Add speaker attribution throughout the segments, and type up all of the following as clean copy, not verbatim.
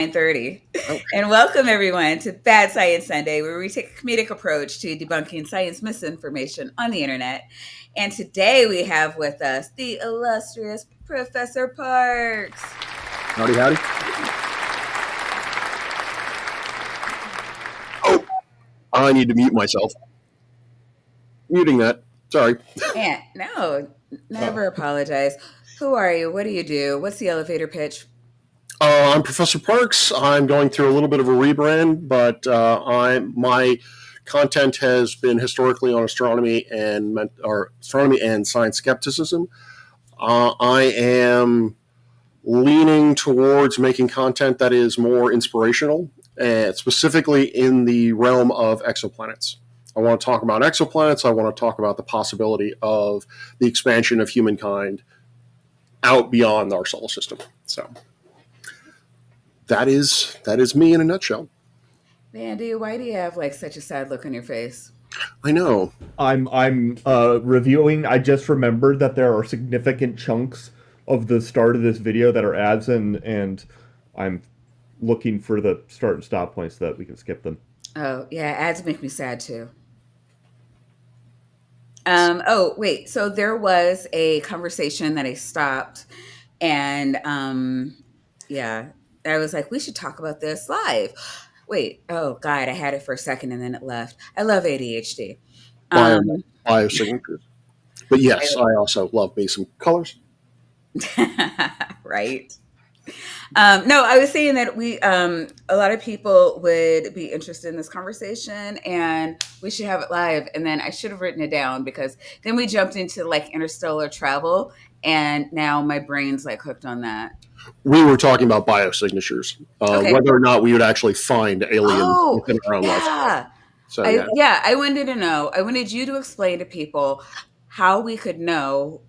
Speaker 1: 9:30.
Speaker 2: Oh,
Speaker 1: And welcome everyone to Bad Science Sunday, where we take a comedic approach to debunking science misinformation on the internet. And today we have with us the illustrious Professor Parks.
Speaker 2: howdy, howdy. Oh, I need to mute myself. Muting that. Sorry.
Speaker 1: And no, never apologize. Who are you? What do you do? What's the elevator pitch?
Speaker 2: I'm Professor Parks. I'm going through a little bit of a rebrand, but my content has been historically on astronomy and science skepticism. I am leaning towards making content that is more inspirational, specifically in the realm of exoplanets. I want to talk about exoplanets. I want to talk about the possibility of the expansion of humankind out beyond our solar system. So that is me in a nutshell.
Speaker 1: Mandy, why do you have like such a sad look on your face?
Speaker 2: I know.
Speaker 3: I'm reviewing. I just remembered that there are significant chunks of the start of this video that are ads, and I'm looking for the start and stop points so that we can skip them.
Speaker 1: Oh, yeah, ads make me sad too. Oh, wait. So there was a conversation that I stopped, and yeah, I was like, we should talk about this live. Wait, oh God, I had it for a second and then it left. I love ADHD.
Speaker 2: Biosignatures. But yes, I also love me some colors.
Speaker 1: Right. No, I was saying that a lot of people would be interested in this conversation and we should have it live. And then I should have written it down because then we jumped into like interstellar travel and now my brain's like hooked on that.
Speaker 2: We were talking about biosignatures,
Speaker 1: Okay.
Speaker 2: whether or not we would actually find aliens within our own lifetime.
Speaker 1: Yeah.
Speaker 2: So
Speaker 1: I wanted to know. I wanted you to explain to people how we could know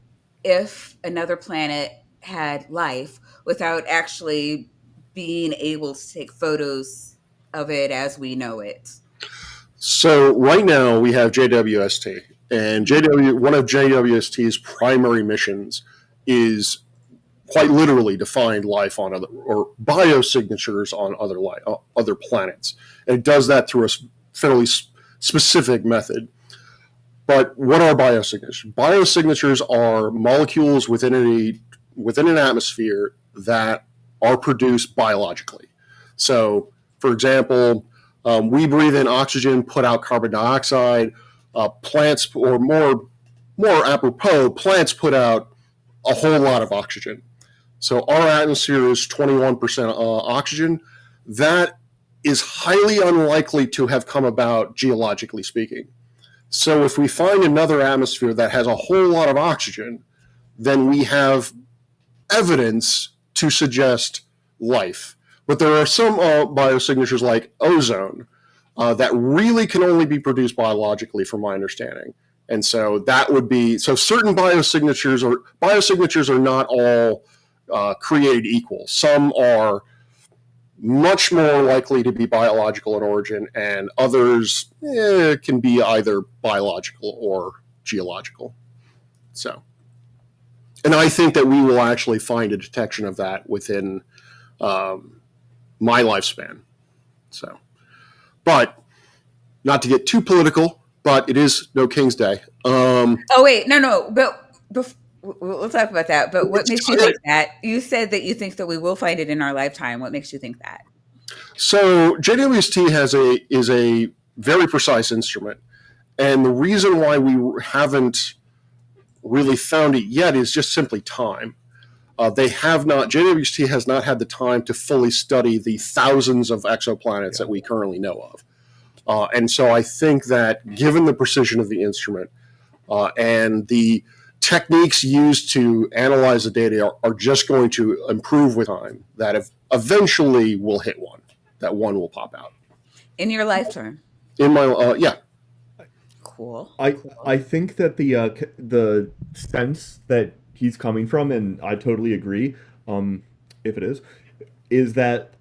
Speaker 1: if another planet had life without actually being able to take photos of it as we know it.
Speaker 2: So right now we have JWST, and one of JWST's primary missions is quite literally to find life on or biosignatures on other planets, and it does that through a fairly specific method. But what are biosignatures? Biosignatures are molecules within an atmosphere that are produced biologically. So, for example, we breathe in oxygen, put out carbon dioxide. Plants, or more apropos, plants put out a whole lot of oxygen. So our atmosphere is 21% oxygen. That is highly unlikely to have come about geologically speaking. So if we find another atmosphere that has a whole lot of oxygen, then we have evidence to suggest life. But there are some biosignatures like ozone that really can only be produced biologically, from my understanding. And so that would be, so certain biosignatures are not all created equal. Some are much more likely to be biological in origin, and others can be either biological or geological. So, and I think that we will actually find a detection of that within my lifespan. So, but not to get too political, but it is No King's Day.
Speaker 1: Oh wait, no, but we'll talk about that. But what makes you think that? You said that you think that we will find it in our lifetime. What makes you think that?
Speaker 2: So JWST is a very precise instrument, and the reason why we haven't really found it yet is just simply time. JWST has not had the time to fully study the thousands of exoplanets that we currently know of. And so I think that given the precision of the instrument and the techniques used to analyze the data are just going to improve with time, that eventually we'll hit one, that one will pop out.
Speaker 1: In your lifetime?
Speaker 2: In my, yeah.
Speaker 1: Cool.
Speaker 3: I think that the sense that he's coming from, and I totally agree, if it is that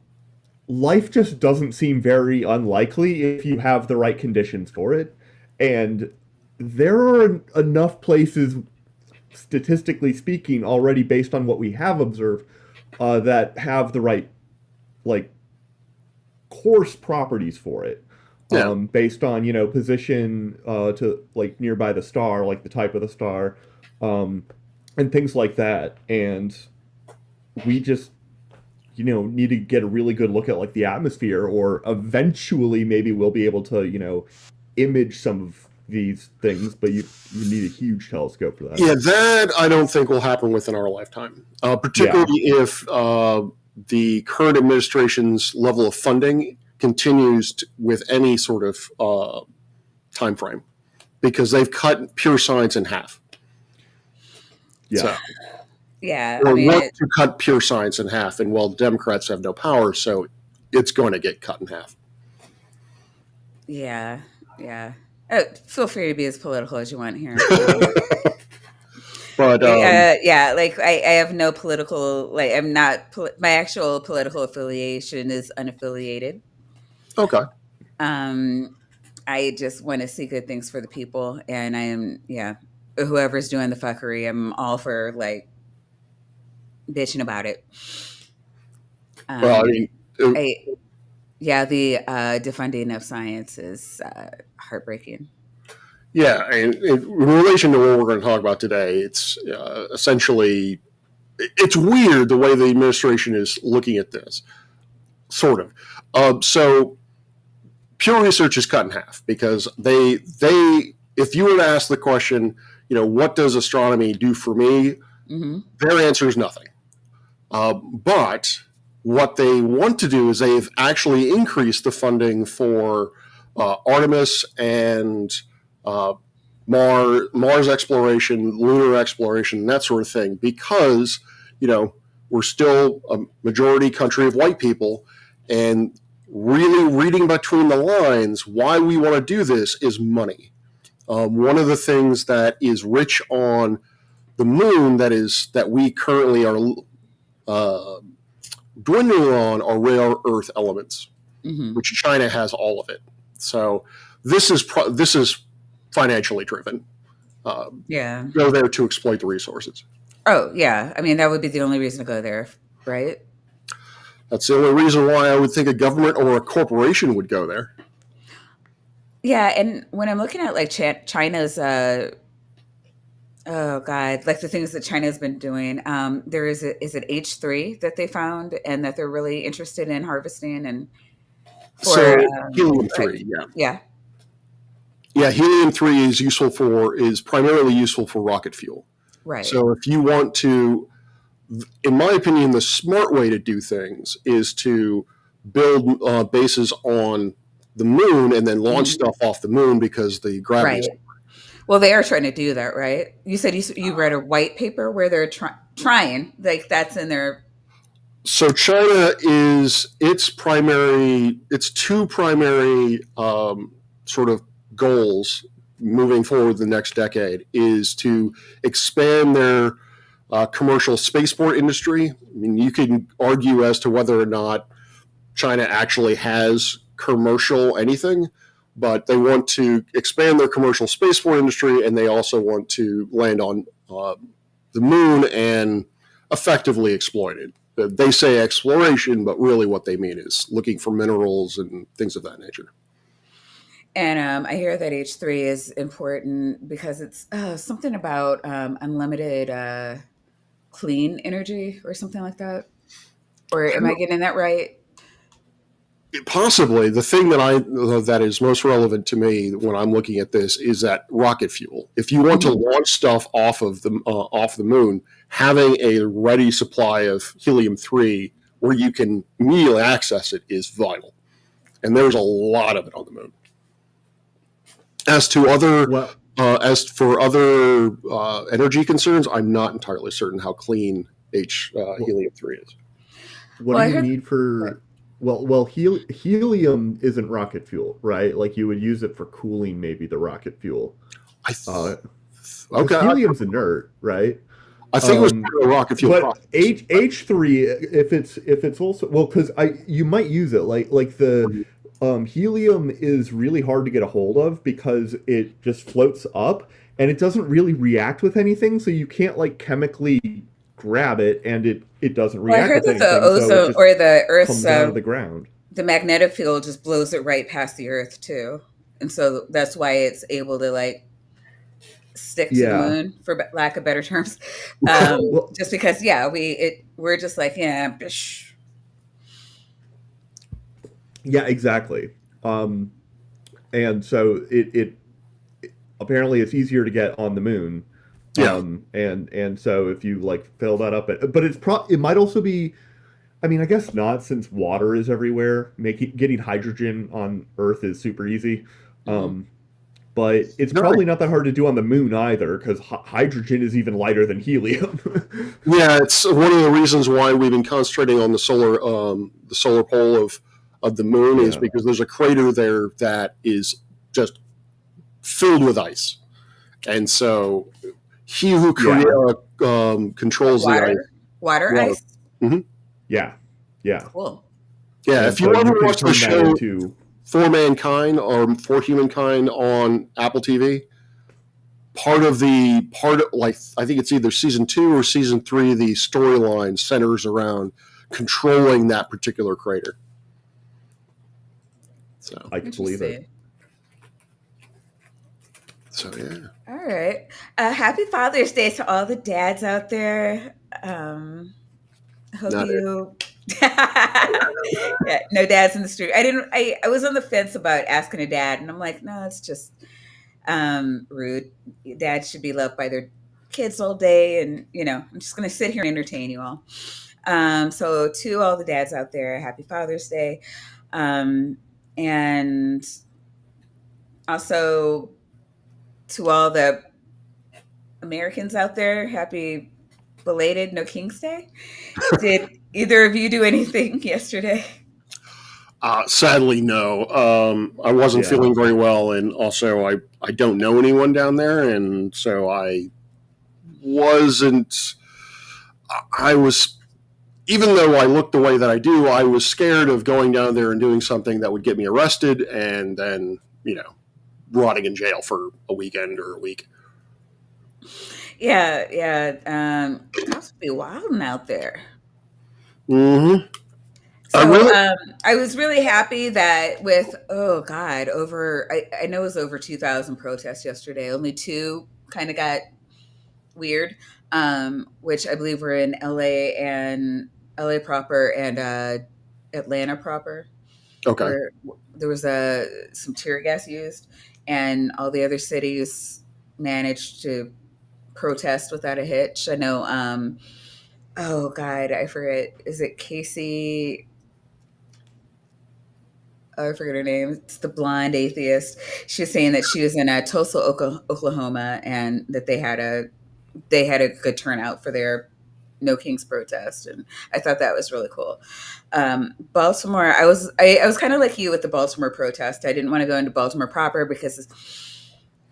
Speaker 3: life just doesn't seem very unlikely if you have the right conditions for it. And there are enough places, statistically speaking, already based on what we have observed, that have the right, like, coarse properties for it,
Speaker 2: Yeah.
Speaker 3: based on position, to like nearby the star, like the type of the star, um, and things like that. And we just need to get a really good look at like the atmosphere, or eventually maybe we'll be able to image some of these things, but you need a huge telescope for that.
Speaker 2: Yeah, that I don't think will happen within our lifetime, particularly if the current administration's level of funding continues with any sort of time frame, because they've cut pure science in half.
Speaker 3: Yeah.
Speaker 2: So,
Speaker 1: Yeah,
Speaker 2: or
Speaker 1: I mean,
Speaker 2: want to cut pure science in half, and well, Democrats have no power, so it's going to get cut in half.
Speaker 1: yeah, yeah. Feel free to be as political as you want here.
Speaker 2: But
Speaker 1: Yeah, like I have no political, like I'm not, my actual political affiliation is unaffiliated.
Speaker 2: okay,
Speaker 1: Um, I just want to see good things for the people, and I am, yeah, whoever's doing the fuckery, I'm all for like bitching about it.
Speaker 2: well, I
Speaker 1: Um,
Speaker 2: mean,
Speaker 1: I Yeah, the defunding of science is heartbreaking.
Speaker 2: yeah, and in relation to what we're going to talk about today, it's essentially it's weird the way the administration is looking at this, sort of. So pure research is cut in half because they if you were to ask the question, what does astronomy do for me?
Speaker 1: Hmm.
Speaker 2: Their answer is nothing. But what they want to do is they've actually increased the funding for Artemis and uh, Mars exploration, lunar exploration, that sort of thing, because we're still a majority country of white people, and really reading between the lines, why we want to do this is money. One of the things that is rich on the moon that we currently are dwindling on are rare earth elements,
Speaker 1: Hmm.
Speaker 2: which China has all of it. So this is financially driven.
Speaker 1: Yeah.
Speaker 2: Go there to exploit the resources.
Speaker 1: Oh, yeah. I mean, that would be the only reason to go there, right?
Speaker 2: That's the only reason why I would think a government or a corporation would go there.
Speaker 1: Yeah, and when I'm looking at like China's, oh god, like the things that China's been doing, there is it H3 that they found and that they're really interested in harvesting and
Speaker 2: So
Speaker 1: for,
Speaker 2: helium
Speaker 1: like,
Speaker 2: three, yeah,
Speaker 1: yeah,
Speaker 2: yeah, helium three is primarily useful for rocket fuel.
Speaker 1: right.
Speaker 2: So if you want to, in my opinion, the smart way to do things is to build bases on the moon and then launch
Speaker 1: Mhm.
Speaker 2: stuff off the moon because the gravity
Speaker 1: Right.
Speaker 2: is.
Speaker 1: Well, they are trying to do that, right? You said you read a white paper where they're trying, like that's in their.
Speaker 2: So China is its two primary sort of goals moving forward the next decade is to expand their commercial spaceport industry. I mean, you can argue as to whether or not China actually has commercial anything, but they want to expand their commercial spaceport industry, and they also want to land on the moon and effectively exploit it. They say exploration, but really what they mean is looking for minerals and things of that nature.
Speaker 1: And I hear that H3 is important because it's something about unlimited clean energy or something like that. Or am I getting that right?
Speaker 2: Possibly the thing that is most relevant to me when I'm looking at this is that rocket fuel. If you want to
Speaker 1: Mhm.
Speaker 2: launch stuff off the moon, having a ready supply of helium 3 where you can immediately access it is vital, and there's a lot of it on the moon.
Speaker 3: Well,
Speaker 2: As for other energy concerns, I'm not entirely certain how clean
Speaker 3: well,
Speaker 2: helium 3 is.
Speaker 3: what
Speaker 1: Well,
Speaker 3: do
Speaker 1: I
Speaker 3: you
Speaker 1: heard.
Speaker 3: need
Speaker 1: Right.
Speaker 3: for helium isn't rocket fuel, right? Like you would use it for cooling maybe the rocket fuel.
Speaker 2: I
Speaker 3: Uh, because
Speaker 2: okay,
Speaker 3: helium's inert, right?
Speaker 2: I think it was
Speaker 3: Um,
Speaker 2: part of the rocket fuel
Speaker 3: but
Speaker 2: process.
Speaker 3: H3, if it's also, well, because you might use it like the helium is really hard to get a hold of because it just floats up and it doesn't really react with anything, so you can't like chemically grab it, and it doesn't
Speaker 1: Well, I
Speaker 3: react
Speaker 1: heard
Speaker 3: with
Speaker 1: that the
Speaker 3: anything, so it
Speaker 1: ozone
Speaker 3: just
Speaker 1: or the Earth's
Speaker 3: comes out of the ground.
Speaker 1: the magnetic field just blows it right past the Earth too, and so that's why it's able to like stick to the
Speaker 3: Yeah.
Speaker 1: moon, for lack of better terms.
Speaker 3: Well,
Speaker 1: Just because, yeah, we're just like, yeah, psh.
Speaker 3: yeah, exactly. Um, and so it apparently it's easier to get on the moon.
Speaker 2: Yeah.
Speaker 3: And so if you like fill that up, but it might also be. I mean, I guess not, since water is everywhere. Making getting hydrogen on Earth is super easy.
Speaker 1: Mhm.
Speaker 3: Um, but it's
Speaker 2: No,
Speaker 3: probably not that hard to do on the moon either, because hydrogen is even lighter than helium.
Speaker 2: yeah, it's one of the reasons why we've been concentrating on the solar pole of the moon is
Speaker 3: Yeah,
Speaker 2: because there's a crater there that is just filled with ice, and so he who
Speaker 3: yeah,
Speaker 2: controls the ice,
Speaker 1: Water
Speaker 2: water.
Speaker 1: ice.
Speaker 2: hmm
Speaker 3: yeah, yeah.
Speaker 1: Cool.
Speaker 2: Yeah,
Speaker 3: And
Speaker 2: if you
Speaker 3: so
Speaker 2: ever
Speaker 3: you can
Speaker 2: watch the
Speaker 3: turn that
Speaker 2: show
Speaker 3: into.
Speaker 2: For Mankind or For Humankind on Apple TV, part of like I think it's either season 2 or season 3, the storyline centers around controlling that particular crater. So
Speaker 3: I could believe it.
Speaker 1: Interesting.
Speaker 2: yeah,
Speaker 1: All right. Happy Father's Day to all the dads out there. Hope
Speaker 2: not it.
Speaker 1: you. Yeah, no dads in the street. I didn't. I was on the fence about asking a dad, and I'm like, no, it's just rude. Dads should be loved by their kids all day, and I'm just gonna sit here and entertain you all. So to all the dads out there, happy Father's Day, um, and also to all the Americans out there, happy belated No King's Day. Did either of you do anything yesterday?
Speaker 2: Sadly, no. I wasn't
Speaker 3: Yeah.
Speaker 2: feeling very well, and also I don't know anyone down there, and so I wasn't. I was, even though I looked the way that I do, I was scared of going down there and doing something that would get me arrested, and then rotting in jail for a weekend or a week.
Speaker 1: Yeah, yeah. Cops be wilding out there.
Speaker 2: Mm-hmm. I
Speaker 1: So
Speaker 2: really,
Speaker 1: I was really happy that with, oh God, I know it was over 2,000 protests yesterday. Only two kind of got weird, which I believe were in LA proper and Atlanta proper,
Speaker 2: okay.
Speaker 1: where there was some tear gas used, and all the other cities managed to protest without a hitch. I know. Oh God, I forget. Is it Casey? Oh, I forget her name. It's the blonde atheist. She was saying that she was in Tulsa, Oklahoma, and that they had a good turnout for their No Kings protest, and I thought that was really cool. Baltimore, I was kind of like you with the Baltimore protest. I didn't want to go into Baltimore proper because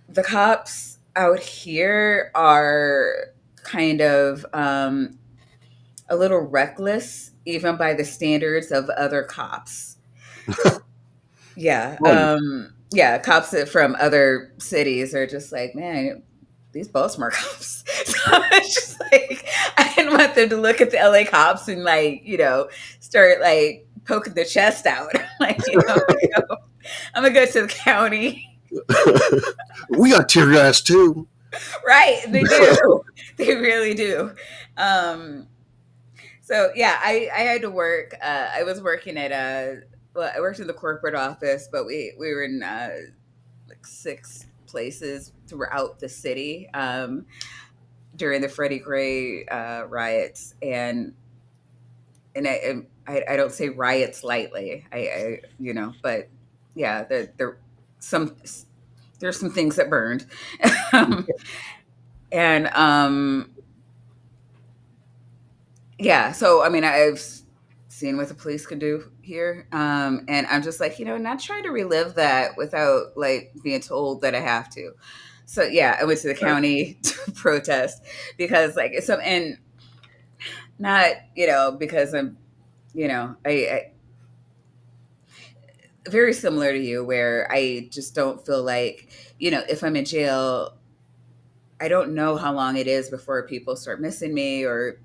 Speaker 1: the cops out here are kind of a little reckless, even by the standards of other cops. Yeah.
Speaker 2: Right.
Speaker 1: Yeah. Cops from other cities are just like, man, these Baltimore cops. So it's just like, I didn't want them to look at the LA cops and like, start like poking their chest out. Like, I'm gonna go to the county.
Speaker 2: We got tear gas too.
Speaker 1: Right. They do. They really do. Um, So yeah, I had to work. I was working at well, I worked in the corporate office, but we were in like 6 places throughout the city during the Freddie Gray riots, and I don't say riots lightly. But yeah, some there's some things that burned, and yeah, so I mean, I've seen what the police can do here, and I'm just like, not trying to relive that without like being told that I have to. So yeah, I went to the county to protest because like it's some and not because I'm I very similar to you where I just don't feel like if I'm in jail, I don't know how long it is before people start missing me or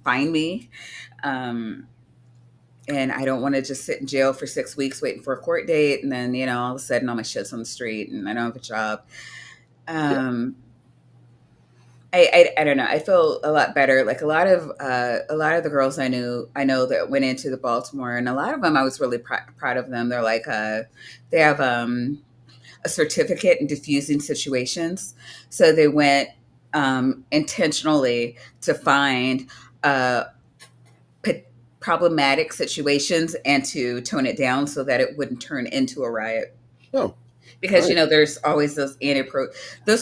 Speaker 1: find me. Um, and I don't want to just sit in jail for 6 weeks waiting for a court date, and then all of a sudden all my shit's on the street and I don't have a job.
Speaker 2: Yeah.
Speaker 1: I don't know. I feel a lot better. Like a lot of the girls I know that went into the Baltimore, and a lot of them I was really proud of them. They're like they have a certificate in diffusing situations, so they went intentionally to find problematic situations and to tone it down so that it wouldn't turn into a riot.
Speaker 2: Oh,
Speaker 1: Because
Speaker 2: right.
Speaker 1: there's always those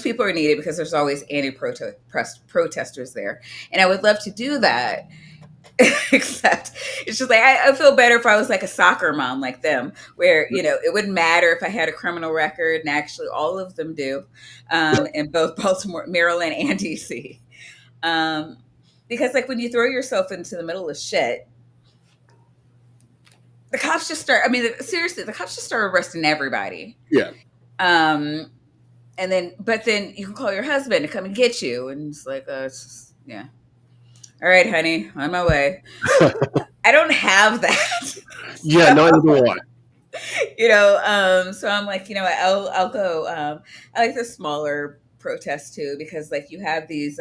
Speaker 1: people are needed because there's always protesters there, and I would love to do that. Except it's just like I feel better if I was like a soccer mom like them, where it wouldn't matter if I had a criminal record, and actually all of them do, in both Baltimore, Maryland, and DC. Because like when you throw yourself into the middle of shit, the cops just start. I mean, seriously, the cops just start arresting everybody.
Speaker 2: Yeah.
Speaker 1: And but then you can call your husband to come and get you, and it's like, it's just, yeah. All right, honey, on my way. I don't have that.
Speaker 2: Yeah, neither do I.
Speaker 1: So I'm like, I'll go. I like the smaller protests too, because like you have these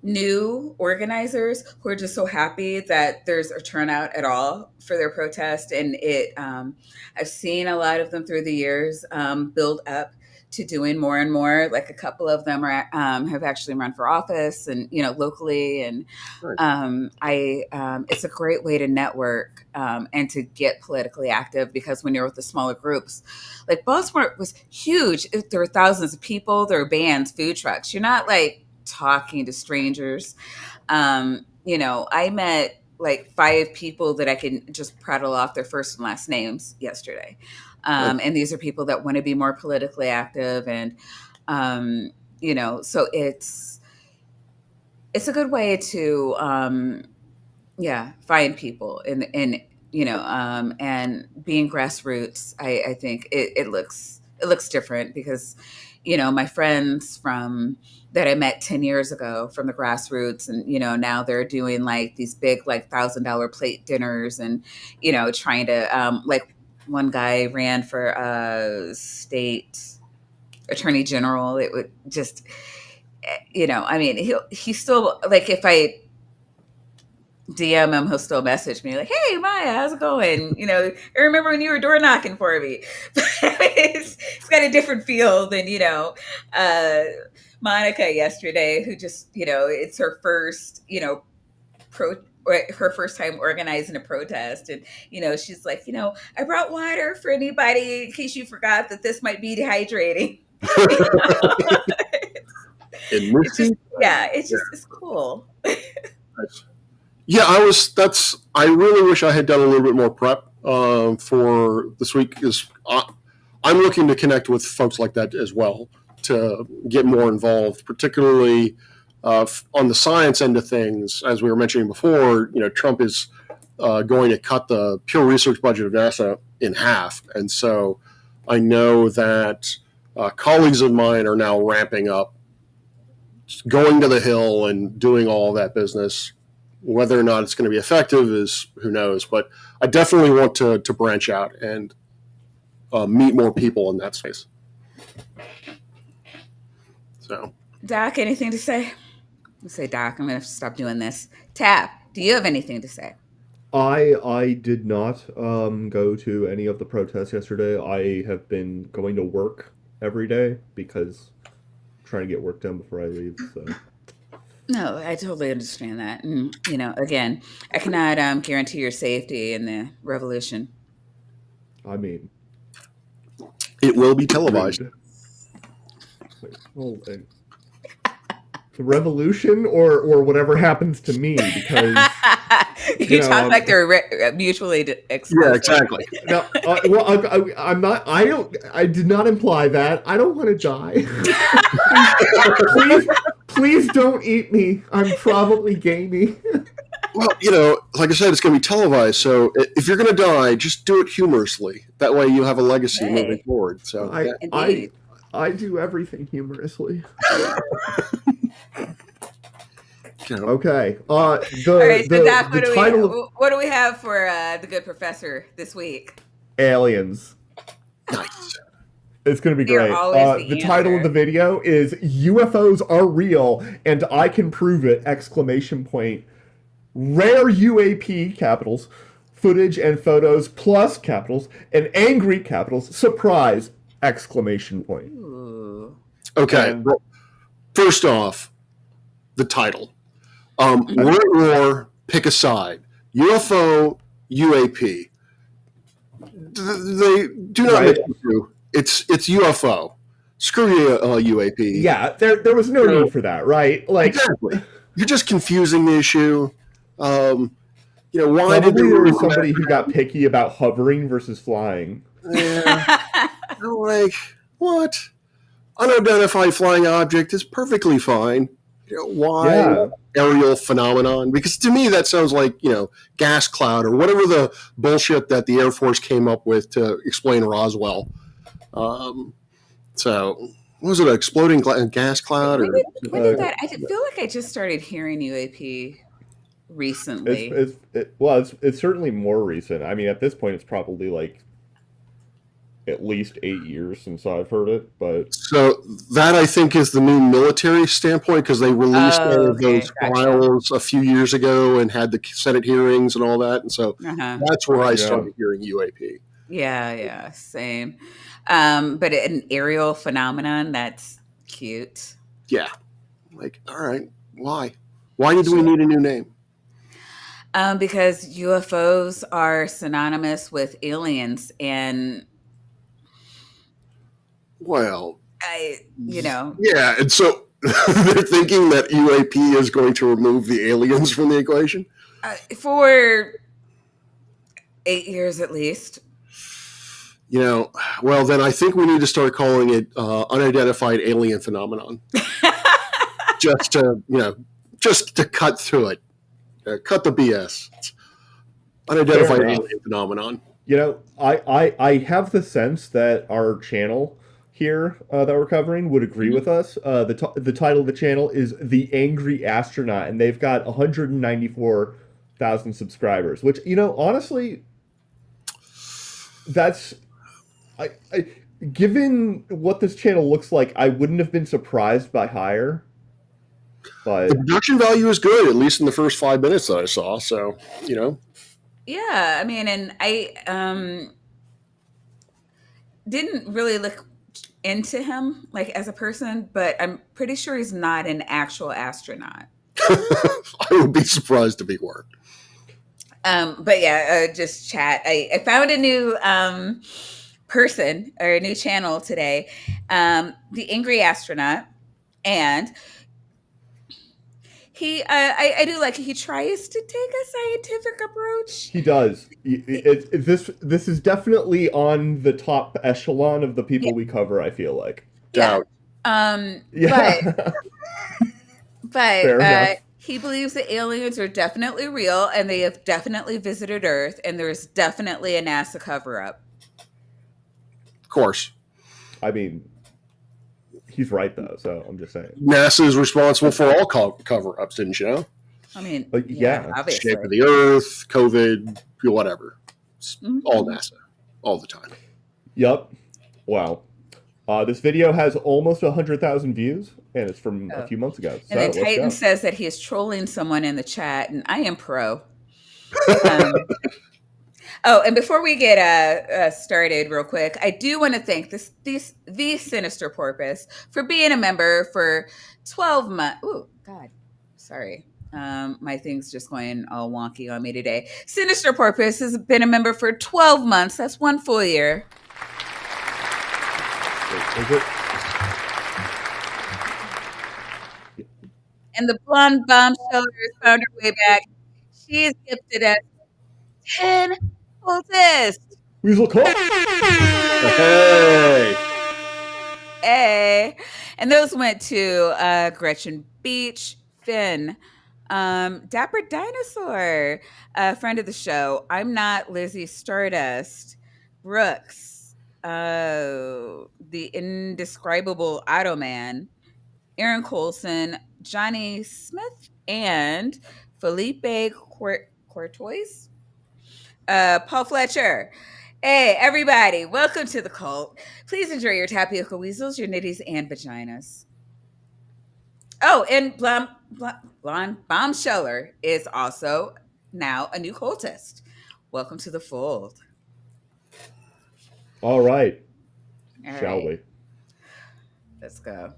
Speaker 1: new organizers who are just so happy that there's a turnout at all for their protest, and I've seen a lot of them through the years build up to doing more and more. Like a couple of them are have actually run for office, and locally, and it's a great way to network and to get politically active, because when you're with the smaller groups, like Baltimore was huge. There were thousands of people, there were bands, food trucks. You're not like talking to strangers. I met like 5 people that I can just prattle off their first and last names yesterday. And these are people that want to be more politically active. And, so it's a good way to, find people and being grassroots. I think it looks different because, my friends that I met 10 years ago from the grassroots, and, now they're doing like these big, like $1,000 plate dinners, and, trying to, like one guy ran for state attorney general. It would just, I mean, he's still like, if I DM him, he'll still message me like, "Hey, Maya, how's it going? I remember when you were door knocking for me." It's got a different feel than Monica yesterday, who just it's her first her first time organizing a protest, and she's like, "I brought water for anybody in case you forgot that this might be dehydrating." It's just it's cool.
Speaker 2: Yeah, I really wish I had done a little bit more prep for this week, because I'm looking to connect with folks like that as well, to get more involved, particularly on the science end of things. As we were mentioning before, Trump is going to cut the pure research budget of NASA in half. And so I know that colleagues of mine are now ramping up, going to the Hill and doing all that business. Whether or not it's going to be effective is who knows. But I definitely want to branch out and meet more people in that space. So,
Speaker 1: Doc, anything to say? I'll say Doc. I'm going to have to stop doing this. Tap, do you have anything to say?
Speaker 3: I did not go to any of the protests yesterday. I have been going to work every day because I'm trying to get work done before I leave. So.
Speaker 1: No, I totally understand that. And, again, I cannot guarantee your safety in the revolution.
Speaker 3: I mean,
Speaker 2: it will be televised.
Speaker 3: Wait, the revolution or whatever happens to me, because
Speaker 1: you talk like they're mutually exclusive.
Speaker 2: Yeah, exactly.
Speaker 3: No, I'm not. I did not imply that. I don't want to die. Please don't eat me. I'm probably gamey.
Speaker 2: Well, like I said, it's going to be televised. So if you're going to die, just do it humorously. That way you have a legacy moving forward. So
Speaker 3: I do everything humorously.
Speaker 2: You know,
Speaker 3: Okay.
Speaker 1: All right, so Doc,
Speaker 3: The title of
Speaker 1: what do we have for the good professor this week?
Speaker 3: Aliens.
Speaker 2: nice.
Speaker 3: It's going to be
Speaker 1: They are
Speaker 3: great.
Speaker 1: always
Speaker 3: The
Speaker 1: the
Speaker 3: title of the
Speaker 1: answer.
Speaker 3: video is UFOs are real and I can prove it! Exclamation point. Rare UAP capitals, footage and photos plus capitals, and angry capitals, surprise! Exclamation point.
Speaker 1: Ooh.
Speaker 2: Okay.
Speaker 3: And
Speaker 2: Well, first off, the title.
Speaker 3: I,
Speaker 2: We're at war. Pick a side. UFO, UAP. They do not mix
Speaker 3: right?
Speaker 2: the two. It's UFO. Screw you, UAP.
Speaker 3: Yeah, there was no need for that, right? Like,
Speaker 2: Exactly. You're just confusing the issue. Um, why did they
Speaker 3: probably there
Speaker 2: move
Speaker 3: was somebody who got picky about hovering versus flying.
Speaker 2: Yeah. I'm like, what? Unidentified flying object is perfectly fine. Why
Speaker 3: Yeah,
Speaker 2: aerial phenomenon? Because to me, that sounds like, gas cloud or whatever the bullshit that the Air Force came up with to explain Roswell. Um, so, was it an exploding gas cloud or
Speaker 1: When did
Speaker 3: uh,
Speaker 1: that? I feel like I just started hearing UAP
Speaker 3: it's
Speaker 1: recently.
Speaker 3: it's certainly more recent. I mean, at this point, it's probably like at least 8 years since I've heard it. But
Speaker 2: so that I think is the new military standpoint because they released all
Speaker 1: Oh,
Speaker 2: of those
Speaker 1: okay, gotcha.
Speaker 2: files a few years ago and had the Senate hearings and all that, and so
Speaker 1: Uh-huh.
Speaker 2: that's where I
Speaker 3: yeah,
Speaker 2: started hearing UAP.
Speaker 1: Yeah, yeah, same. But an aerial phenomenon, that's cute.
Speaker 2: Yeah, like all right, why did we need a new name?
Speaker 1: Because UFOs are synonymous with aliens, and
Speaker 2: Well,
Speaker 1: I, you know,
Speaker 2: yeah, and so they're thinking that UAP is going to remove the aliens from the equation.
Speaker 1: for 8 years at least.
Speaker 2: You know, well then I think we need to start calling it unidentified alien phenomenon, just to just to cut through it, cut the BS.
Speaker 3: fair
Speaker 2: Unidentified
Speaker 3: enough.
Speaker 2: alien phenomenon.
Speaker 3: I have the sense that our channel here that we're covering would agree
Speaker 1: Mhm.
Speaker 3: with us. The title of the channel is The Angry Astronaut, and they've got 194,000 subscribers, which, honestly, that's I given what this channel looks like, I wouldn't have been surprised by higher.
Speaker 2: The
Speaker 3: But
Speaker 2: production value is good, at least in the first 5 minutes that I saw. So
Speaker 1: Yeah, I mean, and I didn't really look into him like as a person, but I'm pretty sure he's not an actual astronaut.
Speaker 2: I would be surprised if he were.
Speaker 1: But yeah, just chat. I found a new person or a new channel today, the Angry Astronaut, and I do like he tries to take a scientific approach.
Speaker 3: he does. This is definitely on the top echelon of the
Speaker 1: Yeah,
Speaker 3: people we cover, I feel like.
Speaker 1: yeah.
Speaker 2: Doubt.
Speaker 1: But
Speaker 3: Yeah. Fair enough.
Speaker 1: he believes that aliens are definitely real and they have definitely visited Earth, and there's definitely a NASA cover up.
Speaker 2: Of course,
Speaker 3: I mean, he's right though, so I'm just saying.
Speaker 2: NASA is responsible for all cover-ups, didn't you know?
Speaker 1: I mean,
Speaker 3: But
Speaker 1: yeah,
Speaker 3: yeah.
Speaker 2: Shape of
Speaker 1: obviously.
Speaker 2: the Earth, COVID, whatever. It's all
Speaker 1: Mhm.
Speaker 2: NASA, all the time.
Speaker 3: Yup. Wow. This video has almost 100,000 views, and it's from a
Speaker 1: Oh.
Speaker 3: few months ago.
Speaker 1: And then
Speaker 3: So let's
Speaker 1: Titan
Speaker 3: go.
Speaker 1: says that he is trolling someone in the chat, and I am pro. Um, oh, and before we get started, real quick, I do want to thank the Sinister Porpoise for being a member for 12 months. Oh, God, sorry. My thing's just going all wonky on me today. Sinister Porpoise has been a member for 12 months. That's one full year.
Speaker 3: Wait, is it?
Speaker 1: And the blonde bombshell has found her way back. She is gifted us 10 cultists.
Speaker 3: Weasel Call.
Speaker 2: Hey,
Speaker 1: Hey. And those went to Gretchen Beach, Finn, Dapper Dinosaur, a friend of the show. I'm not Lizzie Stardust, Brooks, the indescribable Otto Man, Aaron Colson, Johnny Smith and Felipe Courtois. Paul Fletcher. Hey, everybody, welcome to the cult. Please enjoy your tapioca weasels, your nitties, and vaginas. Oh, and Blonde Bombsheller is also now a new cultist. Welcome to the fold.
Speaker 3: All right.
Speaker 1: All
Speaker 3: Shall
Speaker 1: right,
Speaker 3: we?
Speaker 1: let's go.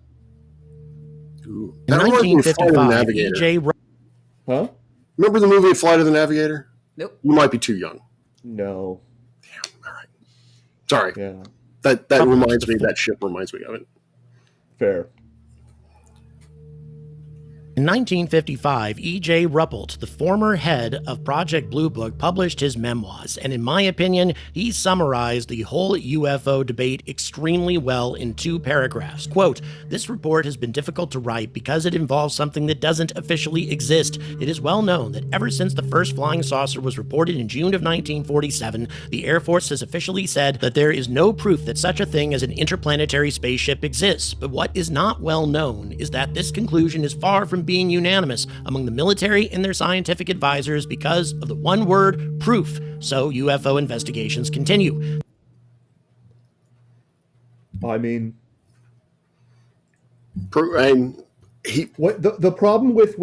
Speaker 2: Ooh.
Speaker 4: In
Speaker 2: That reminds me of Flight of the
Speaker 4: 1955,
Speaker 2: Navigator.
Speaker 4: E.J.
Speaker 3: Huh?
Speaker 2: Remember the movie Flight of the Navigator?
Speaker 1: Nope.
Speaker 2: You might be too young.
Speaker 3: No.
Speaker 2: All right. Sorry.
Speaker 3: Yeah.
Speaker 2: That reminds me. That ship reminds me of it.
Speaker 3: Fair.
Speaker 4: In 1955, E.J. Ruppelt, the former head of Project Blue Book, published his memoirs, and in my opinion, he summarized the whole UFO debate extremely well in 2 paragraphs. Quote, "This report has been difficult to write because it involves something that doesn't officially exist. It is well known that ever since the first flying saucer was reported in June of 1947, the Air Force has officially said that there is no proof that such a thing as an interplanetary spaceship exists. But what is not well known is that this conclusion is far from being unanimous among the military and their scientific advisors because of the one word, proof. So UFO investigations continue."
Speaker 3: I mean,
Speaker 2: And he
Speaker 3: what the problem with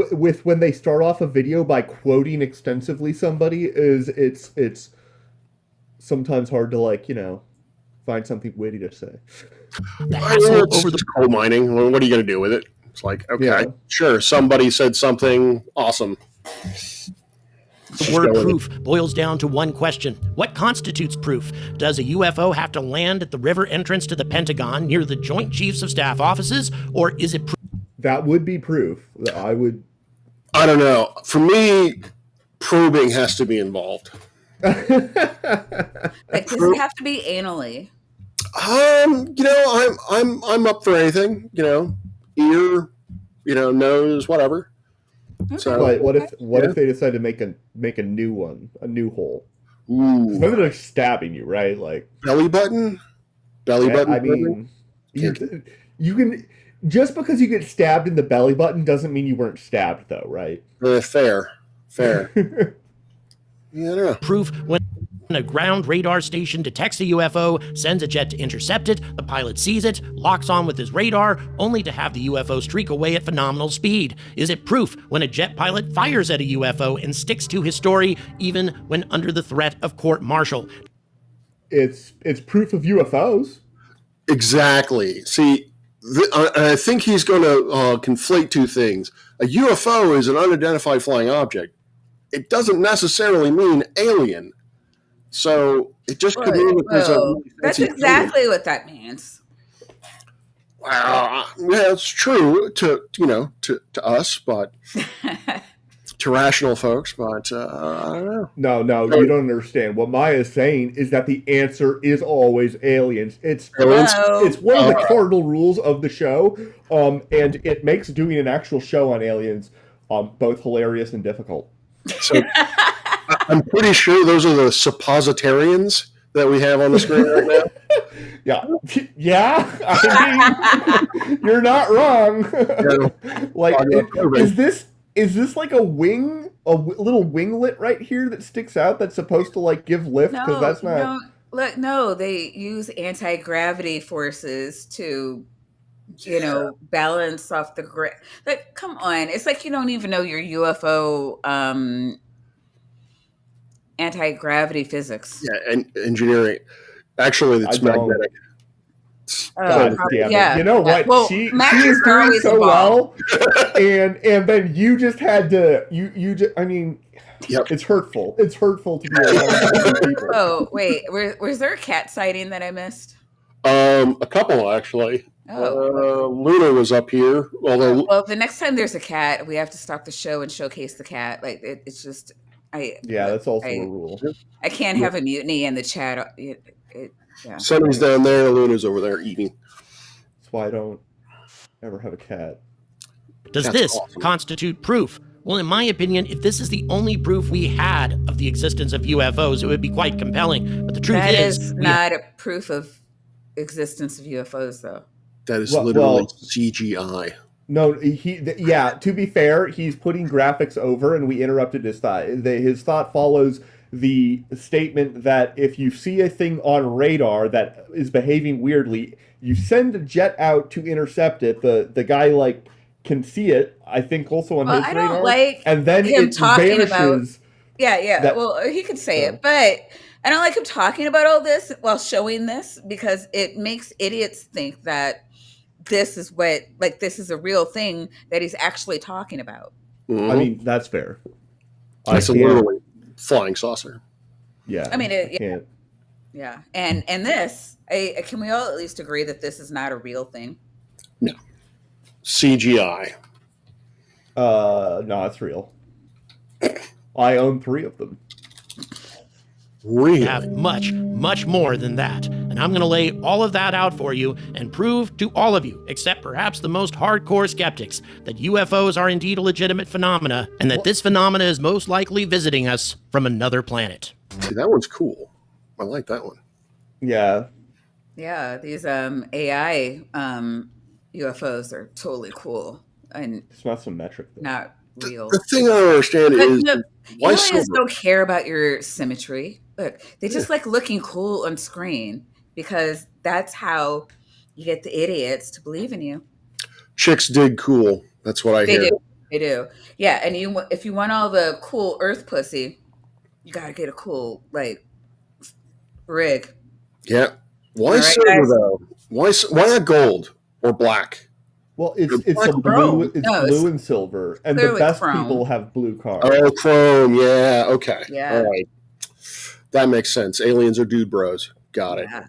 Speaker 3: when they start off a video by quoting extensively somebody is it's sometimes hard to, like, find something witty to say.
Speaker 4: The hassle
Speaker 2: it's
Speaker 4: over the
Speaker 2: just coal mining. Well, what are you going to do with it? It's like, okay,
Speaker 3: Yeah.
Speaker 2: sure, somebody said something awesome.
Speaker 4: The word proof boils down to one question. What constitutes proof? Does a UFO have to land at the river entrance to the Pentagon near the Joint Chiefs of Staff offices, or is it proof?
Speaker 3: That would be proof. I
Speaker 2: I don't know. For me, probing has to be involved.
Speaker 1: Like, does it have to be anally?
Speaker 2: I'm up for anything. Ear, nose, whatever.
Speaker 1: Okay.
Speaker 2: So,
Speaker 3: But what if they decide to make a new one, a new hole?
Speaker 2: ooh,
Speaker 3: Then they're stabbing you, right? Like,
Speaker 2: belly button. Belly button.
Speaker 3: I mean, you can just because you get stabbed in the belly button doesn't mean you weren't stabbed, though, right?
Speaker 2: Fair. Yeah, I don't know.
Speaker 4: Proof when a ground radar station detects a UFO, sends a jet to intercept it, the pilot sees it, locks on with his radar, only to have the UFO streak away at phenomenal speed? Is it proof when a jet pilot fires at a UFO and sticks to his story even when under the threat of court-martial?
Speaker 3: It's proof of UFOs.
Speaker 2: Exactly. See, I think he's going to conflate 2 things. A UFO is an unidentified flying object. It doesn't necessarily mean alien. So it just could mean that there's a really
Speaker 1: that's
Speaker 2: fancy
Speaker 1: exactly what that means.
Speaker 2: Well, yeah, it's true to us, but to rational folks. But I don't know.
Speaker 3: No, you don't understand. What Maya is saying is that the answer is always aliens. It's
Speaker 1: Hello.
Speaker 3: it's one of the cardinal rules of the show, and it makes doing an actual show on aliens both hilarious and difficult.
Speaker 2: So I'm pretty sure those are the suppositarians that we have on the screen right now.
Speaker 3: Yeah. I mean, you're not wrong. Like, is this like a wing, little winglet right here that sticks out that's supposed to, like, give lift? Because that's not.
Speaker 1: No, they use anti-gravity forces to, balance off the grid. Like, come on. It's like you don't even know your UFO anti-gravity physics.
Speaker 2: Yeah, and engineering. Actually, it's magnetic.
Speaker 3: God damn it.
Speaker 1: Yeah.
Speaker 3: You know what?
Speaker 1: Well,
Speaker 3: she
Speaker 1: Max
Speaker 3: is
Speaker 1: is
Speaker 3: doing
Speaker 1: always
Speaker 3: so
Speaker 1: involved.
Speaker 3: well. and then you just had to I mean,
Speaker 2: Yep.
Speaker 3: It's hurtful. It's hurtful to be around people.
Speaker 1: Oh, wait. Was there a cat sighting that I missed?
Speaker 2: A couple, actually. Lunar was up here. Although,
Speaker 1: Well, the next time there's a cat, we have to stop the show and showcase the cat. Like, it's just,
Speaker 3: that's also a rule.
Speaker 1: I can't have a mutiny in the chat. Yeah.
Speaker 2: Sunny's down there, Luna's over there eating.
Speaker 3: That's why I don't ever have a cat.
Speaker 4: Does
Speaker 2: That's
Speaker 4: this
Speaker 2: awesome.
Speaker 4: constitute proof? Well, in my opinion, if this is the only proof we had of the existence of UFOs, it would be quite compelling. But the truth
Speaker 1: That
Speaker 4: is,
Speaker 1: is not a proof of existence of UFOs, though.
Speaker 2: That is
Speaker 3: Well-
Speaker 2: literally
Speaker 3: well-
Speaker 2: CGI.
Speaker 3: No, yeah, to be fair, he's putting graphics over and we interrupted his thought. His thought follows the statement that if you see a thing on radar that is behaving weirdly, you send a jet out to intercept it. The guy like can see it, I think also on
Speaker 1: Well,
Speaker 3: his
Speaker 1: I don't
Speaker 3: radar,
Speaker 1: like
Speaker 3: and then
Speaker 1: him
Speaker 3: it
Speaker 1: talking about.
Speaker 3: vanishes.
Speaker 1: Yeah.
Speaker 3: That
Speaker 1: Well, he could say
Speaker 3: so
Speaker 1: it, but I don't like him talking about all this while showing this because it makes idiots think that this is what, like, this is a real thing that he's actually talking about.
Speaker 3: I mean, that's fair. I
Speaker 2: That's a
Speaker 3: can't.
Speaker 2: literally flying saucer.
Speaker 3: Yeah,
Speaker 1: I mean,
Speaker 3: I can't.
Speaker 1: yeah, and this, can we all at least agree that this is not a real thing?
Speaker 2: No. CGI.
Speaker 3: No, it's real. I own 3 of them.
Speaker 2: Real.
Speaker 4: Have much, much more than that. And I'm going to lay all of that out for you and prove to all of you, except perhaps the most hardcore skeptics, that UFOs are indeed a legitimate phenomena and that this phenomena is most likely visiting us from another planet.
Speaker 2: See, that one's cool. I like that one.
Speaker 3: Yeah.
Speaker 1: Yeah, these AI UFOs are totally cool and
Speaker 3: It's not symmetric though.
Speaker 1: not real.
Speaker 2: The thing I don't understand
Speaker 1: But
Speaker 2: is
Speaker 1: no,
Speaker 2: why
Speaker 1: aliens
Speaker 2: silver?
Speaker 1: don't care about your symmetry. Look, they just like looking cool on screen because that's how you get the idiots to believe in you.
Speaker 2: Chicks dig cool. That's what I
Speaker 1: They
Speaker 2: hear.
Speaker 1: do. They do. Yeah, and if you want all the cool Earth pussy, you gotta get a cool like rig.
Speaker 2: Yeah. Why
Speaker 1: All right,
Speaker 2: silver
Speaker 1: guys.
Speaker 2: though? Why not gold or black?
Speaker 3: Well, it's
Speaker 1: Like
Speaker 3: a blue.
Speaker 1: chrome.
Speaker 3: It's
Speaker 1: No,
Speaker 3: blue and silver, and the
Speaker 1: clearly
Speaker 3: best
Speaker 1: chrome.
Speaker 3: people have blue cars.
Speaker 2: Oh, chrome. Yeah. Okay.
Speaker 1: Yeah.
Speaker 2: All right. That makes sense. Aliens are dude bros. Got it.
Speaker 1: Yeah.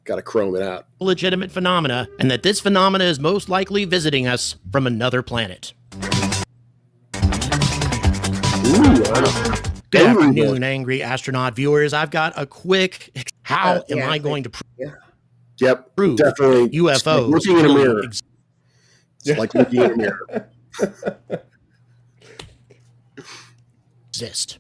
Speaker 2: Got to chrome it out.
Speaker 4: Legitimate phenomena, and that this phenomena is most likely visiting us from another planet.
Speaker 2: Ooh,
Speaker 4: Good
Speaker 2: Angry
Speaker 4: afternoon, Angry Astronaut viewers. I've got a quick. How am
Speaker 1: yeah,
Speaker 4: I going to
Speaker 2: Yep.
Speaker 4: prove
Speaker 2: Definitely.
Speaker 4: UFOs
Speaker 2: Looking in a
Speaker 4: really
Speaker 2: mirror. It's like looking in a mirror.
Speaker 4: exist?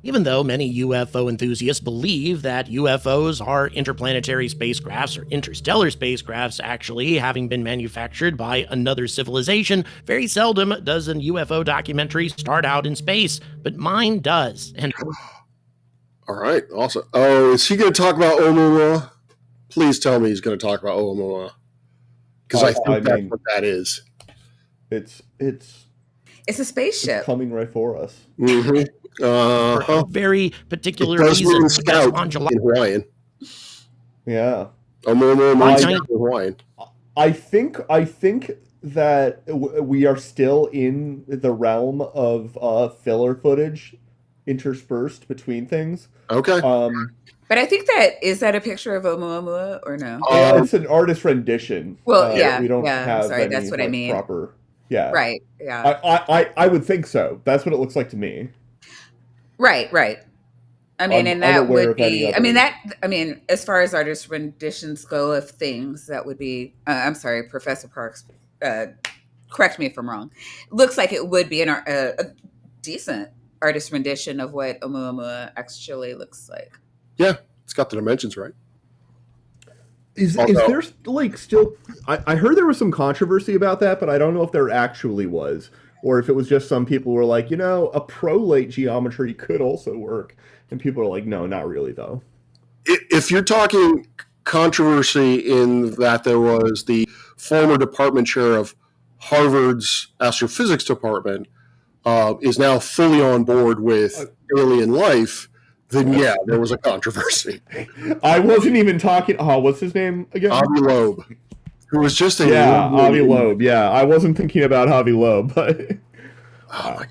Speaker 4: Even though many UFO enthusiasts believe that UFOs are interplanetary spacecrafts or interstellar spacecrafts actually having been manufactured by another civilization, very seldom does a UFO documentary start out in space, but mine does. And
Speaker 2: All right. Awesome. Oh, is he going to talk about Oumuamua? Please tell me he's going to talk about Oumuamua. Because I think that's what that is.
Speaker 3: It's
Speaker 1: It's a spaceship.
Speaker 3: coming right for us.
Speaker 2: Mm-hmm.
Speaker 4: for a very particular
Speaker 2: It does
Speaker 4: reason,
Speaker 2: mean
Speaker 4: because
Speaker 2: scout
Speaker 4: on July
Speaker 2: in Hawaiian.
Speaker 3: Yeah.
Speaker 2: Oumuamua means
Speaker 3: I-
Speaker 2: scout in Hawaiian.
Speaker 3: I think that we are still in the realm of filler footage interspersed between things.
Speaker 2: Okay.
Speaker 1: But I think is that a picture of Oumuamua or no?
Speaker 3: It's an artist rendition.
Speaker 1: Well, yeah,
Speaker 3: we don't
Speaker 1: yeah, I'm
Speaker 3: have
Speaker 1: sorry,
Speaker 3: any
Speaker 1: that's what I
Speaker 3: like,
Speaker 1: mean.
Speaker 3: proper. Yeah,
Speaker 1: Right. Yeah.
Speaker 3: I would think so. That's what it looks like to me.
Speaker 1: Right. I mean,
Speaker 3: I'm
Speaker 1: and that
Speaker 3: unaware
Speaker 1: would
Speaker 3: of any
Speaker 1: be.
Speaker 3: other-
Speaker 1: As far as artist renditions go of things, that would be. I'm sorry, Professor Parks. Correct me if I'm wrong. Looks like it would be a decent artist rendition of what Oumuamua actually looks like.
Speaker 2: Yeah, it's got the dimensions right.
Speaker 3: Is
Speaker 2: Although-
Speaker 3: there like still? I heard there was some controversy about that, but I don't know if there actually was, or if it was just some people were like, a prolate geometry could also work, and people are like, no, not really though.
Speaker 2: If you're talking controversy in that there was the former department chair of Harvard's astrophysics department is now fully on board with alien life, then yeah, there was a controversy.
Speaker 3: I wasn't even talking. Oh, what's his name again?
Speaker 2: Avi Loeb, who was just a
Speaker 3: Avi Loeb. Yeah, I wasn't thinking about Avi Loeb, but
Speaker 2: oh my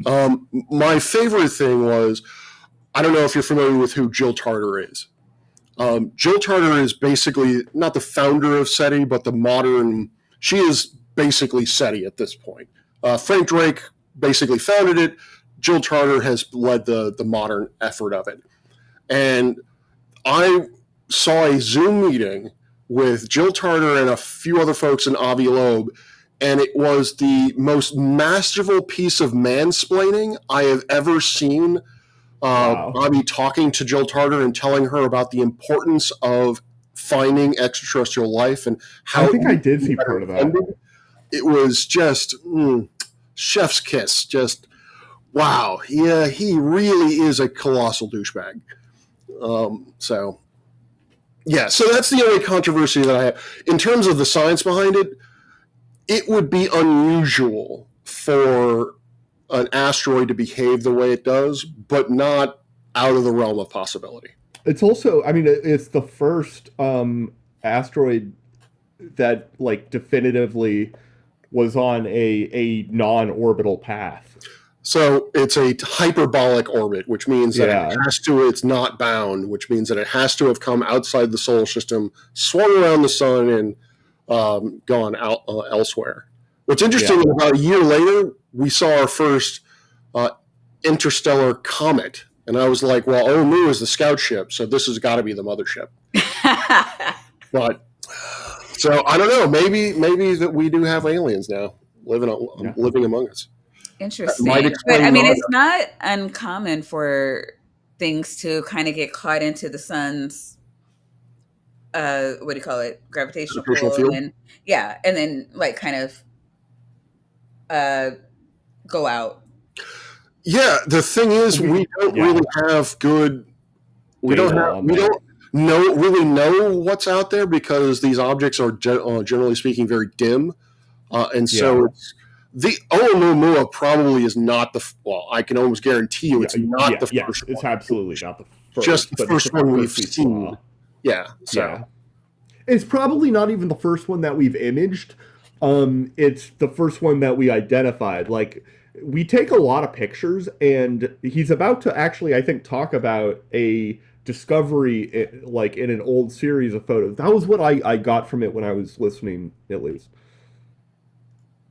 Speaker 2: god. My favorite thing was, I don't know if you're familiar with who Jill Tarter is. Jill Tarter is basically not the founder of SETI, but the modern. She is basically SETI at this point. Frank Drake basically founded it. Jill Tarter has led the modern effort of it. And I saw a Zoom meeting with Jill Tarter and a few other folks in Avi Loeb, and it was the most masterful piece of mansplaining I have ever seen.
Speaker 3: Wow.
Speaker 2: Avi talking to Jill Tarter and telling her about the importance of finding extraterrestrial life and how
Speaker 3: I think I did see part of that.
Speaker 2: ended, it was just chef's kiss. Just wow, yeah, he really is a colossal douchebag. So that's the only controversy that I have in terms of the science behind it. It would be unusual for an asteroid to behave the way it does, but not out of the realm of possibility.
Speaker 3: It's also, I mean, it's the first asteroid that like definitively was on a non-orbital path.
Speaker 2: So it's a hyperbolic orbit, which means that it's not bound, which means that it has to have come outside the solar system, swung around the sun, and gone out elsewhere. What's interesting, about a year later, we saw our first interstellar comet. And I was like, well, Oumuamua is the scout ship, so this has got to be the mothership. But, so I don't know, maybe that we do have aliens now living among us.
Speaker 1: Interesting. But I mean, it's not uncommon for things to kind of get caught into the sun's what do you call it? Gravitational pull, and then like kind of go out.
Speaker 2: Yeah, the thing is, we don't really have good. We don't really know what's out there because these objects are generally speaking very dim, and so the Oumuamua probably is not the. Well, I can almost guarantee you it's not the first.
Speaker 3: It's absolutely not the first.
Speaker 2: Just the first one we've seen. Yeah. So
Speaker 3: it's probably not even the first one that we've imaged. It's the first one that we identified. Like, we take a lot of pictures, and he's about to actually, I think, talk about a discovery like in an old series of photos. That was what I got from it when I was listening, at least.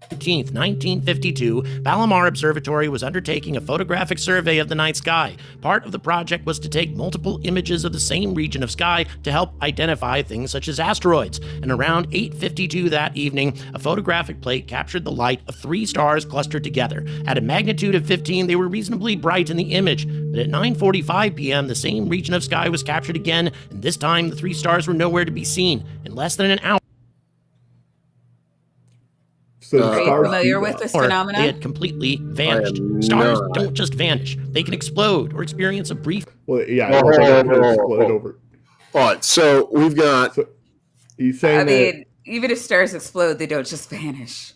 Speaker 4: 19th, 1952, Palomar Observatory was undertaking a photographic survey of the night sky. Part of the project was to take multiple images of the same region of sky to help identify things such as asteroids. And around 8:52 that evening, a photographic plate captured the light of 3 stars clustered together. At a magnitude of 15, they were reasonably bright in the image. But at 9:45 p.m., the same region of sky was captured again, and this time the 3 stars were nowhere to be seen. In less than an hour,
Speaker 1: are you familiar with this phenomenon?
Speaker 4: They had completely vanished. Stars don't just vanish. They can explode or experience a brief...
Speaker 3: explode over.
Speaker 2: All right, so we've got... So
Speaker 3: he's saying
Speaker 1: even if stars explode, they don't just vanish.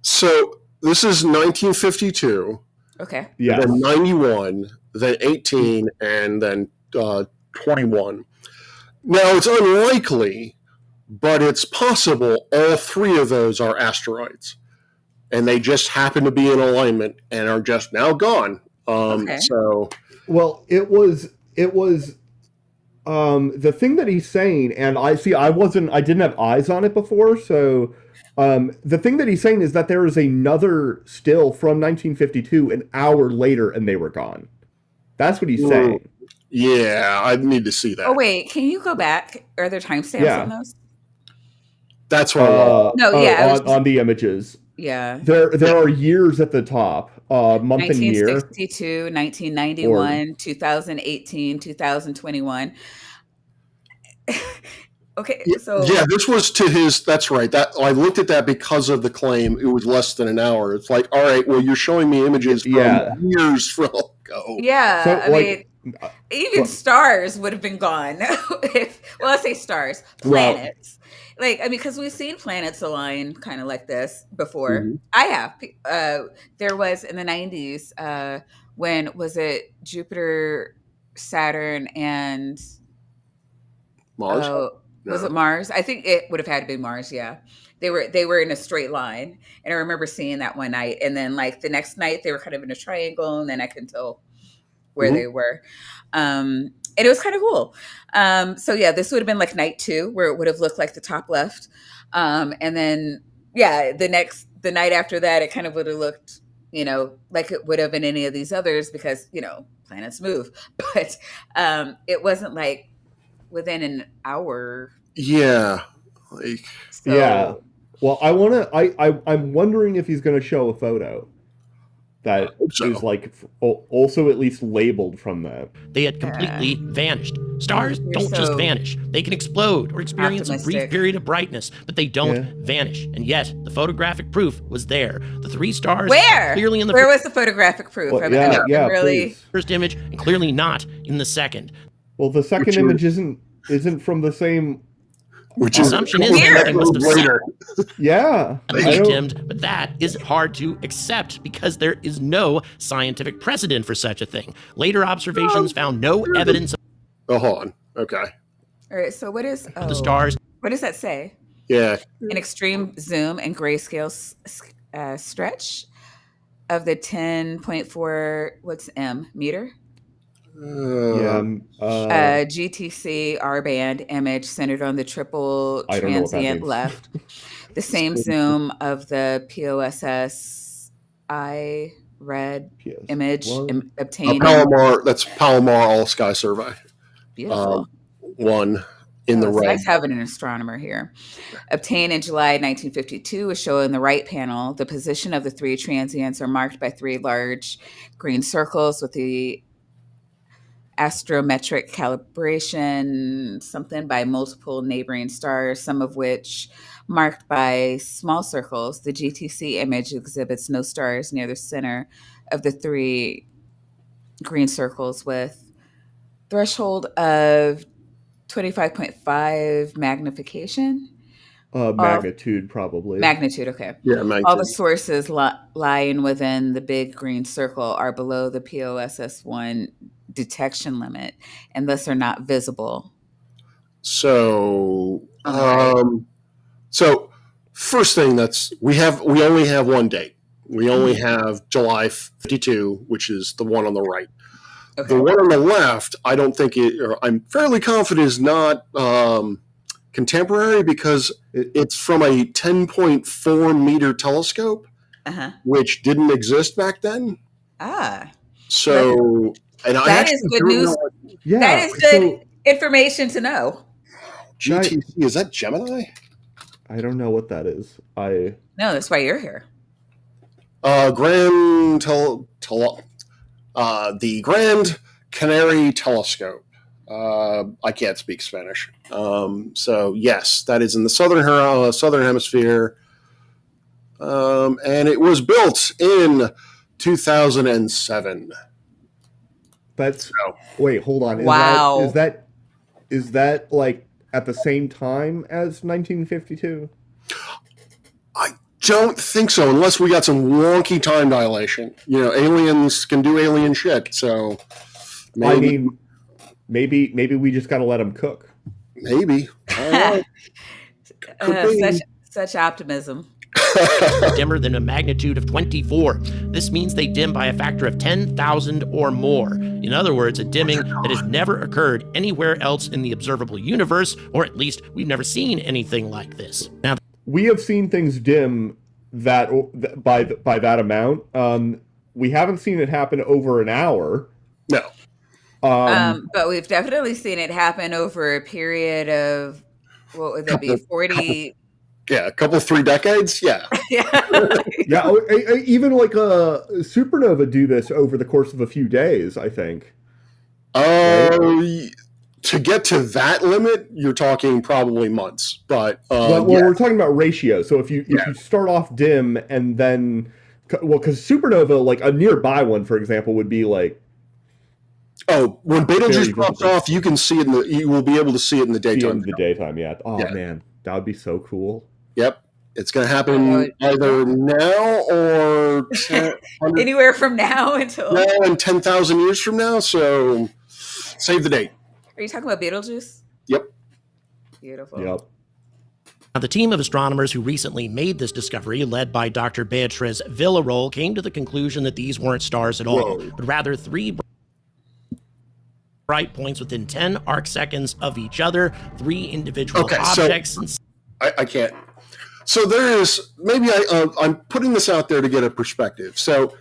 Speaker 2: So this is 1952.
Speaker 1: Okay.
Speaker 3: Yeah.
Speaker 2: Then 91, then 18, and then 21. Now, it's unlikely, but it's possible all 3 of those are asteroids. And they just happen to be in alignment and are just now gone. So,
Speaker 3: well, it was the thing that he's saying, and I didn't have eyes on it before. So, the thing that he's saying is that there is another still from 1952 an hour later, and they were gone. That's what he's saying.
Speaker 2: Yeah, I need to see that.
Speaker 1: Oh wait, can you go back? Are there timestamps on those?
Speaker 2: That's what.
Speaker 3: On the images.
Speaker 1: Yeah.
Speaker 3: There are years at the top, month and year.
Speaker 1: 1962, 1991, 2018, 2021. Okay, so
Speaker 2: this was to his. That's right. That I looked at that because of the claim. It was less than an hour. It's like, all right, well, you're showing me images from years from ago.
Speaker 1: Yeah, so, even stars would have been gone. Let's say stars, planets. Because we've seen planets align kind of like this before. Mm-hmm. I have. There was in the 90s, when was it Jupiter, Saturn, and
Speaker 2: Mars?
Speaker 1: Was it Mars? I think it would have had to be Mars, yeah. They were in a straight line. And I remember seeing that one night. And then the next night they were kind of in a triangle, and then I couldn't tell where they were. And it was kind of cool. So this would have been night 2, where it would have looked like the top left. And then, the night after that, it kind of would have looked, like it would have in any of these others because, planets move. But it wasn't within an hour.
Speaker 2: Yeah.
Speaker 3: Well, I'm wondering if he's going to show a photo. that
Speaker 2: So.
Speaker 3: is like also at least labeled from that.
Speaker 4: They had completely vanished. Stars don't just
Speaker 1: so
Speaker 4: vanish. They can explode or experience a brief
Speaker 1: optimistic.
Speaker 4: period of brightness, but they don't vanish. And yet, the photographic proof was there. The three stars
Speaker 1: Where?
Speaker 4: clearly in the
Speaker 1: Where was the photographic proof?
Speaker 3: Well,
Speaker 1: I'm really.
Speaker 3: please.
Speaker 4: first image and clearly not in the second.
Speaker 3: Well, the second image isn't from the same.
Speaker 2: Which
Speaker 4: The
Speaker 2: is
Speaker 4: assumption is that they must have
Speaker 2: later.
Speaker 3: Yeah,
Speaker 4: dimmed, but that is hard to accept because there is no scientific precedent for such a thing. Later observations found no evidence
Speaker 2: Oh, hold on. Okay.
Speaker 1: All right. So what is
Speaker 4: of the stars.
Speaker 1: What does that say?
Speaker 2: Yeah.
Speaker 1: An extreme zoom and grayscale stretch of the 10.4 what's m meter GTC R band image centered on the triple
Speaker 3: I don't know what that
Speaker 1: transient
Speaker 3: means.
Speaker 1: left. The same zoom of the POSS I red image obtained.
Speaker 2: Palomar. That's Palomar All Sky Survey.
Speaker 1: Beautiful.
Speaker 2: One in the
Speaker 1: it's
Speaker 2: red.
Speaker 1: nice having an astronomer here. Obtained in July 1952 is shown in the right panel. The position of the three transients are marked by three large green circles with the astrometric calibration, something by multiple neighboring stars, some of which marked by small circles. The GTC image exhibits no stars near the center of the three green circles with threshold of 25.5 magnification.
Speaker 3: Magnitude, probably.
Speaker 1: Magnitude, okay.
Speaker 2: Yeah, magnitude.
Speaker 1: All the sources lying within the big green circle are below the POSS1 detection limit and thus are not visible.
Speaker 2: So, so first thing we only have one date. We only have July 52, which is the one on the right. Okay. The one on the left, I don't think I'm fairly confident is not contemporary because it's from a 10.4 meter telescope, which didn't exist back then. So, and
Speaker 1: that is good news. That is good information to know.
Speaker 2: GTC, is that Gemini?
Speaker 3: I don't know what that is.
Speaker 1: No, that's why you're here.
Speaker 2: The Grand Canary Telescope. I can't speak Spanish. So yes, that is in the southern hemisphere. And it was built in 2007.
Speaker 3: Wait, hold on.
Speaker 1: Wow.
Speaker 3: Is that like at the same time as 1952?
Speaker 2: I don't think so, unless we got some wonky time dilation. Aliens can do alien shit, so maybe.
Speaker 3: Maybe we just got to let them cook.
Speaker 2: Maybe. I don't know.
Speaker 1: Such optimism.
Speaker 4: Dimmer than a magnitude of 24. This means they dim by a factor of 10,000 or more. In other words, a dimming that has never occurred anywhere else in the observable universe, or at least we've never seen anything like this. Now,
Speaker 3: we have seen things dim by that amount. We haven't seen it happen over an hour.
Speaker 2: No.
Speaker 1: But we've definitely seen it happen over a period of, what would that be, 40...
Speaker 2: Yeah, a couple 3 decades. Yeah.
Speaker 3: Yeah. Even like a supernova do this over the course of a few days, I think.
Speaker 2: To get to that limit, you're talking probably months. But
Speaker 3: we're talking about ratio. So if you start off dim and then, because supernova, like a nearby one, for example, would be like.
Speaker 2: Oh, when Betelgeuse drops off, you can see it. You will be able to see it in the daytime.
Speaker 3: In the daytime, yeah. Oh man, that would be so cool.
Speaker 2: Yep. It's going to happen either now or
Speaker 1: anywhere from now until
Speaker 2: and 10,000 years from now. So save the date.
Speaker 1: Are you talking about Betelgeuse?
Speaker 2: Yep.
Speaker 1: Beautiful.
Speaker 3: Yep.
Speaker 4: Now, the team of astronomers who recently made this discovery, led by Dr. Beatriz Villarroel, came to the conclusion that these weren't stars at all, but rather 3 bright points within 10 arc seconds of each other, 3 individual objects.
Speaker 2: So I can't. So there is, maybe I'm putting this out there to get a perspective. So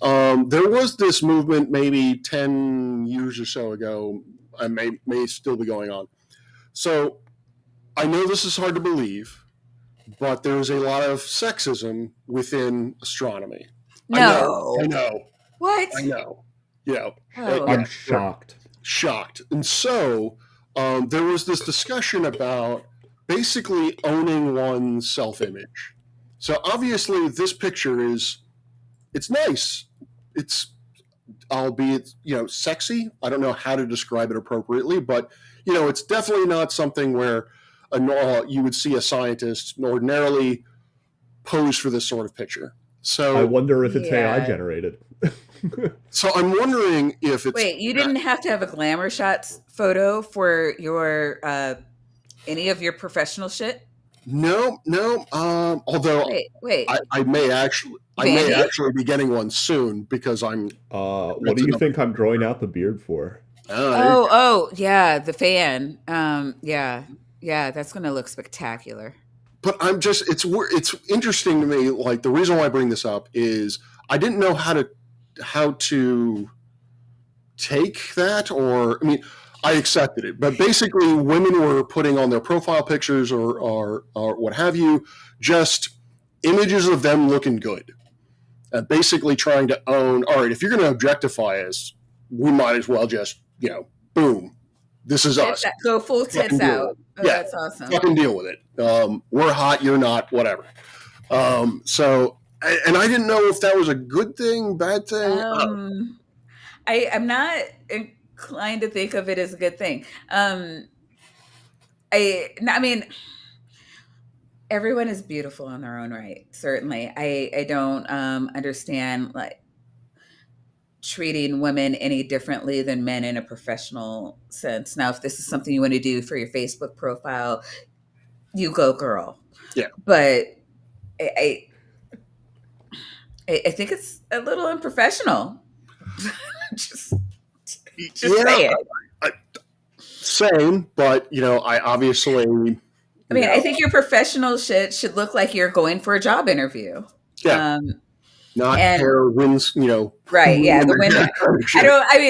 Speaker 2: there was this movement maybe 10 years or so ago, and may still be going on. So I know this is hard to believe, but there is a lot of sexism within astronomy.
Speaker 1: No.
Speaker 2: I know.
Speaker 1: What?
Speaker 2: I know. You know,
Speaker 1: Oh.
Speaker 3: I'm
Speaker 2: yeah,
Speaker 3: shocked.
Speaker 2: shocked. And so there was this discussion about basically owning one's self-image. So obviously this picture it's nice. It's albeit, sexy. I don't know how to describe it appropriately, but it's definitely not something where you would see a scientist ordinarily pose for this sort of picture. So
Speaker 3: I wonder if it's AI
Speaker 1: Yeah.
Speaker 3: generated.
Speaker 2: So I'm wondering if it's
Speaker 1: Wait, you didn't have to have a glamour shots photo for your any of your professional shit?
Speaker 2: no. Although
Speaker 1: Wait.
Speaker 2: I may actually be getting one soon because I'm.
Speaker 3: What do you think I'm growing out the beard for?
Speaker 1: Yeah, the fan. Yeah, that's gonna look spectacular.
Speaker 2: But I'm just it's interesting to me. Like the reason why I bring this up is I didn't know how to take that, or I mean, I accepted it, but basically women were putting on their profile pictures or what have you, just images of them looking good. Basically trying to own, all right, if you're going to objectify us, we might as well just, boom, this is us.
Speaker 1: Go full tits out. Oh,
Speaker 2: Yeah,
Speaker 1: that's awesome.
Speaker 2: Fucking deal with it. We're hot, you're not, whatever. So, and I didn't know if that was a good thing, bad thing.
Speaker 1: I'm not inclined to think of it as a good thing. I mean, everyone is beautiful in their own right. Certainly, I don't understand like treating women any differently than men in a professional sense. Now, if this is something you want to do for your Facebook profile, you go, girl.
Speaker 2: Yeah.
Speaker 1: But I think it's a little unprofessional. just say it.
Speaker 2: Same, but I obviously.
Speaker 1: I mean, I think your professional shit should look like you're going for a job interview.
Speaker 2: Yeah. Not hair winds,
Speaker 1: Right? Yeah, the wind.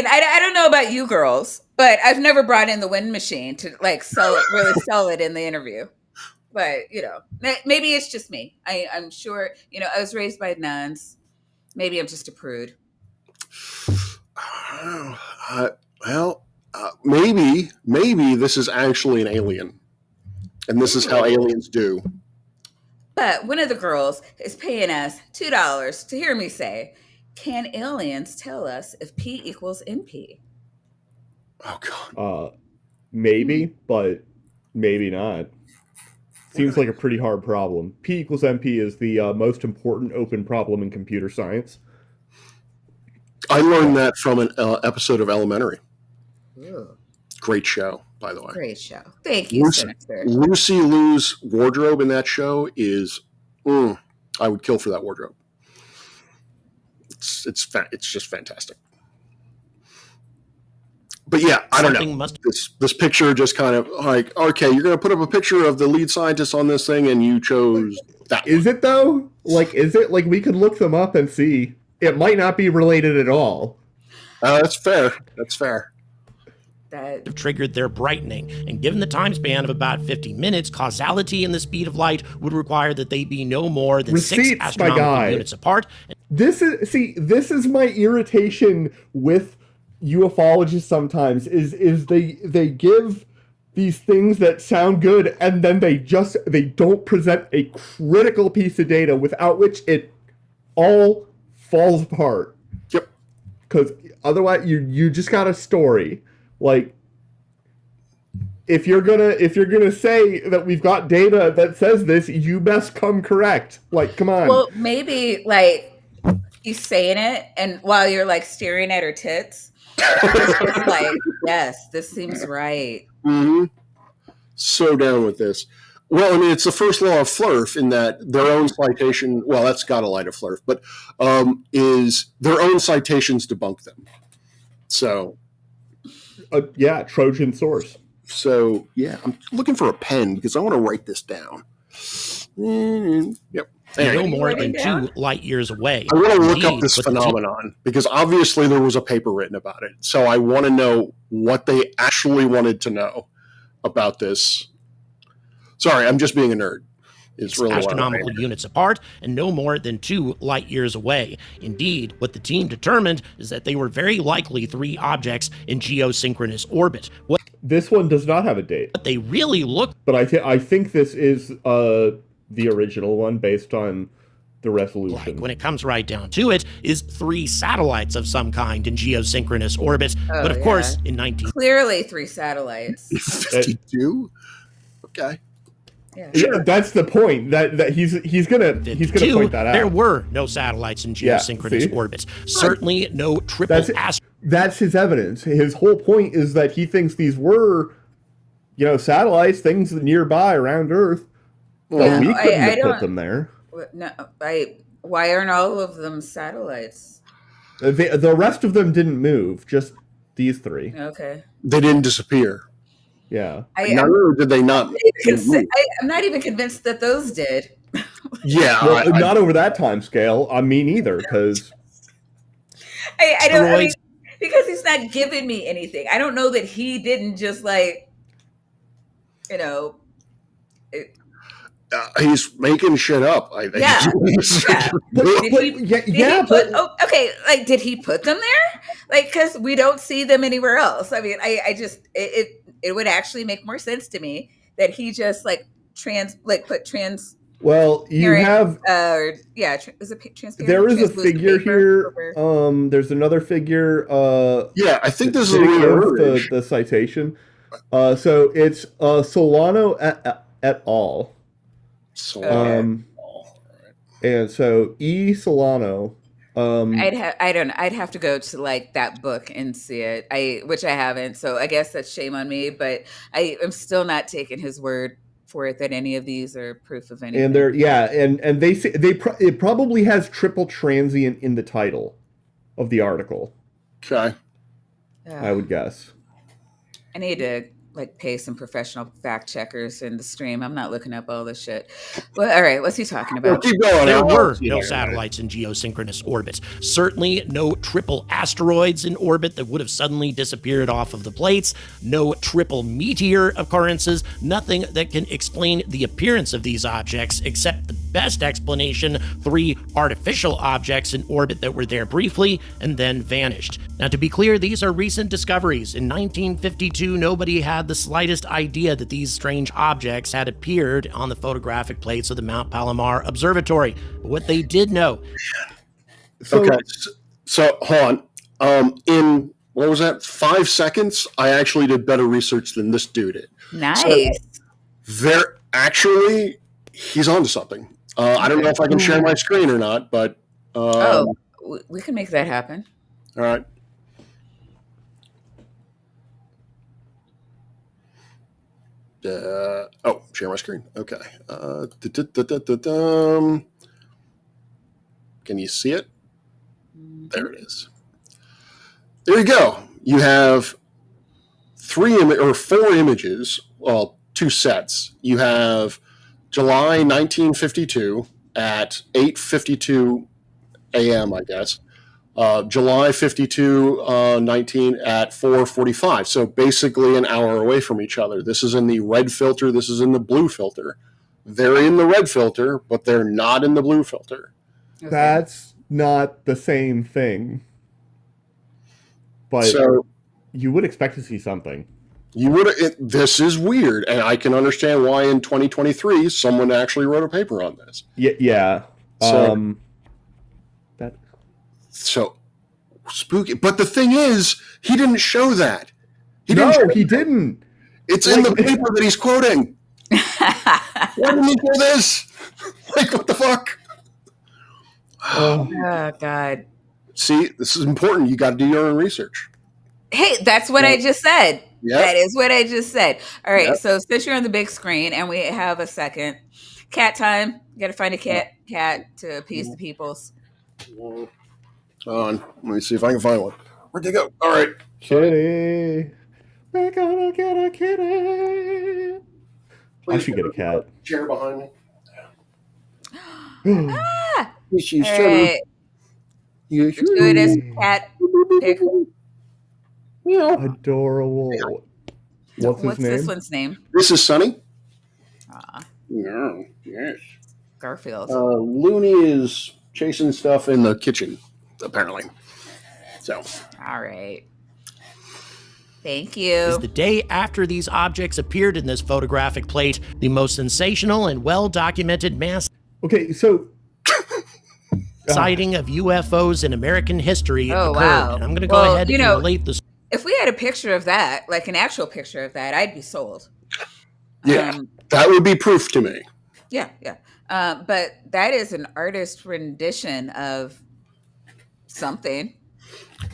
Speaker 1: I don't know about you girls, but I've never brought in the wind machine to like really sell it in the interview. But maybe it's just me. I'm sure. I was raised by nuns. Maybe I'm just a prude.
Speaker 2: Maybe this is actually an alien, and this is how aliens do.
Speaker 1: But one of the girls is paying us $2 to hear me say, "Can aliens tell us if P equals NP?"
Speaker 2: Oh God.
Speaker 3: Maybe, but maybe not. Seems like a pretty hard problem. P equals NP is the most important open problem in computer science.
Speaker 2: I learned that from an episode of Elementary.
Speaker 1: Ooh.
Speaker 2: Great show, by the way.
Speaker 1: Great show. Thank you, Senator.
Speaker 2: Lucy Liu's wardrobe in that show is, I would kill for that wardrobe. It's just fantastic. But yeah, I don't know. This picture just kind of like, okay, you're going to put up a picture of the lead scientist on this thing, and you chose that.
Speaker 3: Is it though? Like, is it like we could look them up and see? It might not be related at all.
Speaker 2: That's fair. That's fair.
Speaker 4: Have triggered their brightening, and given the time span of about 50 minutes, causality in the speed of light would require that they be no more than 6 astronomical units apart.
Speaker 3: This is my irritation with ufologists sometimes is they give these things that sound good and then they don't present a critical piece of data without which it all falls apart.
Speaker 2: Yep.
Speaker 3: Because otherwise you just got a story. Like, if you're gonna say that we've got data that says this, you best come correct. Like, come on.
Speaker 1: Well, maybe like he's saying it, and while you're like staring at her tits, it's like, yes, this seems right.
Speaker 2: Mm-hmm. So down with this. Well, I mean, it's the first law of Flurf in that their own citation. Well, that's got a light of Flurf, but is their own citations debunk them. So.
Speaker 3: Yeah, Trojan source.
Speaker 2: So, yeah, I'm looking for a pen because I want to write this down. Yep.
Speaker 4: No more than 2 light years away.
Speaker 2: I want to look up this phenomenon because obviously there was a paper written about it. So I want to know what they actually wanted to know about this. Sorry, I'm just being a nerd. It's really
Speaker 4: astronomical units apart and no more than 2 light years away. Indeed, what the team determined is that they were very likely 3 objects in geosynchronous orbit. What
Speaker 3: This one does not have a date,
Speaker 4: they really looked
Speaker 3: but I think this is the original one based on the resolution.
Speaker 4: like, when it comes right down to it, is 3 satellites of some kind in geosynchronous orbit.
Speaker 1: Oh,
Speaker 4: But of
Speaker 1: yeah.
Speaker 4: course, in 19
Speaker 1: Clearly 3 satellites.
Speaker 2: 52? Okay.
Speaker 1: Yeah.
Speaker 3: Yeah, that's the point. That he's gonna point that out.
Speaker 4: there were no satellites in
Speaker 3: Yeah,
Speaker 4: geosynchronous
Speaker 3: see?
Speaker 4: orbits. Certainly no triple
Speaker 3: That's That's his evidence. His whole point is that he thinks these were, satellites, things nearby around Earth. But we couldn't have put them there.
Speaker 1: No, why aren't all of them satellites?
Speaker 3: The rest of them didn't move. Just these 3.
Speaker 1: Okay.
Speaker 2: They didn't disappear.
Speaker 3: Yeah.
Speaker 1: I'm
Speaker 2: Not only did they not.
Speaker 1: I'm not even convinced that those did.
Speaker 2: Yeah.
Speaker 3: Well, not over that time scale. Me neither, because
Speaker 1: I don't. I mean, because he's not giving me anything. I don't know that he didn't just
Speaker 2: he's making shit up. I think.
Speaker 1: Yeah.
Speaker 3: yeah.
Speaker 1: Did he put them there? Because we don't see them anywhere else. I mean, I just it would actually make more sense to me that he just put trans.
Speaker 3: Well, you have
Speaker 1: is it transparent?
Speaker 3: there is a
Speaker 1: Translucent
Speaker 3: figure
Speaker 1: paper
Speaker 3: here.
Speaker 1: over-
Speaker 3: There's another figure.
Speaker 2: Yeah, I think this is
Speaker 3: the citation. So it's Solano et al.
Speaker 2: So,
Speaker 3: And so E. Solano.
Speaker 1: I'd have to go to that book and see it. Which I haven't. So I guess that's shame on me. But I am still not taking his word for it that any of these are proof of anything.
Speaker 3: And and they say it probably has triple transient in the title of the article.
Speaker 2: okay.
Speaker 3: I would guess.
Speaker 1: I need to pay some professional fact checkers in the stream. I'm not looking up all this shit. Well, all right, what's he talking
Speaker 2: Well,
Speaker 1: about?
Speaker 2: keep going.
Speaker 4: There
Speaker 2: I'll
Speaker 4: were
Speaker 2: see
Speaker 4: no
Speaker 2: you.
Speaker 4: satellites in geosynchronous orbits. Certainly no triple asteroids in orbit that would have suddenly disappeared off of the plates. No triple meteor occurrences. Nothing that can explain the appearance of these objects, except the best explanation: 3 artificial objects in orbit that were there briefly and then vanished. Now, to be clear, these are recent discoveries. In 1952, nobody had the slightest idea that these strange objects had appeared on the photographic plates of the Mount Palomar Observatory. But what they did know.
Speaker 2: Okay, so hold on. In what was that? 5 seconds, I actually did better research than this dude did.
Speaker 1: Nice.
Speaker 2: He's onto something. I don't know if I can share my screen or not, but
Speaker 1: We can make that happen.
Speaker 2: all right. Share my screen. Okay. Can you see it? There it is. There you go. You have 4 images. Well, 2 sets. You have July 1952 at 8:52 a.m. I guess. July 52, 19 at 4:45. So basically an hour away from each other. This is in the red filter. This is in the blue filter. They're in the red filter, but they're not in the blue filter.
Speaker 1: Okay.
Speaker 3: That's not the same thing. But
Speaker 2: So
Speaker 3: you would expect to see something.
Speaker 2: this is weird, and I can understand why in 2023 someone actually wrote a paper on this.
Speaker 3: Yeah.
Speaker 2: So- So spooky. But the thing is, he didn't show that.
Speaker 3: He didn't.
Speaker 2: It's in the paper that he's quoting. Why didn't he do this? What the fuck?
Speaker 1: Oh God.
Speaker 2: See, this is important. You got to do your own research.
Speaker 1: Hey, that's what I just said.
Speaker 2: Yep.
Speaker 1: That is what I just said. All right.
Speaker 2: Yep.
Speaker 1: So since you're on the big screen and we have a second, cat time. You got to find a cat to appease the peoples.
Speaker 2: Hold on. Let me see if I can find one. Where'd they go? All right.
Speaker 3: Kitty. We're gonna get a kitty. I should get a cat.
Speaker 2: Chair behind me.
Speaker 1: Ah!
Speaker 2: She's
Speaker 1: All right. Gratuitous cat pick.
Speaker 3: Adorable. What's his name?
Speaker 1: this one's name?
Speaker 2: This is Sunny.
Speaker 1: Aw.
Speaker 2: No, yes.
Speaker 1: Garfield.
Speaker 2: Looney is chasing stuff in the kitchen, apparently. So,
Speaker 1: All right. Thank
Speaker 4: Is
Speaker 1: you.
Speaker 4: the day after these objects appeared in this photographic plate, the most sensational and well-documented mass
Speaker 3: Okay, so
Speaker 4: sighting of UFOs in American history
Speaker 1: Oh,
Speaker 4: occurred.
Speaker 1: wow.
Speaker 4: And I'm going to go
Speaker 1: Well,
Speaker 4: ahead
Speaker 1: you
Speaker 4: and
Speaker 1: know,
Speaker 4: relate this.
Speaker 1: If we had a picture of that, like an actual picture of that, I'd be sold.
Speaker 2: yeah, that would be proof to me.
Speaker 1: Yeah. But that is an artist rendition of something.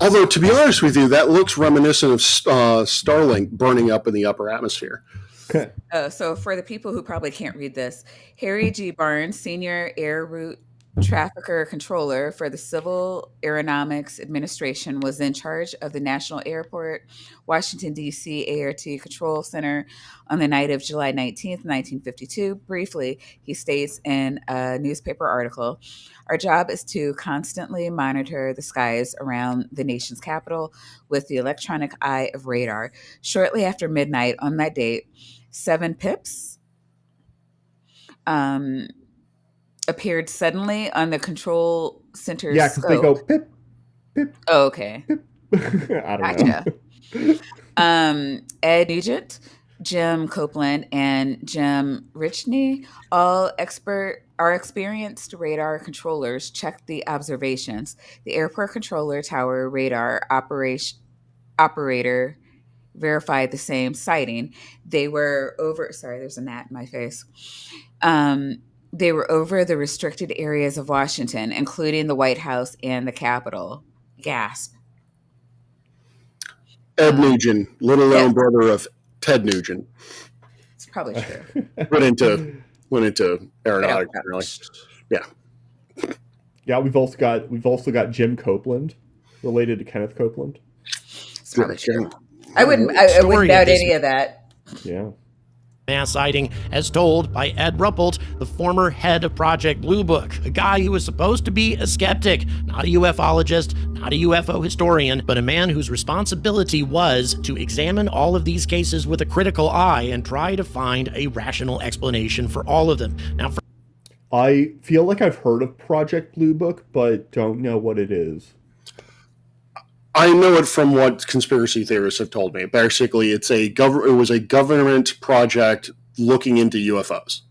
Speaker 2: Although, to be honest with you, that looks reminiscent of Starlink burning up in the upper atmosphere.
Speaker 3: okay.
Speaker 1: So for the people who probably can't read this, Harry G. Barnes, Senior Air Route Trafficker Controller for the Civil Aeronautics Administration, was in charge of the National Airport, Washington, D.C. ART Control Center on the night of July 19th, 1952. Briefly, he states in a newspaper article, "Our job is to constantly monitor the skies around the nation's capital with the electronic eye of radar. Shortly after midnight on that date, 7 pips appeared suddenly on the control center's
Speaker 3: Yeah, because they
Speaker 1: scope."
Speaker 3: go pip, pip,
Speaker 1: Oh, okay.
Speaker 3: pip. I don't know.
Speaker 1: Gotcha. Ed Nugent, Jim Copeland, and Jim Richney, all experienced radar controllers, checked the observations. The airport controller tower radar operator verified the same sighting. They were over. Sorry, there's a gnat in my face. They were over the restricted areas of Washington, including the White House and the Capitol. Gasp.
Speaker 2: Ed Nugent, little known
Speaker 1: yeah.
Speaker 2: brother of Ted Nugent,
Speaker 1: It's probably true.
Speaker 2: went into aeronautics. Really. Yeah.
Speaker 3: Yeah, we've also got Jim Copeland, related to Kenneth Copeland.
Speaker 1: It's probably true.
Speaker 2: Jim.
Speaker 1: I wouldn't doubt any of that.
Speaker 3: Yeah.
Speaker 4: Mass sighting, as told by Ed Ruppelt, the former head of Project Blue Book, a guy who was supposed to be a skeptic, not a ufologist, not a UFO historian, but a man whose responsibility was to examine all of these cases with a critical eye and try to find a rational explanation for all of them. Now,
Speaker 3: I feel like I've heard of Project Blue Book, but don't know what it is.
Speaker 2: I know it from what conspiracy theorists have told me. Basically, it was a government project looking into UFOs.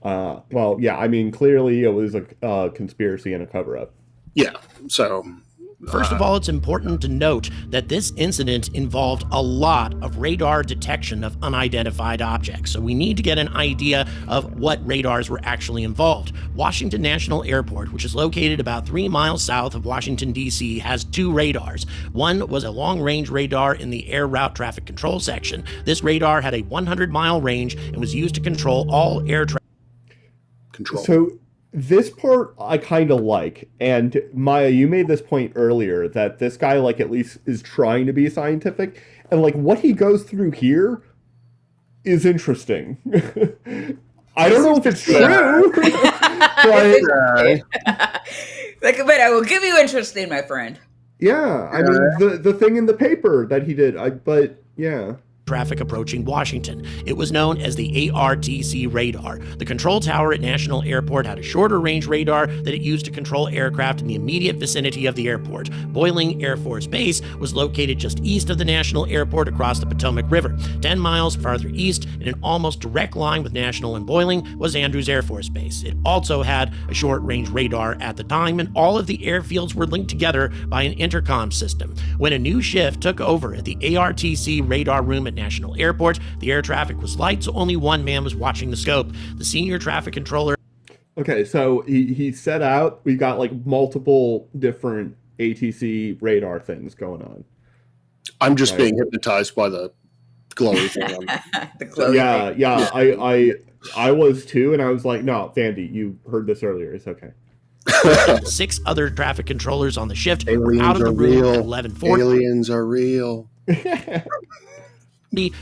Speaker 3: Well, yeah, I mean, clearly it was a conspiracy and a cover-up.
Speaker 2: Yeah, so...
Speaker 4: First of all, it's important to note that this incident involved a lot of radar detection of unidentified objects, so we need to get an idea of what radars were actually involved. Washington National Airport, which is located about 3 miles south of Washington, D.C., has 2 radars. One was a long-range radar in the air route traffic control section. This radar had a 100-mile range and was used to control all air traffic.
Speaker 3: So this part I kind of like, and Maya, you made this point earlier that this guy, like, at least is trying to be scientific, and like what he goes through here is interesting. I don't know if it's true,
Speaker 1: but I will give you interesting, my friend.
Speaker 3: Yeah, I mean the thing in the paper that he did, but yeah.
Speaker 4: Traffic approaching Washington. It was known as the ARTC radar. The control tower at National Airport had a shorter range radar that it used to control aircraft in the immediate vicinity of the airport. Boiling Air Force Base was located just east of the National Airport across the Potomac River. 10 miles farther east, in an almost direct line with National and Boiling, was Andrews Air Force Base. It also had a short-range radar at the time, and all of the airfields were linked together by an intercom system. When a new shift took over at the ARTC radar room at National Airport, the air traffic was light, so only one man was watching the scope. The senior traffic controller.
Speaker 3: Okay, so he set out. We got like multiple different ATC radar things going on.
Speaker 2: I'm just being hypnotized by the glowy thing.
Speaker 1: The glowy
Speaker 3: thing. I was too, and I was like, no, Vandy, you heard this earlier. It's okay.
Speaker 4: 6 other traffic controllers on the shift
Speaker 2: Aliens
Speaker 4: were out of the room
Speaker 2: real.
Speaker 4: at 11:40.
Speaker 2: Aliens are real.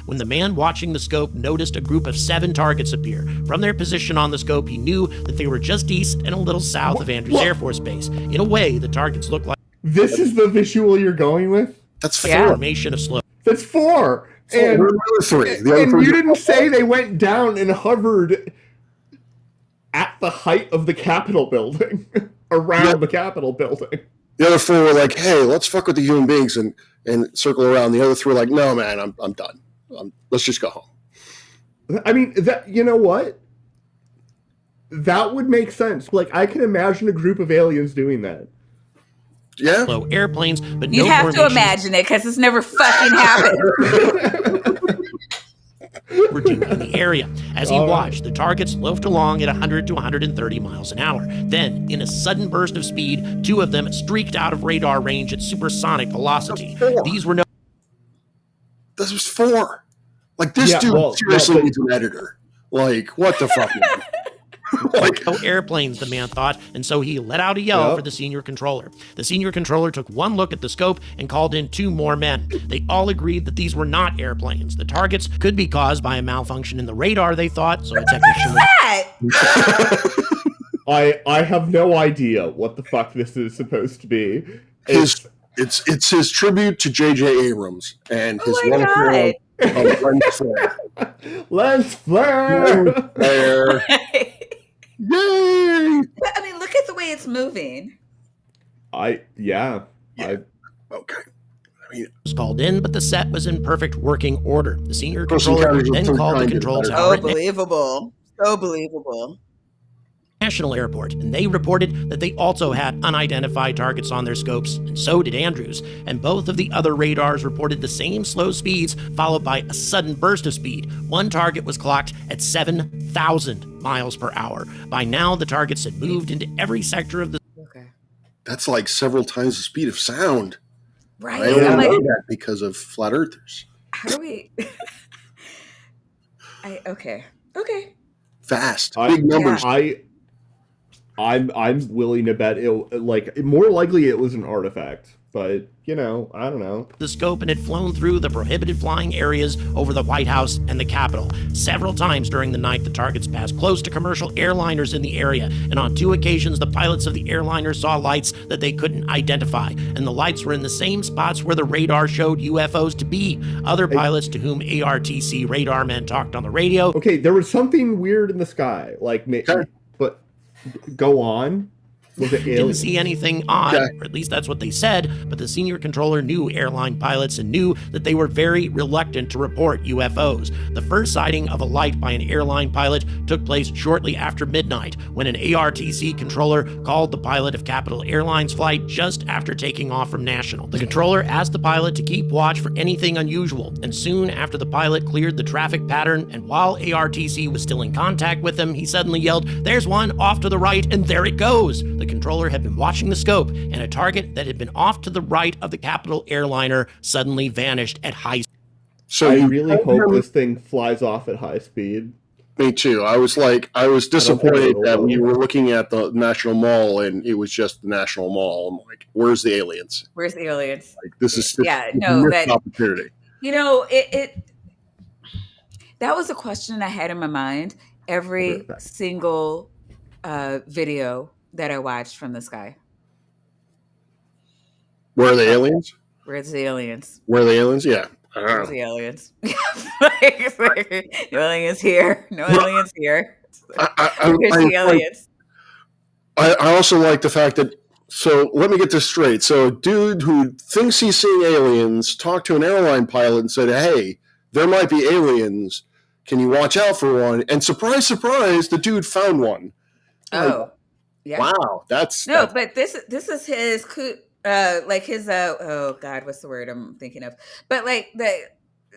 Speaker 4: When the man watching the scope noticed a group of 7 targets appear. From their position on the scope, he knew that they were just east and a little south of Andrews Air Force Base. In a way, the targets looked like...
Speaker 3: This is the visual you're going with?
Speaker 2: That's 4.
Speaker 4: Formation of slope.
Speaker 3: That's 4. And,
Speaker 2: the other 3.
Speaker 3: And you didn't say they went down and hovered at the height of the Capitol building, around the Capitol building.
Speaker 2: The other 4 were like, "Hey, let's fuck with the human beings and circle around." The other 3 were like, "No, man, I'm done. Let's just go home."
Speaker 3: I mean, that, you know what? That would make sense. Like, I can imagine a group of aliens doing that.
Speaker 2: Yeah.
Speaker 4: Low airplanes, but
Speaker 1: You
Speaker 4: no
Speaker 1: have to
Speaker 4: formations
Speaker 1: imagine it because it's never fucking happened.
Speaker 4: were due in the area. As he watched, the targets loafed along at 100 to 130 miles an hour. Then, in a sudden burst of speed, 2 of them streaked out of radar range at supersonic velocity. These were no
Speaker 2: This was 4. Like, this dude seriously needs an editor. Like, what the fuck? Like,
Speaker 4: airplanes, the man thought, and so he let out a yell for the senior controller. The senior controller took one look at the scope and called in 2 more men. They all agreed that these were not airplanes. The targets could be caused by a malfunction in the radar, they thought, so a technician
Speaker 3: I have no idea what the fuck this is supposed to be.
Speaker 2: It's his tribute to J.J. Abrams and his wonderful lens flare.
Speaker 3: Lens flare!
Speaker 2: Yay!
Speaker 1: But I mean, look at the way it's moving.
Speaker 2: Okay. I mean,
Speaker 4: was called in, but the set was in perfect working order. The senior controller then called the control tower.
Speaker 1: Oh, believable. So believable.
Speaker 4: National Airport, and they reported that they also had unidentified targets on their scopes, and so did Andrews. And both of the other radars reported the same slow speeds, followed by a sudden burst of speed. One target was clocked at 7,000 miles per hour. By now, the targets had moved into every sector of the...
Speaker 1: Okay.
Speaker 2: That's like several times the speed of sound.
Speaker 1: Right.
Speaker 2: I only know that because of flat earthers.
Speaker 1: How do we... Okay.
Speaker 2: Fast. Big numbers.
Speaker 3: I'm willing to bet more likely it was an artifact, but I don't know.
Speaker 4: The scope and had flown through the prohibited flying areas over the White House and the Capitol. Several times during the night, the targets passed close to commercial airliners in the area, and on 2 occasions, the pilots of the airliner saw lights that they couldn't identify, and the lights were in the same spots where the radar showed UFOs to be. Other pilots to whom ARTC radar men talked on the radio.
Speaker 3: Okay, there was something weird in the sky, but go on. Was it
Speaker 4: didn't see anything odd, or at least that's what they said, but the senior controller knew airline pilots and knew that they were very reluctant to report UFOs. The first sighting of a light by an airline pilot took place shortly after midnight, when an ARTC controller called the pilot of Capital Airlines flight just after taking off from National. The controller asked the pilot to keep watch for anything unusual, and soon after the pilot cleared the traffic pattern, and while ARTC was still in contact with him, he suddenly yelled, "There's one off to the right, and there it goes!" The controller had been watching the scope, and a target that had been off to the right of the Capital airliner suddenly vanished at high speed.
Speaker 3: So I really hope this thing flies off at high speed.
Speaker 2: Me too. I was disappointed that we were looking at the National Mall and it was just the National Mall. I'm like, where's the aliens?
Speaker 1: Where's the aliens?
Speaker 2: Like, this is
Speaker 1: that
Speaker 2: opportunity.
Speaker 1: That was a question I had in my mind every single video that I watched from the sky.
Speaker 2: Where are the aliens?
Speaker 1: Where's the aliens?
Speaker 2: Where are the aliens? Yeah.
Speaker 1: Where's the aliens? No aliens here. No aliens here. Where's the aliens?
Speaker 2: I also like the fact that, so let me get this straight. So a dude who thinks he's seeing aliens talked to an airline pilot and said, "Hey, there might be aliens. Can you watch out for one?" And surprise, surprise, the dude found one.
Speaker 1: Yeah.
Speaker 2: Wow,
Speaker 1: but this is his oh God, what's the word I'm thinking of? But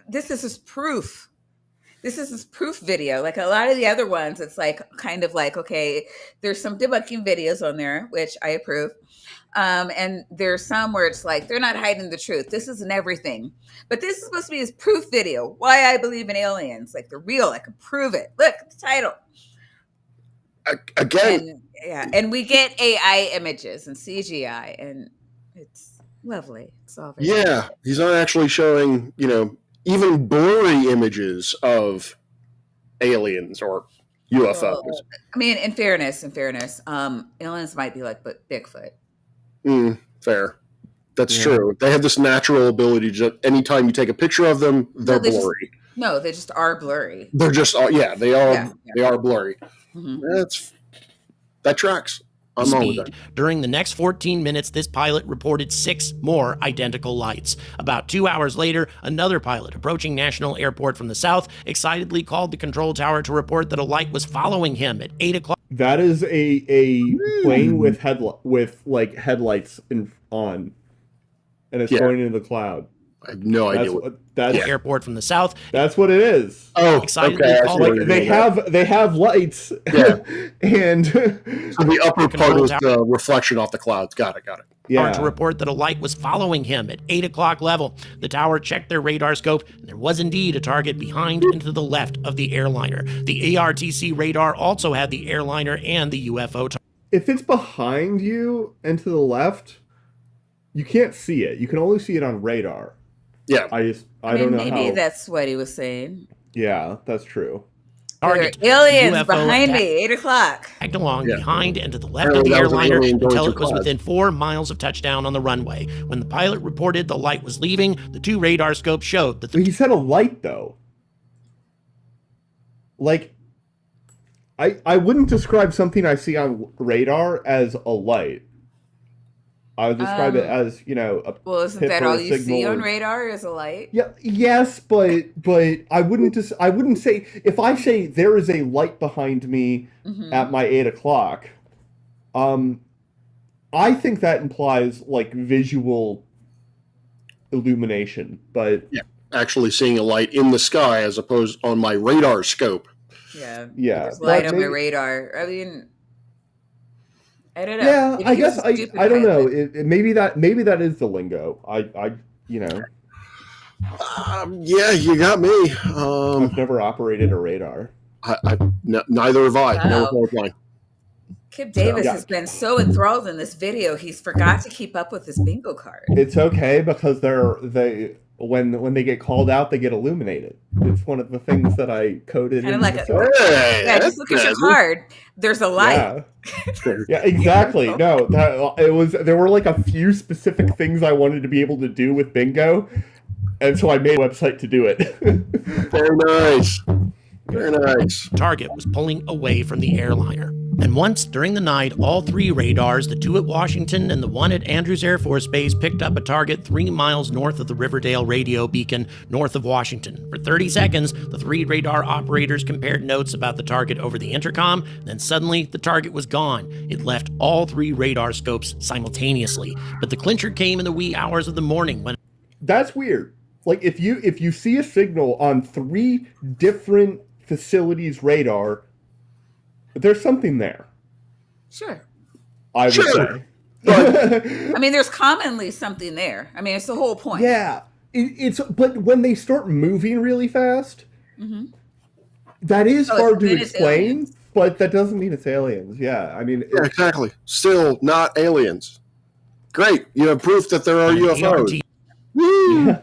Speaker 1: this is his proof. This is his proof video. Like a lot of the other ones, it's okay, there's some debunking videos on there, which I approve. And there's some where it's like they're not hiding the truth. This isn't everything. But this is supposed to be his proof video. Why I believe in aliens. Like they're real. I can prove it. Look, the title.
Speaker 2: Again.
Speaker 1: And we get AI images and CGI, and it's lovely. It's all very
Speaker 2: nice. He's not actually showing, even blurry images of aliens or UFOs.
Speaker 1: Well, I mean, in fairness, aliens might be like Bigfoot.
Speaker 2: Fair. That's true. They have this natural ability to, anytime you take a picture of them, they're blurry.
Speaker 1: They just are blurry.
Speaker 2: They're just, they are blurry.
Speaker 1: Mm-hmm.
Speaker 2: That tracks. I'm on with
Speaker 4: speed.
Speaker 2: that.
Speaker 4: During the next 14 minutes, this pilot reported 6 more identical lights. About 2 hours later, another pilot approaching National Airport from the south excitedly called the control tower to report that a light was following him at 8 o'clock.
Speaker 3: That is a plane with headlights on, and it's going into the cloud.
Speaker 2: I have no idea.
Speaker 3: That's
Speaker 4: Airport from the south.
Speaker 3: That's what it is.
Speaker 2: Oh,
Speaker 4: Excitedly
Speaker 2: okay.
Speaker 4: called
Speaker 3: Like they have lights.
Speaker 2: Yeah.
Speaker 3: And
Speaker 2: So the upper part was the reflection off the clouds. Got it.
Speaker 3: yeah.
Speaker 4: To report that a light was following him at 8 o'clock level. The tower checked their radar scope, and there was indeed a target behind and to the left of the airliner. The ARTC radar also had the airliner and the UFO target.
Speaker 3: If it's behind you and to the left, you can't see it. You can only see it on radar.
Speaker 2: Yeah.
Speaker 3: I don't know
Speaker 1: maybe
Speaker 3: how.
Speaker 1: that's what he was saying.
Speaker 3: Yeah, that's true.
Speaker 4: Target.
Speaker 1: There are aliens
Speaker 4: UFO
Speaker 1: behind me, 8 o'clock.
Speaker 4: Tagged along
Speaker 2: Yeah.
Speaker 4: behind and to the left
Speaker 2: Apparently
Speaker 4: of the
Speaker 2: that was an
Speaker 4: airliner
Speaker 2: alien going
Speaker 4: until
Speaker 2: through
Speaker 4: it was
Speaker 2: clouds.
Speaker 4: within 4 miles of touchdown on the runway. When the pilot reported the light was leaving, the 2 radar scopes showed that the
Speaker 3: He said a light though. Like, I wouldn't describe something I see on radar as a light. I would describe it as, a
Speaker 1: Well, isn't
Speaker 3: pip
Speaker 1: that
Speaker 3: or
Speaker 1: all
Speaker 3: a
Speaker 1: you
Speaker 3: signal
Speaker 1: see on
Speaker 3: or-
Speaker 1: radar is a light?
Speaker 3: Yeah, yes, but I wouldn't say, if I say there is a light behind me at my 8 o'clock, I think that implies like visual illumination, but
Speaker 2: Yeah. Actually seeing a light in the sky as opposed on my radar scope.
Speaker 1: Yeah.
Speaker 3: Yeah,
Speaker 1: There's light
Speaker 3: but
Speaker 1: on my
Speaker 3: maybe-
Speaker 1: radar. I mean, I don't know.
Speaker 3: yeah,
Speaker 1: Maybe
Speaker 3: I
Speaker 1: he was
Speaker 3: guess
Speaker 1: a stupid
Speaker 3: I don't know.
Speaker 1: pilot.
Speaker 3: Maybe that is the lingo.
Speaker 2: Yeah, you got me.
Speaker 3: I've never operated a radar.
Speaker 2: Neither have I.
Speaker 1: Wow.
Speaker 2: Never thought of mine.
Speaker 1: Kip Davis
Speaker 3: Yeah.
Speaker 1: has been so enthralled in this video, he's forgot to keep up with his bingo card.
Speaker 3: It's okay because when they get called out, they get illuminated. It's one of the things that I coded.
Speaker 1: Kind of
Speaker 3: into
Speaker 1: like
Speaker 3: the
Speaker 1: a-
Speaker 3: software.
Speaker 2: Hey,
Speaker 1: Yeah,
Speaker 2: that's
Speaker 1: just look at your
Speaker 2: clever.
Speaker 1: card. There's a light.
Speaker 3: Yeah, exactly. No, there were like a few specific things I wanted to be able to do with bingo, and so I made a website to do it.
Speaker 2: Very nice. Very nice.
Speaker 4: target was pulling away from the airliner. And once during the night, all 3 radars, the 2 at Washington and the 1 at Andrews Air Force Base, picked up a target 3 miles north of the Riverdale radio beacon north of Washington. For 30 seconds, the 3 radar operators compared notes about the target over the intercom. Then suddenly, the target was gone. It left all 3 radar scopes simultaneously. But the clincher came in the wee hours of the morning when
Speaker 3: That's weird. Like if you see a signal on 3 different facilities' radar, there's something there.
Speaker 1: Sure.
Speaker 3: I would
Speaker 2: Sure.
Speaker 3: say.
Speaker 1: I mean, there's commonly something there. I mean, it's the whole point.
Speaker 3: Yeah, but when they start moving really fast, that is
Speaker 1: Oh,
Speaker 3: hard to
Speaker 1: then it's
Speaker 3: explain.
Speaker 1: aliens.
Speaker 3: But that doesn't mean it's aliens. Yeah, I mean,
Speaker 2: Yeah, exactly. Still not aliens. Great. You have proof that there are UFOs. Woo!
Speaker 3: yeah.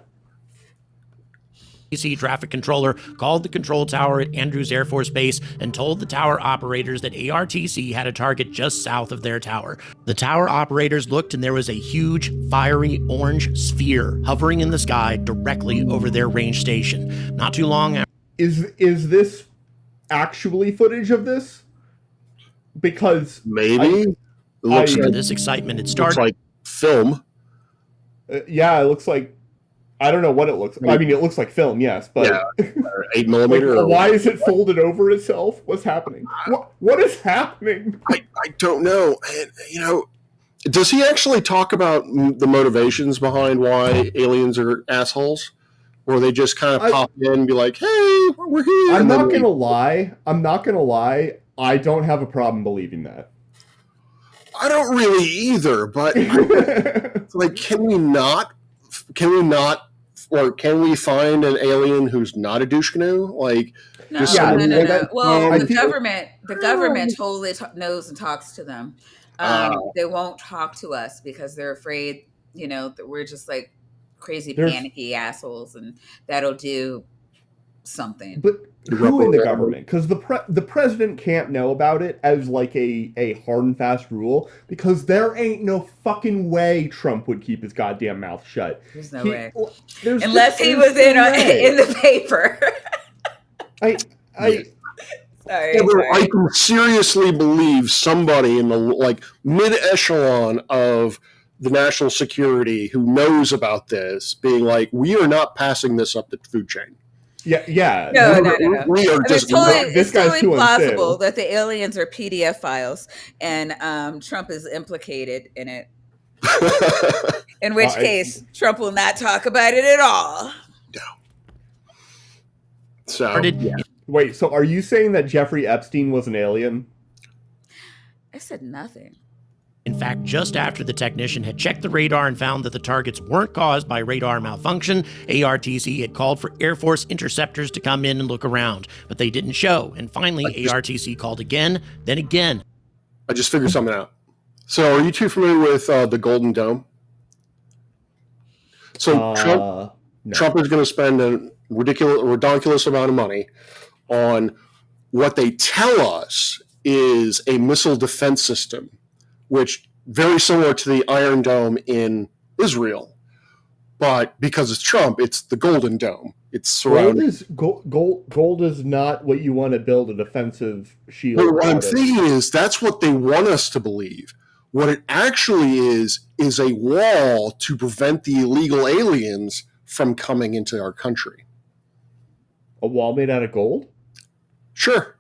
Speaker 4: ATC traffic controller called the control tower at Andrews Air Force Base and told the tower operators that ARTC had a target just south of their tower. The tower operators looked and there was a huge, fiery orange sphere hovering in the sky directly over their range station. Not too long after
Speaker 3: Is this actually footage of this? Because
Speaker 2: Maybe. It looks like,
Speaker 4: this excitement had
Speaker 2: looks
Speaker 4: started,
Speaker 2: like film.
Speaker 3: yeah, it looks like, I don't know what it looks like. I mean, it looks like film, yes, but
Speaker 2: Yeah. 8 millimeter.
Speaker 3: like, why is it folded over itself? What's happening? What is happening?
Speaker 2: I don't know. And, does he actually talk about the motivations behind why aliens are assholes? Or they just kind of pop in and be like, hey, we're here.
Speaker 3: I'm
Speaker 2: and then
Speaker 3: not gonna lie. I don't have a problem believing that.
Speaker 2: I don't really either, but like, can we not, or can we find an alien who's not a douche canoe? Like,
Speaker 1: No,
Speaker 2: just
Speaker 3: Yeah,
Speaker 1: no.
Speaker 3: that-
Speaker 1: Well,
Speaker 3: I
Speaker 1: the
Speaker 3: think-
Speaker 1: government totally knows and talks to them. They won't talk to us because they're afraid, that we're just like crazy
Speaker 3: There's-
Speaker 1: panicky assholes, and that'll do something.
Speaker 3: But who in the government? Because the president can't know about it as like a hard and fast rule, because there ain't no fucking way Trump would keep his goddamn mouth shut.
Speaker 1: There's no way.
Speaker 3: there's
Speaker 1: Unless he
Speaker 3: no
Speaker 1: was
Speaker 3: way.
Speaker 1: in the paper.
Speaker 3: I
Speaker 1: Sorry,
Speaker 2: Yeah, but I
Speaker 1: sorry.
Speaker 2: can seriously believe somebody in the like mid echelon of the national security who knows about this being like, we are not passing this up the food chain.
Speaker 3: Yeah.
Speaker 1: No,
Speaker 3: This,
Speaker 1: no, no, no.
Speaker 2: We are
Speaker 1: I mean,
Speaker 2: just
Speaker 3: this
Speaker 1: it's
Speaker 3: guy's
Speaker 1: totally
Speaker 3: too
Speaker 1: plausible
Speaker 3: unstable.
Speaker 1: that the aliens are PDF files, and Trump is implicated in it. In which case, Trump will not talk about it at all.
Speaker 2: So
Speaker 4: Started
Speaker 2: yeah.
Speaker 3: Wait, so are you saying that Jeffrey Epstein was an alien?
Speaker 1: I said nothing.
Speaker 4: In fact, just after the technician had checked the radar and found that the targets weren't caused by radar malfunction, ARTC had called for Air Force interceptors to come in and look around, but they didn't show. And finally, ARTC called again, then again.
Speaker 2: I just figured something out. So are you two familiar with the Golden Dome? So
Speaker 3: No.
Speaker 2: Trump is going to spend a ridiculous amount of money on what they tell us is a missile defense system, which very similar to the Iron Dome in Israel, but because it's Trump, it's the Golden Dome. It's surrounded.
Speaker 3: Gold is not what you want to build a defensive shield.
Speaker 2: But what I'm thinking is that's what they want us to believe. What it actually is a wall to prevent the illegal aliens from coming into our country.
Speaker 3: A wall made out of gold?
Speaker 2: Sure.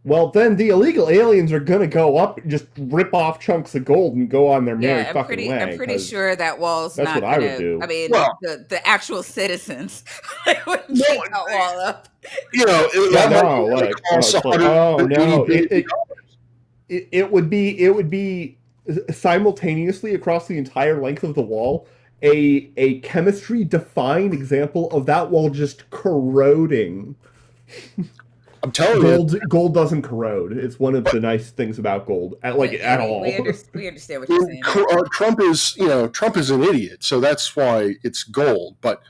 Speaker 3: Well, then the illegal aliens are going to go up, just rip off chunks of gold and go on their merry fucking way.
Speaker 1: I'm pretty sure that wall's
Speaker 3: that's
Speaker 1: not
Speaker 3: what
Speaker 1: going
Speaker 3: I would do.
Speaker 1: I mean,
Speaker 2: Well,
Speaker 1: the actual citizens wouldn't take that wall up.
Speaker 2: You know,
Speaker 3: it would be simultaneously across the entire length of the wall a chemistry defined example of that wall just corroding.
Speaker 2: I'm telling you,
Speaker 3: gold doesn't corrode. It's one of the nice things about gold, at all.
Speaker 1: We understand what you're saying.
Speaker 2: Trump is an idiot, so that's why it's gold. But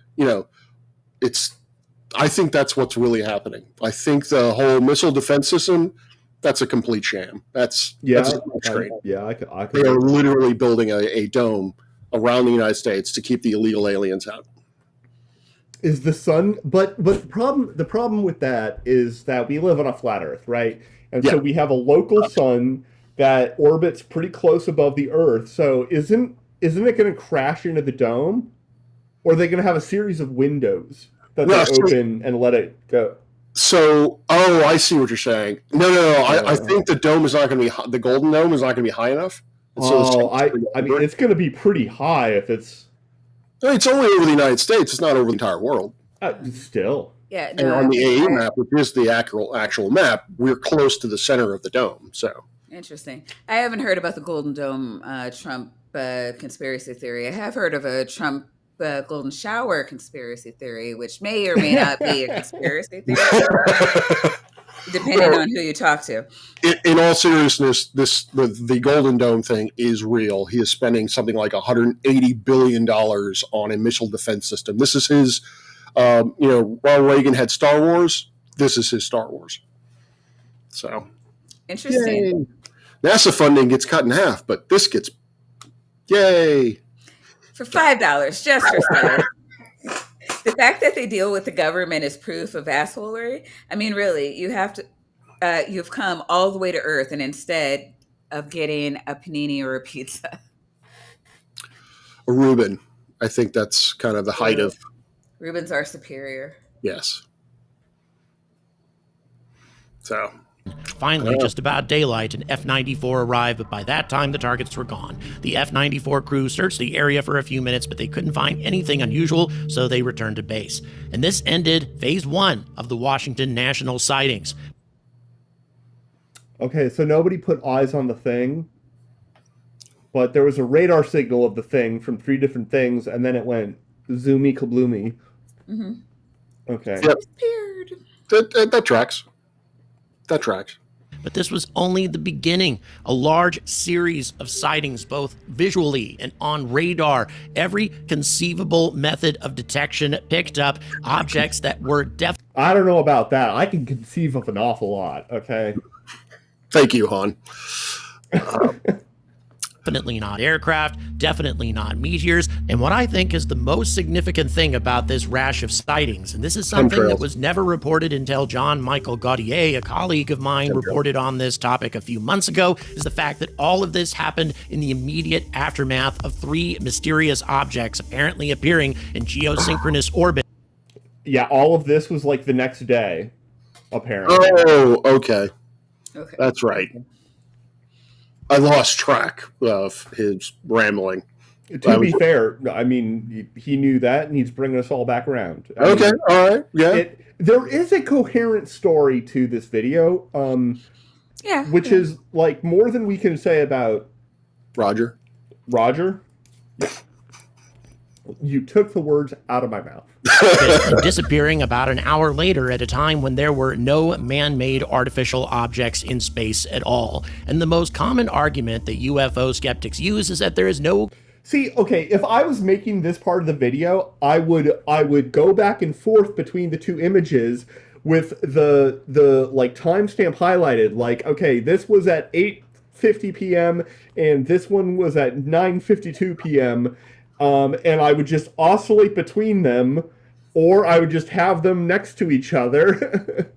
Speaker 2: I think that's what's really happening. I think the whole missile defense system, that's a complete sham. That's a screen.
Speaker 3: I could.
Speaker 2: They are literally building a dome around the United States to keep the illegal aliens out.
Speaker 3: Is the sun, but the problem with that is that we live on a flat Earth, right? And so we have a local sun that orbits pretty close above the Earth. So isn't it going to crash into the dome, or are they going to have a series of windows that they open and let it go?
Speaker 2: So, I see what you're saying. No. I think the dome is not going to be the Golden Dome is not going to be high enough.
Speaker 3: I mean, it's going to be pretty high if it's.
Speaker 2: It's only over the United States. It's not over the entire world.
Speaker 3: Still.
Speaker 1: Yeah.
Speaker 2: No, and on the AE map, which is the actual map, we're close to the center of the dome. So
Speaker 1: interesting. I haven't heard about the Golden Dome Trump conspiracy theory. I have heard of a Trump golden shower conspiracy theory, which may or may not be a conspiracy theory, depending on who you talk to.
Speaker 2: In all seriousness, the Golden Dome thing is real. He is spending something like $180 billion on a missile defense system. This is his, Ronald Reagan had Star Wars. This is his Star Wars. So
Speaker 1: interesting.
Speaker 2: Yay. NASA funding gets cut in half, but this gets, yay.
Speaker 1: For $5, just for $5. The fact that they deal with the government is proof of assholery. I mean, really, you've come all the way to Earth, and instead of getting a panini or a pizza,
Speaker 2: a Reuben. I think that's kind of the height of.
Speaker 1: Reubens are superior.
Speaker 2: Yes. So.
Speaker 4: Finally, just about daylight, an F-94 arrived, but by that time, the targets were gone. The F-94 crew searched the area for a few minutes, but they couldn't find anything unusual, so they returned to base. And this ended Phase 1 of the Washington National sightings.
Speaker 3: Okay, so nobody put eyes on the thing, but there was a radar signal of the thing from 3 different things, and then it went zoomy kabloomy.
Speaker 1: Mm-hmm.
Speaker 3: Okay.
Speaker 2: Yep.
Speaker 1: Disappeared.
Speaker 2: That tracks. That tracks.
Speaker 4: But this was only the beginning. A large series of sightings, both visually and on radar. Every conceivable method of detection picked up objects that were
Speaker 3: I don't know about that. I can conceive of an awful lot, okay?
Speaker 2: Thank you, Han.
Speaker 4: Definitely not aircraft, definitely not meteors. And what I think is the most significant thing about this rash of sightings, and this is something that was never reported until John Michael Gaudier, a colleague of mine, reported on this topic a few months ago, is the fact that all of this happened in the immediate aftermath of 3 mysterious objects apparently appearing in geosynchronous orbit.
Speaker 3: Yeah, all of this was like the next day, apparently.
Speaker 2: Oh, okay. That's right. I lost track of his rambling.
Speaker 3: To be fair, I mean, he knew that, and he's bringing us all back around.
Speaker 2: All right, yeah.
Speaker 3: There is a coherent story to this video, which is like more than we can say about
Speaker 2: Roger.
Speaker 3: Yeah. You took the words out of my mouth.
Speaker 4: Disappearing about an hour later at a time when there were no man-made artificial objects in space at all. And the most common argument that UFO skeptics use is that there is no...
Speaker 3: See, okay, if I was making this part of the video, I would go back and forth between the 2 images with the like timestamp highlighted. Like, okay, this was at 8:50 p.m. and this one was at 9:52 p.m. And I would just oscillate between them, or I would just have them next to each other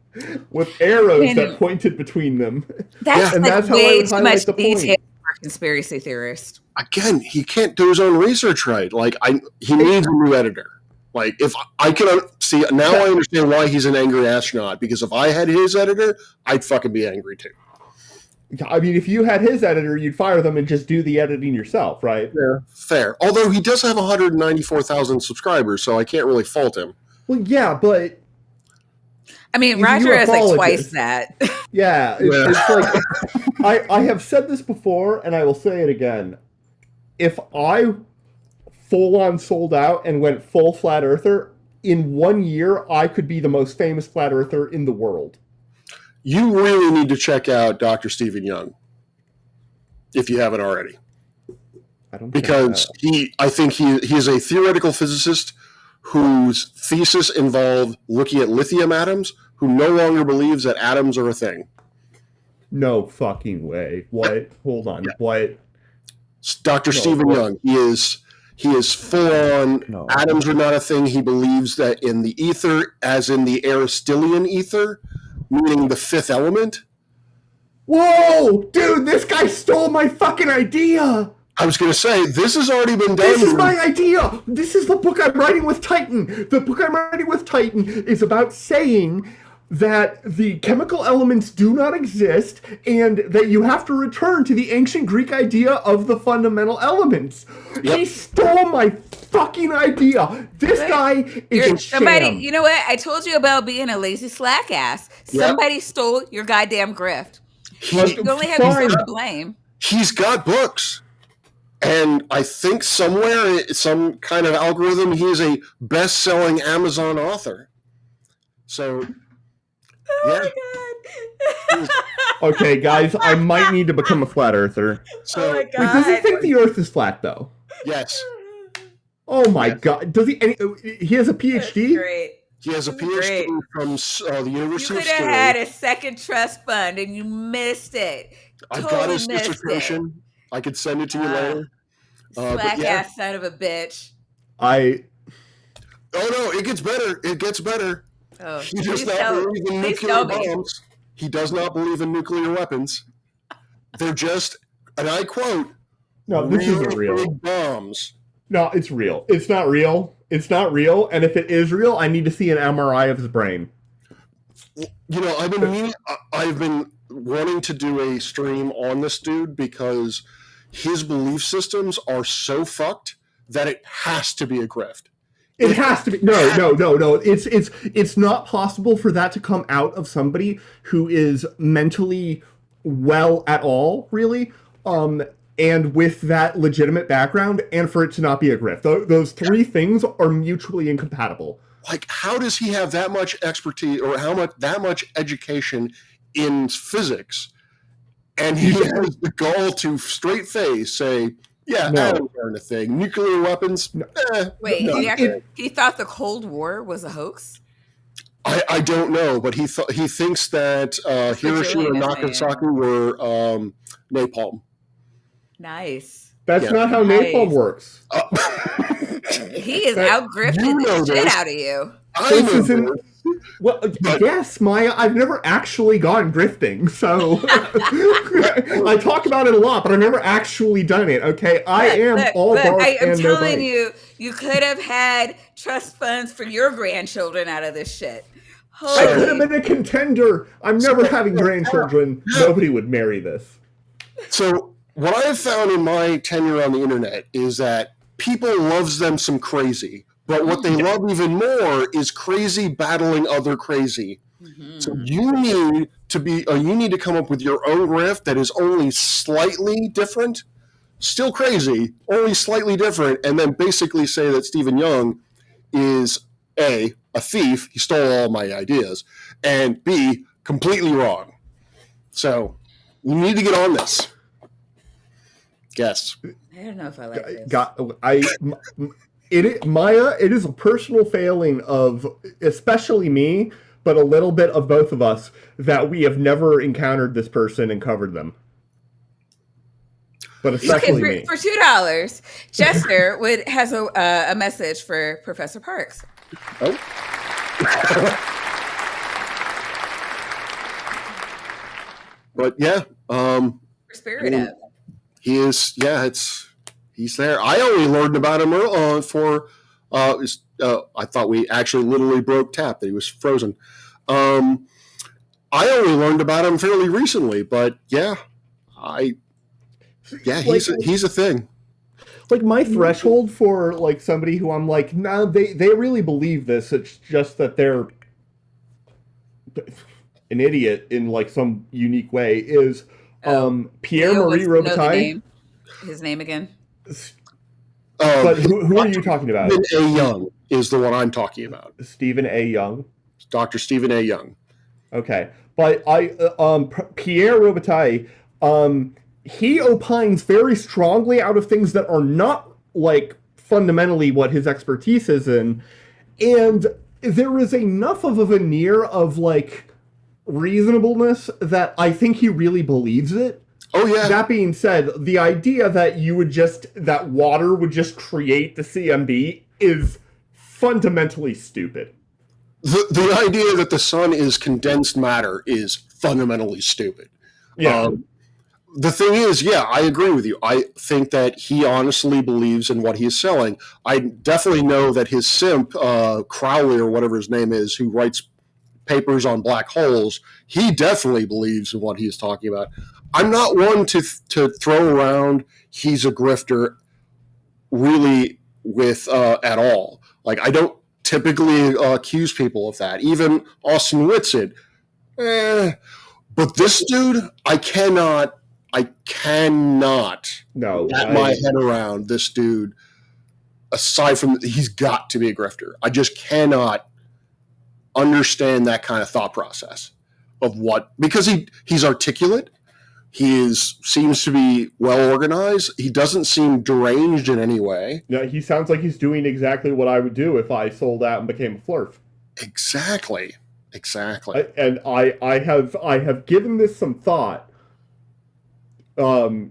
Speaker 3: with arrows that pointed between them.
Speaker 1: That's like way too much detail for a conspiracy theorist.
Speaker 2: Again, he can't do his own research right. Like, he needs a new editor. Like, if I can see now, I understand why he's an Angry Astronaut. Because if I had his editor, I'd fucking be angry too.
Speaker 3: I mean, if you had his editor, you'd fire them and just do the editing yourself, right?
Speaker 2: Yeah, fair. Although he does have 194,000 subscribers, so I can't really fault him.
Speaker 3: Well, yeah, but...
Speaker 1: I mean, Roger is like twice that.
Speaker 3: Yeah, it's like... I have said this before, and I will say it again. If I full-on sold out and went full flat earther, in 1 year, I could be the most famous flat earther in the world.
Speaker 2: You really need to check out Dr. Stephen Young, if you haven't already. Because I think he is a theoretical physicist whose thesis involved looking at lithium atoms, who no longer believes that atoms are a thing.
Speaker 3: No fucking way. What? Hold on. Yeah. What?
Speaker 2: Dr. Stephen Young. He is full on. No. Atoms are not a thing. He believes that in the ether, as in the Aristotelian ether, meaning the 5th element.
Speaker 3: Whoa! Dude, this guy stole my fucking idea!
Speaker 2: I was going to say, this has already been done.
Speaker 3: This is my idea! This is the book I'm writing with Titan! The book I'm writing with Titan is about saying that the chemical elements do not exist and that you have to return to the ancient Greek idea of the fundamental elements. Yep. He stole my fucking idea. This guy is a sham.
Speaker 1: You know what? I told you about being a lazy slack ass. Somebody stole your goddamn grift. You only have yourself to blame.
Speaker 2: He's got books. And I think somewhere, some kind of algorithm, he is a best-selling Amazon author. So...
Speaker 1: Oh my god.
Speaker 3: Okay, guys, I might need to become a flat earther.
Speaker 1: So, oh my god.
Speaker 3: Wait, does he think the earth is flat, though?
Speaker 2: Yes.
Speaker 3: Oh my god. Does he? He has a PhD?
Speaker 1: Great.
Speaker 2: He has a PhD from the University of Sterling.
Speaker 1: You could have had a second trust fund and you missed it.
Speaker 2: I've got his dissertation. I could send it to you later.
Speaker 1: Slack ass son of a bitch.
Speaker 2: Oh no, it gets better. It gets better.
Speaker 1: Oh,
Speaker 2: he does not believe in nuclear bombs. He does not believe in nuclear weapons. They're just, and I quote,
Speaker 3: "No, this isn't real.
Speaker 2: Bombs."
Speaker 3: No, it's real. It's not real. It's not real. And if it is real, I need to see an MRI of his brain.
Speaker 2: You know, I've been wanting to do a stream on this dude because his belief systems are so fucked that it has to be a grift.
Speaker 3: It has to be. No. It's not possible for that to come out of somebody who is mentally well at all, really, and with that legitimate background, and for it to not be a grift. Those three things are mutually incompatible.
Speaker 2: Like, how does he have that much expertise or that much education in physics, and he has the gall to straight face say, "Yeah, atoms aren't a thing. Nuclear weapons."
Speaker 1: Wait, he thought the Cold War was a hoax?
Speaker 2: I don't know, but he thinks that Hiroshima and Nagasaki were napalm.
Speaker 1: Nice.
Speaker 3: That's
Speaker 2: Yeah.
Speaker 3: not how
Speaker 1: Nice.
Speaker 3: napalm works.
Speaker 1: He is out grifting
Speaker 2: You know
Speaker 1: the shit
Speaker 2: this.
Speaker 1: out of you.
Speaker 2: I
Speaker 3: This
Speaker 2: know
Speaker 3: isn't.
Speaker 2: this.
Speaker 3: Well,
Speaker 2: But-
Speaker 3: yes, Maya. I've never actually gone grifting, so I talk about it a lot, but I've never actually done it. Okay, I am all bark
Speaker 1: I'm
Speaker 3: and no
Speaker 1: telling
Speaker 3: bite.
Speaker 1: you, you could have had trust funds for your grandchildren out of this shit.
Speaker 3: I could have
Speaker 1: Holy.
Speaker 3: been a contender. I'm never having grandchildren. Nobody would marry this.
Speaker 2: So what I have found in my tenure on the internet is that people loves them some crazy, but what they love even more is crazy battling other crazy.
Speaker 1: Mhm.
Speaker 2: So you need to come up with your own grift that is only slightly different, still crazy, only slightly different, and then basically say that Stephen Young is A, a thief, he stole all my ideas, and B, completely wrong. So you need to get on this. Yes.
Speaker 1: I don't know if I like this.
Speaker 3: Maya, it is a personal failing of especially me, but a little bit of both of us, that we have never encountered this person and covered them. But especially me.
Speaker 1: For $2, Jester has a message for Professor Parks.
Speaker 2: Oh. But yeah,
Speaker 1: For Spirit Up.
Speaker 2: he is. Yeah, he's there. I only learned about him I thought we actually literally broke tap that he was frozen. I only learned about him fairly recently, but yeah, he's a thing.
Speaker 3: Like, my threshold for, like, somebody who I'm like, no, they really believe this, it's just that they're an idiot in, like, some unique way, is Pierre-Marie Robitaille.
Speaker 1: His name again?
Speaker 3: But who are you talking about?
Speaker 2: Stephen A. Young is the one I'm talking about.
Speaker 3: Stephen A. Young?
Speaker 2: Dr. Stephen A. Young.
Speaker 3: Okay. But Pierre Robitaille, he opines very strongly out of things that are not, like, fundamentally what his expertise is in. And there is enough of a veneer of, like, reasonableness that I think he really believes it.
Speaker 2: Oh, yeah.
Speaker 3: That being said, the idea that that water would just create the CMB is fundamentally stupid.
Speaker 2: The idea that the sun is condensed matter is fundamentally stupid.
Speaker 3: Yeah.
Speaker 2: The thing is, yeah, I agree with you. I think that he honestly believes in what he's selling. I definitely know that his simp, Crowley or whatever his name is, who writes papers on black holes, he definitely believes in what he's talking about. I'm not one to throw around he's a grifter really with at all. Like, I don't typically accuse people of that. Even Austin Whitson. But this dude, I cannot wrap my head around this dude. Aside from, he's got to be a grifter. I just cannot understand that kind of thought process of what, because he's articulate. He seems to be well organized. He doesn't seem deranged in any way.
Speaker 3: No, he sounds like he's doing exactly what I would do if I sold out and became a flirt.
Speaker 2: Exactly.
Speaker 3: And I have given this some thought. Not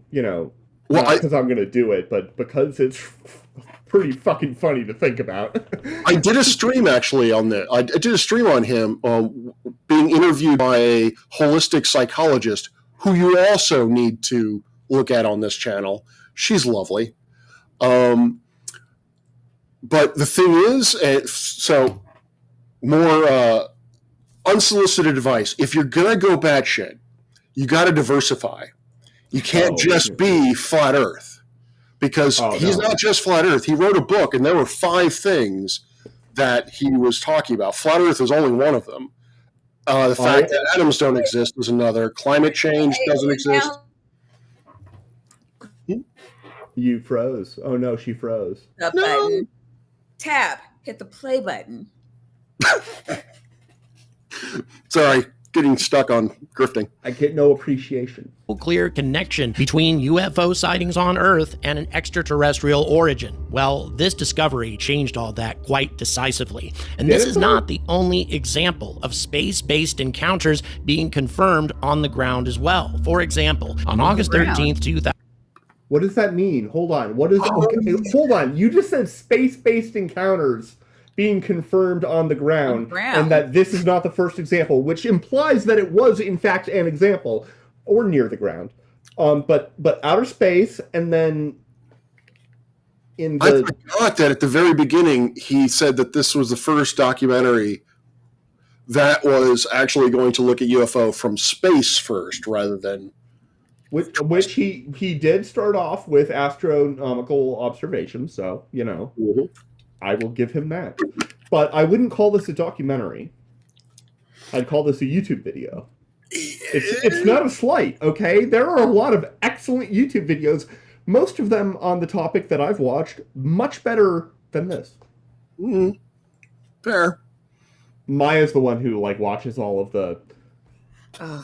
Speaker 3: because I'm going to do it, but because it's pretty fucking funny to think about.
Speaker 2: I did a stream actually on that. I did a stream on him being interviewed by a holistic psychologist who you also need to look at on this channel. She's lovely. But the thing is, so more unsolicited advice. If you're going to go batshit, you got to diversify. You can't just be flat Earth, because he's not just flat Earth. He wrote a book, and there were 5 things that he was talking about. Flat Earth is only one of them. The fact that atoms don't exist is another. Climate change doesn't exist.
Speaker 3: You froze. Oh no, she froze.
Speaker 1: The button. Tap. Hit the play button.
Speaker 2: Sorry, getting stuck on grifting.
Speaker 3: I get no appreciation.
Speaker 4: Clear connection between UFO sightings on Earth and an extraterrestrial origin. Well, this discovery changed all that quite decisively. And this is not the only example of space-based encounters being confirmed on the ground as well. For example, on August 13th, 2000.
Speaker 3: What does that mean? Hold on. What is? Okay, hold on. You just said space-based encounters being confirmed on the ground, and that this is not the first example, which implies that it was in fact an example, or near the ground. But outer space, and then in the.
Speaker 2: I forgot that at the very beginning he said that this was the first documentary that was actually going to look at UFO from space first, rather than.
Speaker 3: Which he did start off with astronomical observations, so, you know, I will give him that. But I wouldn't call this a documentary. I'd call this a YouTube video. It's not a slight, okay? There are a lot of excellent YouTube videos, most of them on the topic that I've watched, much better than this.
Speaker 2: Fair.
Speaker 3: Maya's the one who, like, watches all of the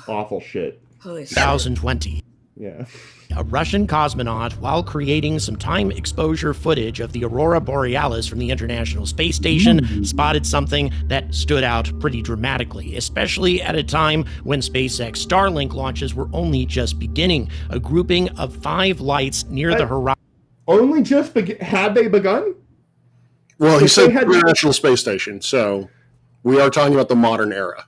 Speaker 3: awful shit.
Speaker 1: Holy shit.
Speaker 4: 2020.
Speaker 3: Yeah.
Speaker 4: A Russian cosmonaut, while creating some time exposure footage of the aurora borealis from the International Space Station, spotted something that stood out pretty dramatically, especially at a time when SpaceX Starlink launches were only just beginning. A grouping of 5 lights near the horizon.
Speaker 3: Only just had they begun?
Speaker 2: Well, he said International Space Station, so we are talking about the modern era.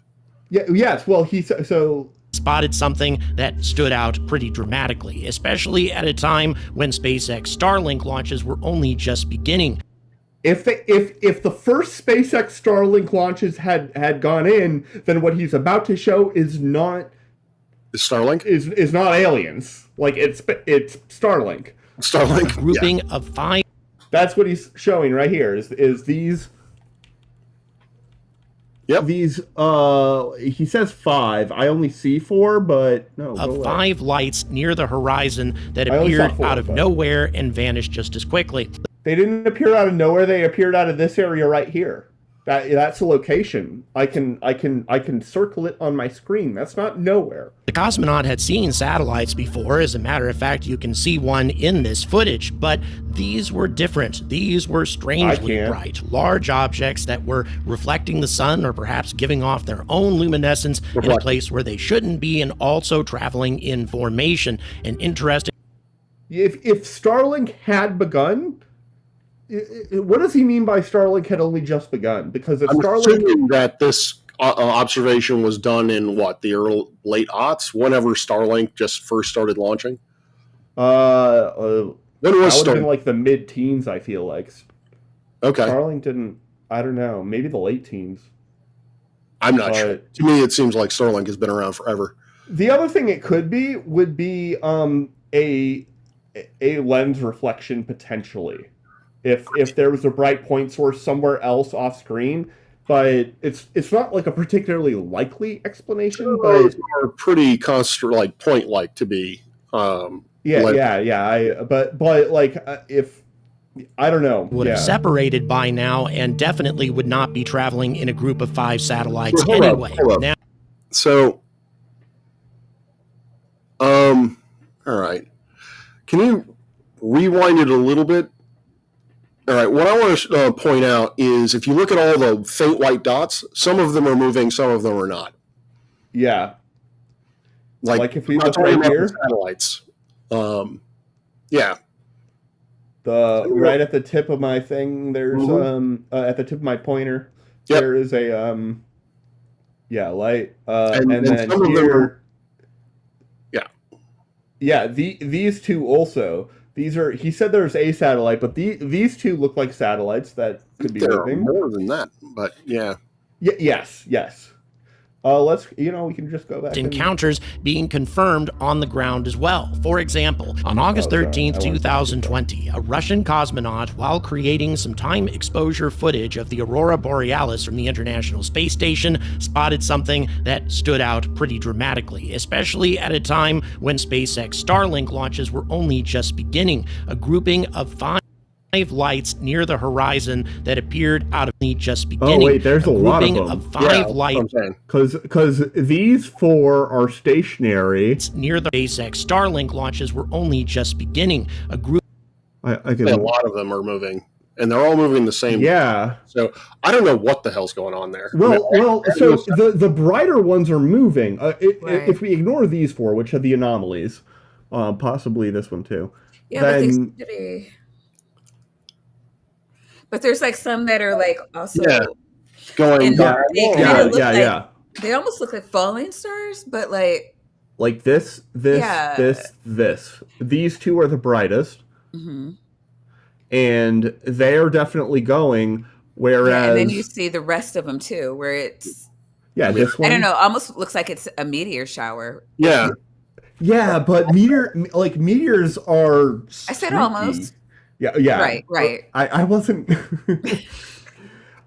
Speaker 3: Yeah. Yes. Well, so.
Speaker 4: Spotted something that stood out pretty dramatically, especially at a time when SpaceX Starlink launches were only just beginning.
Speaker 3: If the first SpaceX Starlink launches had gone in, then what he's about to show is not
Speaker 2: Starlink
Speaker 3: is not aliens. Like it's Starlink.
Speaker 2: Starlink
Speaker 4: grouping of 5.
Speaker 3: That's what he's showing right here. Is these.
Speaker 2: Yep.
Speaker 3: These, he says 5. I only see 4, but no.
Speaker 4: Of 5 lights near the horizon that appeared out of nowhere and vanished just as quickly.
Speaker 3: They didn't appear out of nowhere. They appeared out of this area right here. That's a location. I can circle it on my screen. That's not nowhere.
Speaker 4: The cosmonaut had seen satellites before. As a matter of fact, you can see one in this footage, but these were different. These were strangely bright, large objects that were reflecting the sun or perhaps giving off their own luminescence in a place where they shouldn't be, and also traveling in formation. An interesting.
Speaker 3: If Starlink had begun. What does he mean by Starlink had only just begun? Because if
Speaker 2: assuming that this observation was done in the late aughts, whenever Starlink just first started launching.
Speaker 3: When was Starlink? Been like the mid-teens, I feel like.
Speaker 2: Okay.
Speaker 3: Starlink didn't. I don't know. Maybe the late teens.
Speaker 2: I'm not sure. To me, it seems like Starlink has been around forever.
Speaker 3: The other thing it could be would be a lens reflection potentially. If there was a bright point source somewhere else off screen, but it's not like a particularly likely explanation. But
Speaker 2: are pretty constant, point to be.
Speaker 3: But if I don't know,
Speaker 4: would have separated by now, and definitely would not be traveling in a group of 5 satellites anyway. Now,
Speaker 2: so, all right, can you rewind it a little bit? All right, what I want to point out is if you look at all the faint white dots, some of them are moving, some of them are not.
Speaker 3: Yeah. Like if we look right here.
Speaker 2: Satellites. Yeah.
Speaker 3: Right at the tip of my thing, there's at the tip of my pointer, there is a light. And then
Speaker 2: some
Speaker 3: here.
Speaker 2: Yeah.
Speaker 3: These two also. These are. He said there's a satellite, but these two look like satellites that could be moving.
Speaker 2: More than that, but yeah.
Speaker 3: Yes. Let's. We can just go back.
Speaker 4: Encounters being confirmed on the ground as well. For example, on August 13th, 2020, a Russian cosmonaut, while creating some time exposure footage of the aurora borealis from the International Space Station, spotted something that stood out pretty dramatically, especially at a time when SpaceX Starlink launches were only just beginning. A grouping of 5 lights near the horizon that appeared out of just beginning.
Speaker 3: Oh wait, there's a lot of them.
Speaker 4: Of 5 lights.
Speaker 3: Because these 4 are stationary.
Speaker 4: It's near the SpaceX Starlink launches were only just beginning. A group.
Speaker 2: A lot of them are moving, and they're all moving the same.
Speaker 3: Yeah.
Speaker 2: So I don't know what the hell's going on there.
Speaker 3: So the brighter ones are moving. If we ignore these 4, which have the anomalies, possibly this one too.
Speaker 1: Yeah, but they
Speaker 3: then
Speaker 1: city. But there's like some that are like
Speaker 2: Yeah,
Speaker 1: also
Speaker 2: going
Speaker 1: and
Speaker 3: yeah,
Speaker 2: by
Speaker 1: they
Speaker 2: along.
Speaker 1: kind
Speaker 3: yeah,
Speaker 1: of look
Speaker 3: yeah,
Speaker 1: like
Speaker 3: yeah.
Speaker 1: they almost look like falling stars, but like
Speaker 3: Like this,
Speaker 1: yeah.
Speaker 3: this. These two are the brightest,
Speaker 1: Hmm.
Speaker 3: and they are definitely going.
Speaker 1: Yeah, and then you
Speaker 3: Whereas,
Speaker 1: see the rest of them too, where it's
Speaker 3: yeah,
Speaker 2: Yeah.
Speaker 3: this
Speaker 1: I don't
Speaker 3: one,
Speaker 1: know, almost looks like it's a meteor shower.
Speaker 2: Yeah,
Speaker 3: yeah, but meteors are
Speaker 1: I said
Speaker 3: streaky.
Speaker 1: almost.
Speaker 3: Yeah, yeah.
Speaker 1: Right, right.
Speaker 3: I wasn't.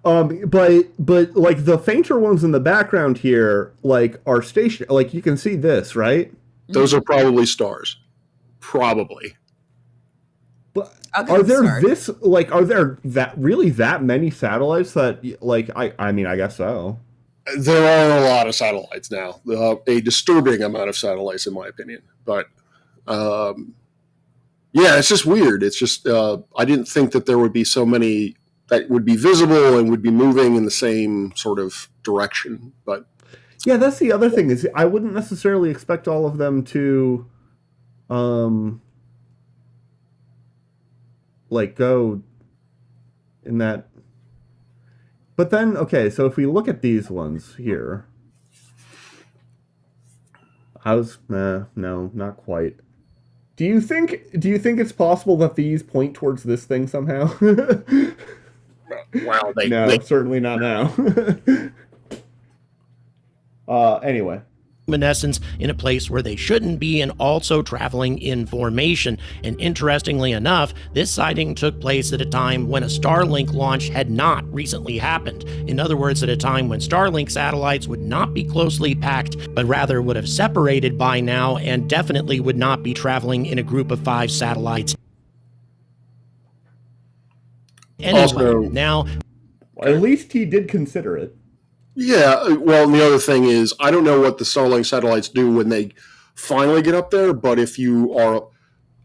Speaker 3: But like the fainter ones in the background here, like are station. Like you can see this, right?
Speaker 2: those
Speaker 1: Hmm.
Speaker 2: are probably stars. Probably.
Speaker 3: But
Speaker 1: I'll give
Speaker 3: are
Speaker 1: them
Speaker 3: there
Speaker 1: stars.
Speaker 3: are there that many satellites that like I mean I guess so.
Speaker 2: There are a lot of satellites now, a disturbing amount of satellites, in my opinion. But um, yeah, it's just weird. It's just I didn't think that there would be so many that would be visible and would be moving in the same sort of direction. But
Speaker 3: Yeah, that's the other thing is I wouldn't necessarily expect all of them to um like go in that. But then okay, so if we look at these ones here, no, not quite. Do you think it's possible that these point towards this thing somehow?
Speaker 2: wow,
Speaker 3: No, certainly not now. Anyway.
Speaker 4: luminescence in a place where they shouldn't be and also traveling in formation. And interestingly enough, this sighting took place at a time when a Starlink launch had not recently happened. In other words, at a time when Starlink satellites would not be closely packed, but rather would have separated by now and definitely would not be traveling in a group of 5 satellites. Anyway,
Speaker 2: Also,
Speaker 4: now
Speaker 3: At least he did consider it.
Speaker 2: yeah. Well, and the other thing is, I don't know what the Starlink satellites do when they finally get up there, but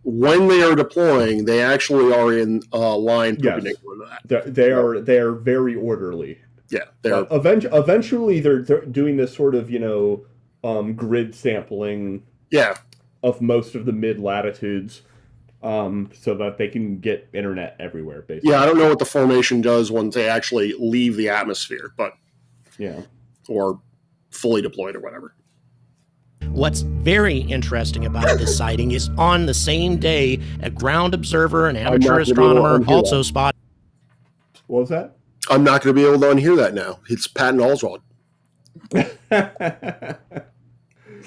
Speaker 2: when they are deploying, they actually are in line
Speaker 3: Yes.
Speaker 2: perpendicular to that.
Speaker 3: They are very orderly.
Speaker 2: Yeah, they're
Speaker 3: Eventually, they're doing this sort of grid sampling
Speaker 2: yeah.
Speaker 3: of most of the mid latitudes, so that they can get internet everywhere. Basically,
Speaker 2: Yeah, I don't know what the formation does once they actually leave the atmosphere, but
Speaker 3: yeah.
Speaker 2: or fully deployed or whatever.
Speaker 4: what's very interesting about this sighting is on the same day, a ground observer and
Speaker 2: not
Speaker 4: amateur
Speaker 2: gonna be able to
Speaker 4: astronomer
Speaker 2: unhear
Speaker 4: also
Speaker 2: that.
Speaker 4: spotted
Speaker 3: What was that?
Speaker 2: I'm not going to be able to unhear that now. It's Patton Oswald.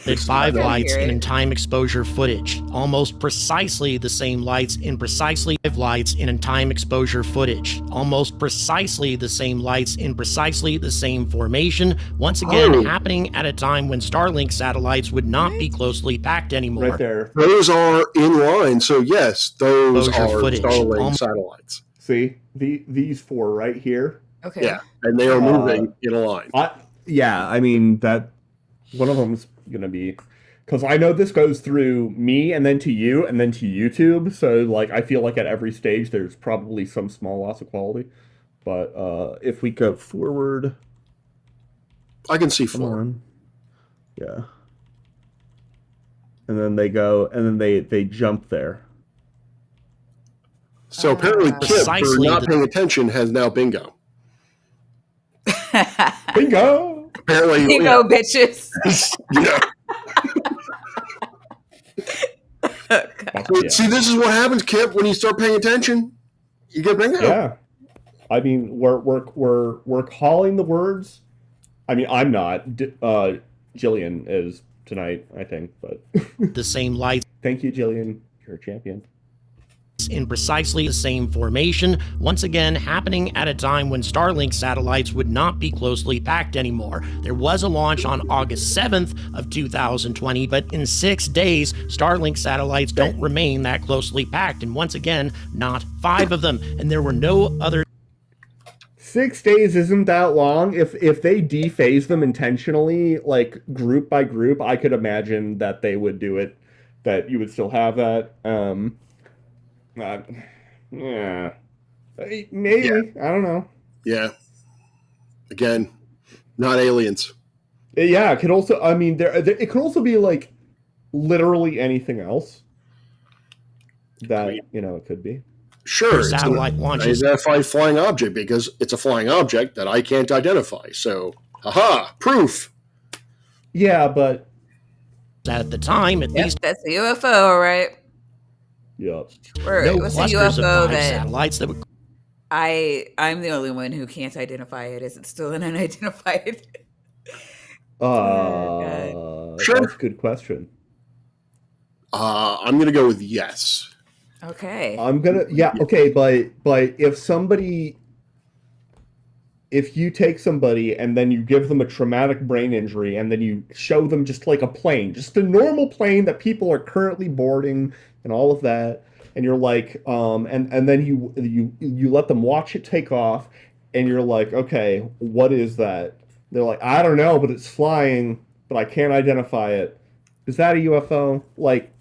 Speaker 4: 5
Speaker 1: I
Speaker 4: lights
Speaker 1: hear it.
Speaker 4: in time exposure footage, almost precisely the same lights in precisely 5 lights in time exposure footage, almost precisely the same lights in precisely the same formation, once again
Speaker 2: Oh.
Speaker 4: happening at a time when Starlink satellites would not be closely packed anymore.
Speaker 3: Right there.
Speaker 2: Those are in line, so yes, those
Speaker 4: Exposure
Speaker 2: are
Speaker 4: footage.
Speaker 2: Starlink satellites.
Speaker 3: See these 4 right here.
Speaker 1: Okay.
Speaker 2: Yeah, and they are moving in a line.
Speaker 3: I mean that one of them's gonna be because I know this goes through me and then to you and then to YouTube. So like I feel like at every stage there's probably some small loss of quality. But if we go forward,
Speaker 2: I can see
Speaker 3: come
Speaker 2: 4.
Speaker 3: on, yeah, and then they go and then they jump there.
Speaker 2: So apparently, Kip, for
Speaker 4: Precisely
Speaker 2: not
Speaker 4: the-
Speaker 2: paying attention, has now bingo.
Speaker 3: Bingo!
Speaker 2: Apparently,
Speaker 1: Here you go, bitches.
Speaker 2: yeah.
Speaker 3: Yeah.
Speaker 2: See, this is what happens, Kip, when you start paying attention. You get bingo.
Speaker 3: Yeah, I mean we're calling the words. I mean I'm not. Jillian is tonight, I think, but
Speaker 4: the same lights
Speaker 3: thank you, Jillian. You're a champion.
Speaker 4: in precisely the same formation, once again happening at a time when Starlink satellites would not be closely packed anymore. There was a launch on August 7th of 2020, but in 6 days, Starlink satellites don't remain that closely packed, and once again, not 5 of them, and there were no other
Speaker 3: 6 days isn't that long. If they dephase them intentionally, like group by group, I could imagine that they would do it. That you would still have that. Yeah, maybe.
Speaker 2: Yeah.
Speaker 3: I don't know.
Speaker 2: Yeah. Again, not aliens.
Speaker 3: Yeah, it could also. I mean, it could also be like literally anything else. that
Speaker 2: I mean,
Speaker 3: it could be.
Speaker 2: Sure, it's
Speaker 4: satellite
Speaker 2: an
Speaker 4: launches.
Speaker 2: identified flying object because it's a flying object that I can't identify. So, haha, proof.
Speaker 3: Yeah, but
Speaker 4: At the time, at
Speaker 1: Yep,
Speaker 4: least,
Speaker 1: that's a UFO, right?
Speaker 3: yeah.
Speaker 1: Or
Speaker 4: no
Speaker 1: what's a
Speaker 4: clusters of
Speaker 1: UFO
Speaker 4: 5
Speaker 1: that
Speaker 4: satellites that would
Speaker 1: I'm the only one who can't identify it. Is it still an unidentified?
Speaker 2: Sure.
Speaker 3: That's a good question.
Speaker 2: I'm going to go with yes.
Speaker 1: Okay.
Speaker 3: Okay, but if you take somebody and then you give them a traumatic brain injury and then you show them just like a plane, just a normal plane that people are currently boarding and all of that, and you're like, and then you let them watch it take off, and you're like, okay, what is that? They're like, I don't know, but it's flying, but I can't identify it. Is that a UFO? Like,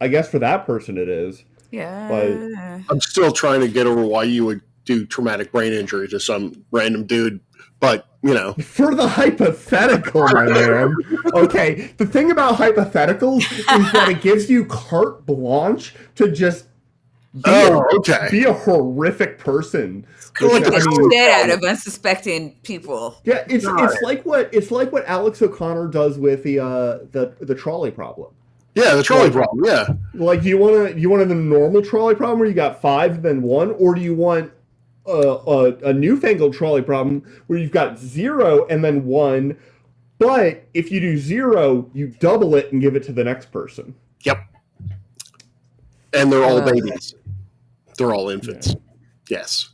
Speaker 3: I guess for that person it is.
Speaker 1: Yeah.
Speaker 2: I'm still trying to get over why you would do traumatic brain injury to some random dude, but
Speaker 3: For the hypothetical, my man. Okay, the thing about hypotheticals is that it gives you carte blanche to just be a horrific person.
Speaker 1: Like the shit out of unsuspecting people.
Speaker 3: Yeah, it's like what Alex O'Connor does with the trolley problem.
Speaker 2: Yeah, the trolley problem. Yeah,
Speaker 3: like do you want the normal trolley problem where you got 5 then 1, or do you want a newfangled trolley problem where you've got 0 and then 1, but if you do 0, you double it and give it to the next person.
Speaker 2: Yep. And they're all babies. They're all infants. Yeah. Yes.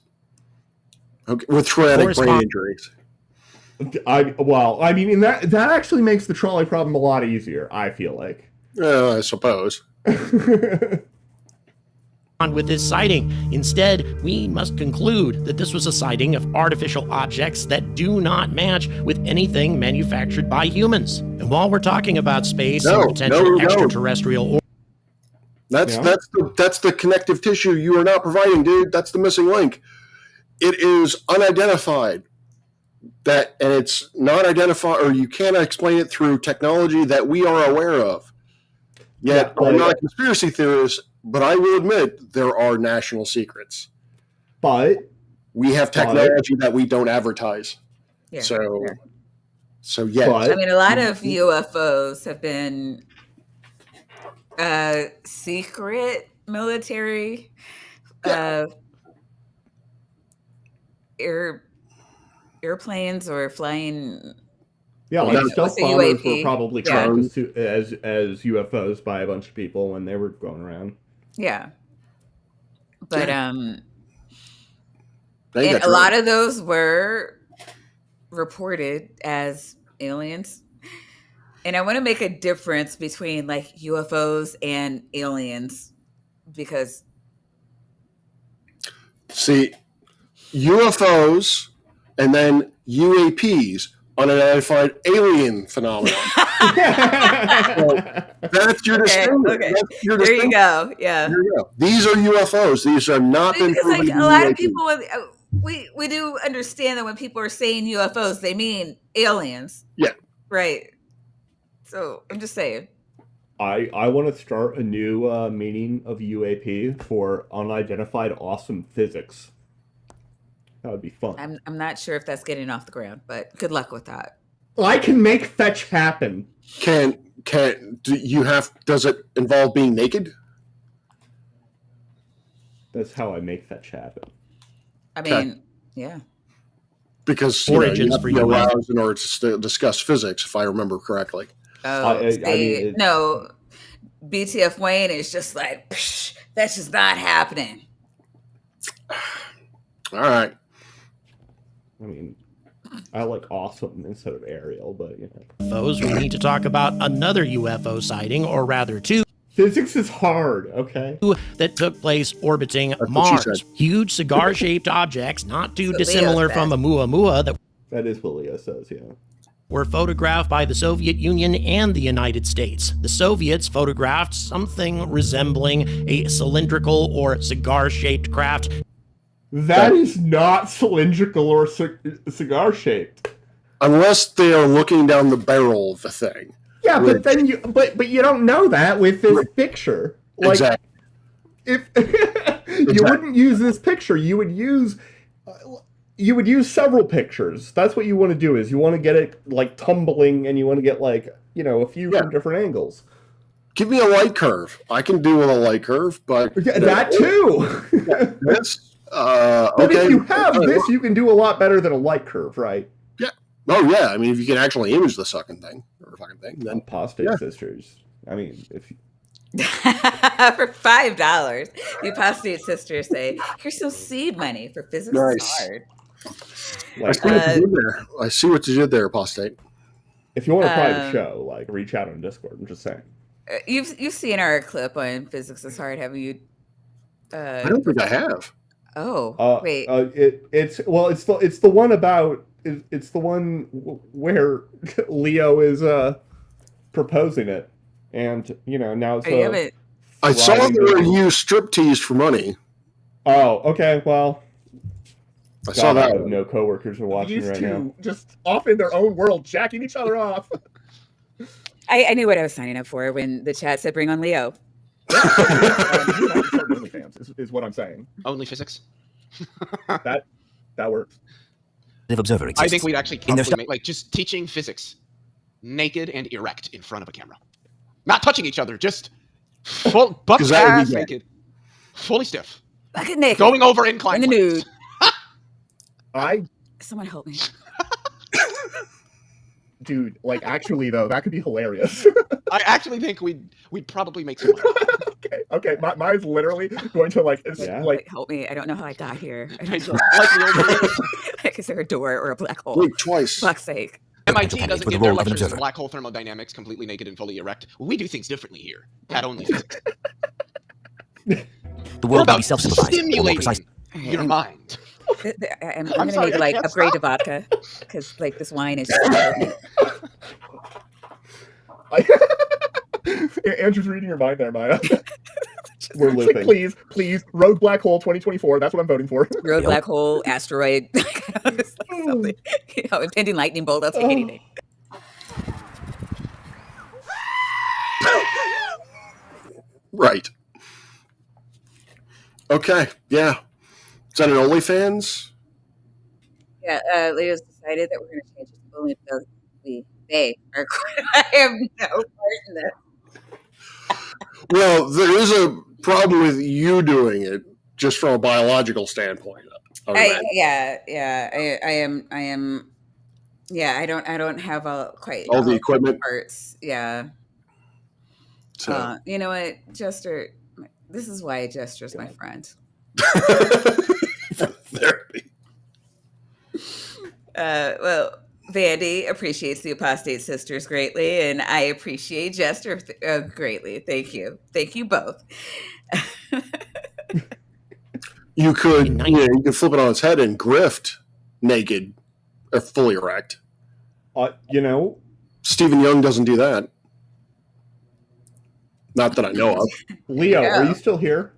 Speaker 2: Okay. With traumatic brain injuries.
Speaker 3: I mean, that actually makes the trolley problem a lot easier, I feel like.
Speaker 2: I suppose.
Speaker 4: on with this sighting. Instead, we must conclude that this was a sighting of artificial objects that do not match with anything manufactured by humans. And while we're talking about space and potential extraterrestrial
Speaker 2: That's the connective tissue you are not providing, dude. That's the missing link. It is unidentified. And it's not identified, or you can't explain it through technology that we are aware of. Yet, I'm not a conspiracy theorist, but I will admit there are national secrets.
Speaker 3: But
Speaker 2: we have technology that we don't advertise.
Speaker 1: Yeah,
Speaker 2: so yes.
Speaker 1: I mean, a lot of UFOs have been secret military airplanes or flying.
Speaker 3: Yeah, like stealth bombers were probably tracked as UFOs by a bunch of people when they were going around.
Speaker 1: Yeah. But and a lot of those were reported as aliens. And I want to make a difference between like UFOs and aliens because
Speaker 2: see, UFOs and then UAPs, unidentified alien phenomenon. So that's your distinction.
Speaker 1: Okay. There you go. Yeah.
Speaker 2: There you go. These are UFOs. These are not been proven
Speaker 1: like a lot of people. We do understand that when people are saying UFOs, they mean aliens.
Speaker 2: Yeah.
Speaker 1: Right. So I'm just saying.
Speaker 3: I want to start a new meaning of UAP for unidentified awesome physics. That would be fun.
Speaker 1: I'm not sure if that's getting off the ground, but good luck with that.
Speaker 3: I can make fetch happen.
Speaker 2: Does it involve being naked?
Speaker 3: That's how I make fetch happen.
Speaker 1: I mean, yeah.
Speaker 2: Because you have to be aroused in order to discuss physics, if I remember correctly.
Speaker 1: Oh, no. BTF Wayne is just like, that's just not happening.
Speaker 2: All right.
Speaker 3: I mean, I like awesome instead of Ariel, but
Speaker 4: UFOs, we need to talk about another UFO sighting, or rather two.
Speaker 3: Physics is hard, okay?
Speaker 4: That took place orbiting Mars. Huge cigar-shaped objects, not too dissimilar from a Muamua.
Speaker 3: That is what Leo says, yeah.
Speaker 4: Were photographed by the Soviet Union and the United States. The Soviets photographed something resembling a cylindrical or cigar-shaped craft.
Speaker 3: That is not cylindrical or cigar-shaped.
Speaker 2: Unless they are looking down the barrel of the thing.
Speaker 3: Yeah, but then you don't know that with this picture. Like,
Speaker 2: exactly.
Speaker 3: if you wouldn't use this picture, you would use several pictures. That's what you want to do. Is you want to get it like tumbling, and you want to get like a few from different angles.
Speaker 2: Give me a light curve. I can do with a light curve, but
Speaker 3: that too.
Speaker 2: This,
Speaker 3: but
Speaker 2: okay.
Speaker 3: if you have this, you can do a lot better than a light curve, right?
Speaker 2: Yeah. Oh yeah. I mean, if you can actually image the fucking thing, then
Speaker 3: Apostate sisters. I mean, if
Speaker 1: for $5, the apostate sisters say, "Here's some seed money for physics is hard."
Speaker 2: I see what you did there, apostate.
Speaker 3: If you want a private show, like reach out on Discord. I'm just saying.
Speaker 1: You've seen our clip on physics is hard, haven't you?
Speaker 2: I don't think I have.
Speaker 1: Oh, wait.
Speaker 3: It's the one about it's the one where Leo is proposing it, and now it's.
Speaker 2: I saw that you striptease for money.
Speaker 3: Oh, okay. Well,
Speaker 2: I saw that.
Speaker 3: No coworkers are watching right now.
Speaker 5: Just off in their own world, jacking each other off.
Speaker 1: I knew what I was signing up for when the chat said bring on Leo.
Speaker 5: OnlyFans is what I'm saying.
Speaker 6: Only physics?
Speaker 5: That works.
Speaker 7: Observer exists.
Speaker 6: I think we'd actually probably make just teaching physics naked and erect in front of a camera. Not touching each other, just full butt ass naked. Fully stiff.
Speaker 1: Bucket naked.
Speaker 6: Going over incline.
Speaker 1: In the nude.
Speaker 5: Someone
Speaker 1: help me.
Speaker 5: Dude, like actually though, that could be hilarious.
Speaker 6: I actually think we'd probably make some money.
Speaker 5: Okay. Mine's literally going to like
Speaker 1: help me. I don't know how I got here. Is there a door or a black hole?
Speaker 2: Wait, twice.
Speaker 1: Fuck's sake.
Speaker 6: MIT doesn't give their lectures in black hole thermodynamics completely naked and fully erect. We do things differently here. At only physics.
Speaker 7: The world may be self-supervised.
Speaker 6: Stimulating your mind.
Speaker 1: I'm going to need upgrade to vodka because this wine is just
Speaker 5: Andrew's reading your mind there, Maya.
Speaker 3: We're looping.
Speaker 5: Please, Rogue Black Hole 2024. That's what I'm voting for.
Speaker 1: Rogue Black Hole, asteroid, something. Impending lightning bolt. I'll take anything.
Speaker 2: Right. Okay. Yeah. Is that an OnlyFans?
Speaker 1: Yeah, Leo's decided that we're going to change it to only because they are. I have no part in this.
Speaker 2: Well, there is a problem with you doing it, just from a biological standpoint.
Speaker 1: I am. Yeah, I don't have all
Speaker 2: the equipment
Speaker 1: parts. Yeah. So you know what, Jester? This is why Jester's my friend.
Speaker 2: Therapy.
Speaker 1: Well, Vandy appreciates the apostate sisters greatly, and I appreciate Jester greatly. Thank you both.
Speaker 2: You could flip it on its head and grift naked or fully erect. Stephen Young doesn't do that. Not that I know of.
Speaker 3: Leo, are you still here?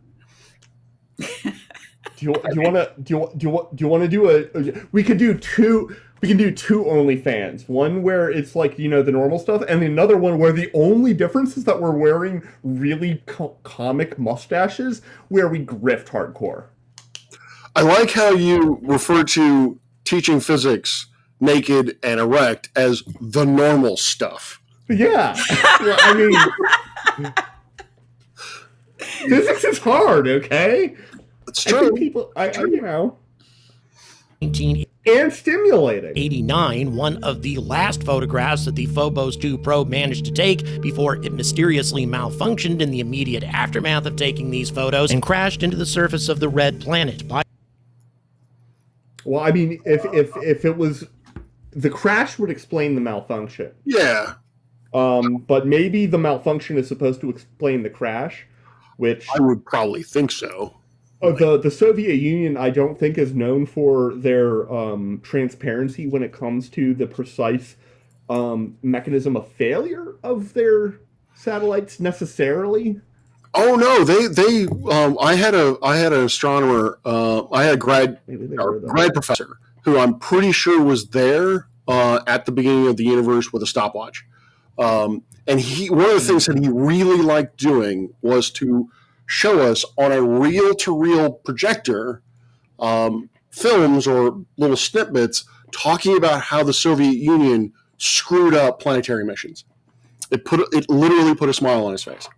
Speaker 3: Do you want to do a? We can do two OnlyFans. One where it's like the normal stuff, and another one where the only difference is that we're wearing really comic mustaches, where we grift hardcore.
Speaker 2: I like how you refer to teaching physics naked and erect as the normal stuff.
Speaker 3: Yeah, well, I mean, physics is hard. Okay.
Speaker 2: It's true.
Speaker 3: And stimulating.
Speaker 4: 89, one of the last photographs that the Phobos 2 probe managed to take before it mysteriously malfunctioned in the immediate aftermath of taking these photos and crashed into the surface of the red planet.
Speaker 3: Well, I mean, if it was, the crash would explain the malfunction.
Speaker 2: Yeah.
Speaker 3: But maybe the malfunction is supposed to explain the crash, which
Speaker 2: I would probably think so.
Speaker 3: The Soviet Union, I don't think, is known for their transparency when it comes to the precise mechanism of failure of their satellites necessarily.
Speaker 2: Oh no, they I had an astronomer, I had a grad professor who I'm pretty sure was there at the beginning of the universe with a stopwatch. And one of the things that he really liked doing was to show us on a reel-to-reel projector films or little snippets talking about how the Soviet Union screwed up planetary missions. It literally put a smile on his face.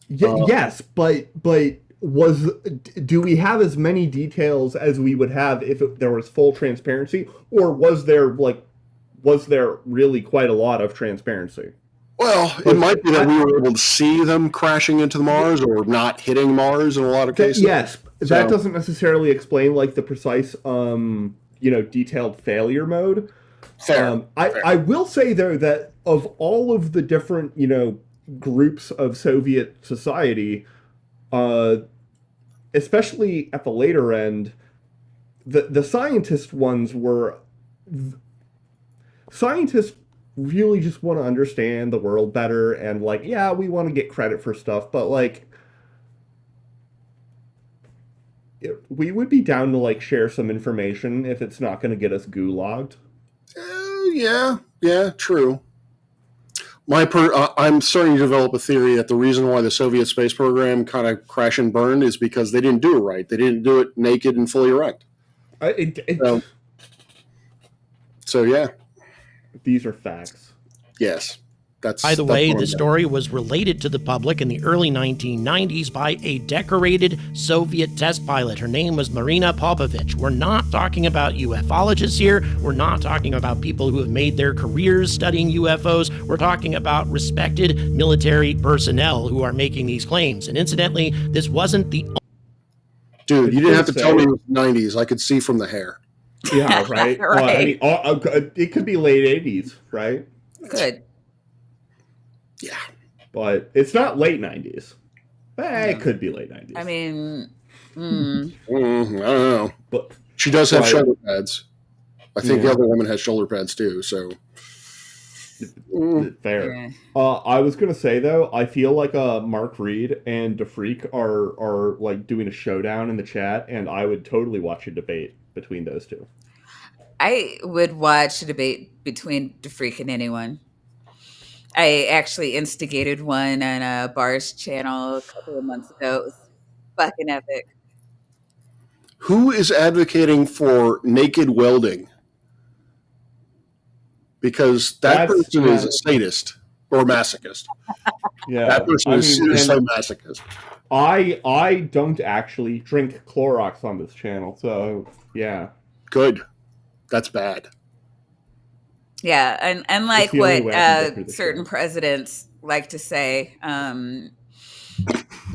Speaker 3: Yes, but do we have as many details as we would have if there was full transparency, or was there really quite a lot of transparency?
Speaker 2: Well, it might be that we were able to see them crashing into Mars or not hitting Mars in a lot of cases.
Speaker 3: Yes, that doesn't necessarily explain like the precise, detailed failure mode.
Speaker 2: Fair.
Speaker 3: I will say though that of all of the different, groups of Soviet society, especially at the later end, the scientist ones were scientists really just want to understand the world better, and like, yeah, we want to get credit for stuff, but like, we would be down to like share some information if it's not going to get us gulagged.
Speaker 2: Yeah, true. I'm starting to develop a theory that the reason why the Soviet space program kind of crashed and burned is because they didn't do it right. They didn't do it naked and fully erect. So yeah.
Speaker 3: These are facts.
Speaker 2: Yes.
Speaker 4: By the way, the story was related to the public in the early 1990s by a decorated Soviet test pilot. Her name was Marina Popovich. We're not talking about ufologists here. We're not talking about people who have made their careers studying UFOs. We're talking about respected military personnel who are making these claims. And incidentally, this wasn't the...
Speaker 2: Dude, you didn't have to tell me it was the 90s. I could see from the hair.
Speaker 3: Yeah, right?
Speaker 1: Right.
Speaker 3: Well, I mean, it could be late 80s, right?
Speaker 1: Good.
Speaker 2: Yeah.
Speaker 3: But it's not late 90s. It could be late 90s.
Speaker 1: I mean,
Speaker 2: I don't know.
Speaker 3: But
Speaker 2: she does have shoulder pads. I think the other woman has shoulder pads too, so.
Speaker 3: Fair.
Speaker 1: yeah.
Speaker 3: I was going to say, though, I feel like Mark Reed and DeFreak are like doing a showdown in the chat, and I would totally watch a debate between those two.
Speaker 1: I would watch a debate between DeFreak and anyone. I actually instigated one on a Bar's channel a couple of months ago. It was fucking epic.
Speaker 2: Who is advocating for naked welding? Because that person is a sadist or a masochist.
Speaker 3: Yeah,
Speaker 2: that person is seriously masochist.
Speaker 3: I don't actually drink Clorox on this channel, so yeah.
Speaker 2: Good. That's bad.
Speaker 1: Yeah, and unlike what certain
Speaker 3: show.
Speaker 1: Presidents like to say,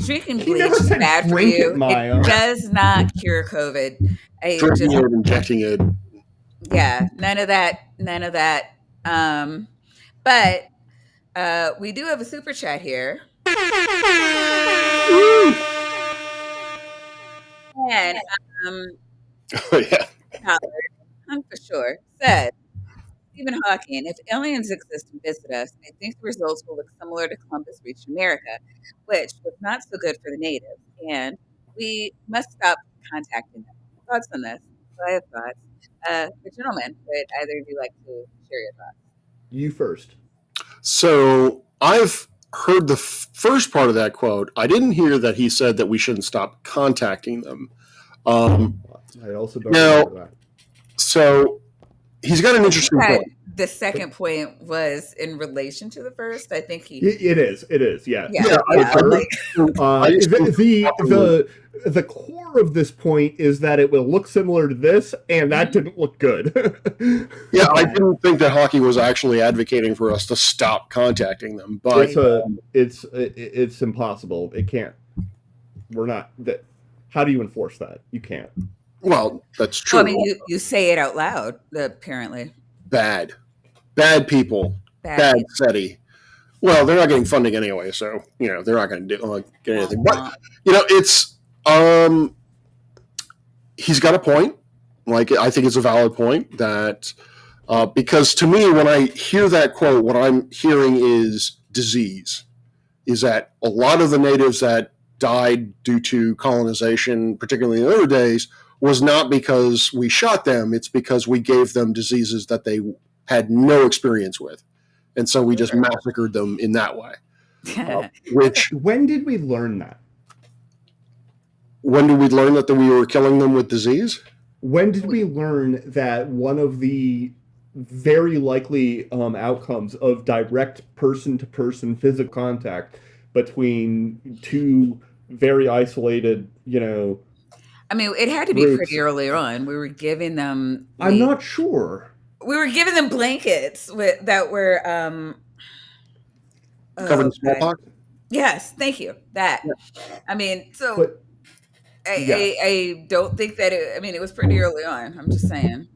Speaker 1: drinking
Speaker 3: He
Speaker 1: bleach
Speaker 3: never
Speaker 1: is
Speaker 3: said
Speaker 1: bad for
Speaker 3: drink
Speaker 1: you.
Speaker 3: it, Maya.
Speaker 1: It does not cure COVID.
Speaker 2: Drinking it, injecting it.
Speaker 1: Yeah, none of that. But we do have a super chat here. And
Speaker 2: Oh, yeah.
Speaker 1: for sure, said, Stephen Hawking, if aliens exist and visit us, I think the results will look similar to Columbus reached America, which was not so good for the natives, and we must stop contacting them. Thoughts on this? So I have thoughts. The gentleman, would either of you like to share your thoughts?
Speaker 3: You first.
Speaker 2: So I've heard the first part of that quote. I didn't hear that he said that we shouldn't stop contacting them.
Speaker 3: I also don't remember that.
Speaker 2: So he's got an interesting point.
Speaker 1: The second point was in relation to the first. I think he.
Speaker 3: It is. Yeah. The core of this point is that it will look similar to this, and that didn't look good.
Speaker 2: Yeah, I didn't think that Hawking was actually advocating for us to stop contacting them, but
Speaker 3: it's impossible. It can't. We're not. How do you enforce that? You can't.
Speaker 2: Well, that's true.
Speaker 1: Well, I mean, you say it out loud. Apparently,
Speaker 2: bad people, bad
Speaker 1: people.
Speaker 2: SETI. Well, they're not getting funding anyway, so they're not going to get anything. But it's he's got a point. Like, I think it's a valid point that because to me, when I hear that quote, what I'm hearing is disease. Is that a lot of the natives that died due to colonization, particularly in the early days, was not because we shot them. It's because we gave them diseases that they had no experience with. And so we just massacred them in that way. Which
Speaker 3: when did we learn that?
Speaker 2: when did we learn that we were killing them with disease?
Speaker 3: When did we learn that one of the very likely outcomes of direct person-to-person physical contact between two very isolated,
Speaker 1: I mean, it had to be
Speaker 3: groups.
Speaker 1: pretty early on. We were giving them.
Speaker 3: I'm not sure.
Speaker 1: We were giving them blankets that were
Speaker 2: Covered in smallpox?
Speaker 1: Yes, thank you. That. I mean, so
Speaker 3: But
Speaker 1: I don't think that it was pretty early on. I'm just saying.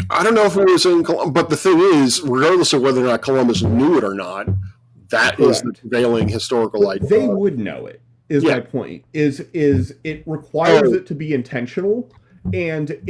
Speaker 2: I don't know if it was in Columbus, but the thing is, regardless of whether or not Columbus knew it or not, that is the prevailing historical idea.
Speaker 3: They would know it, is my point. Is it requires it to be intentional, and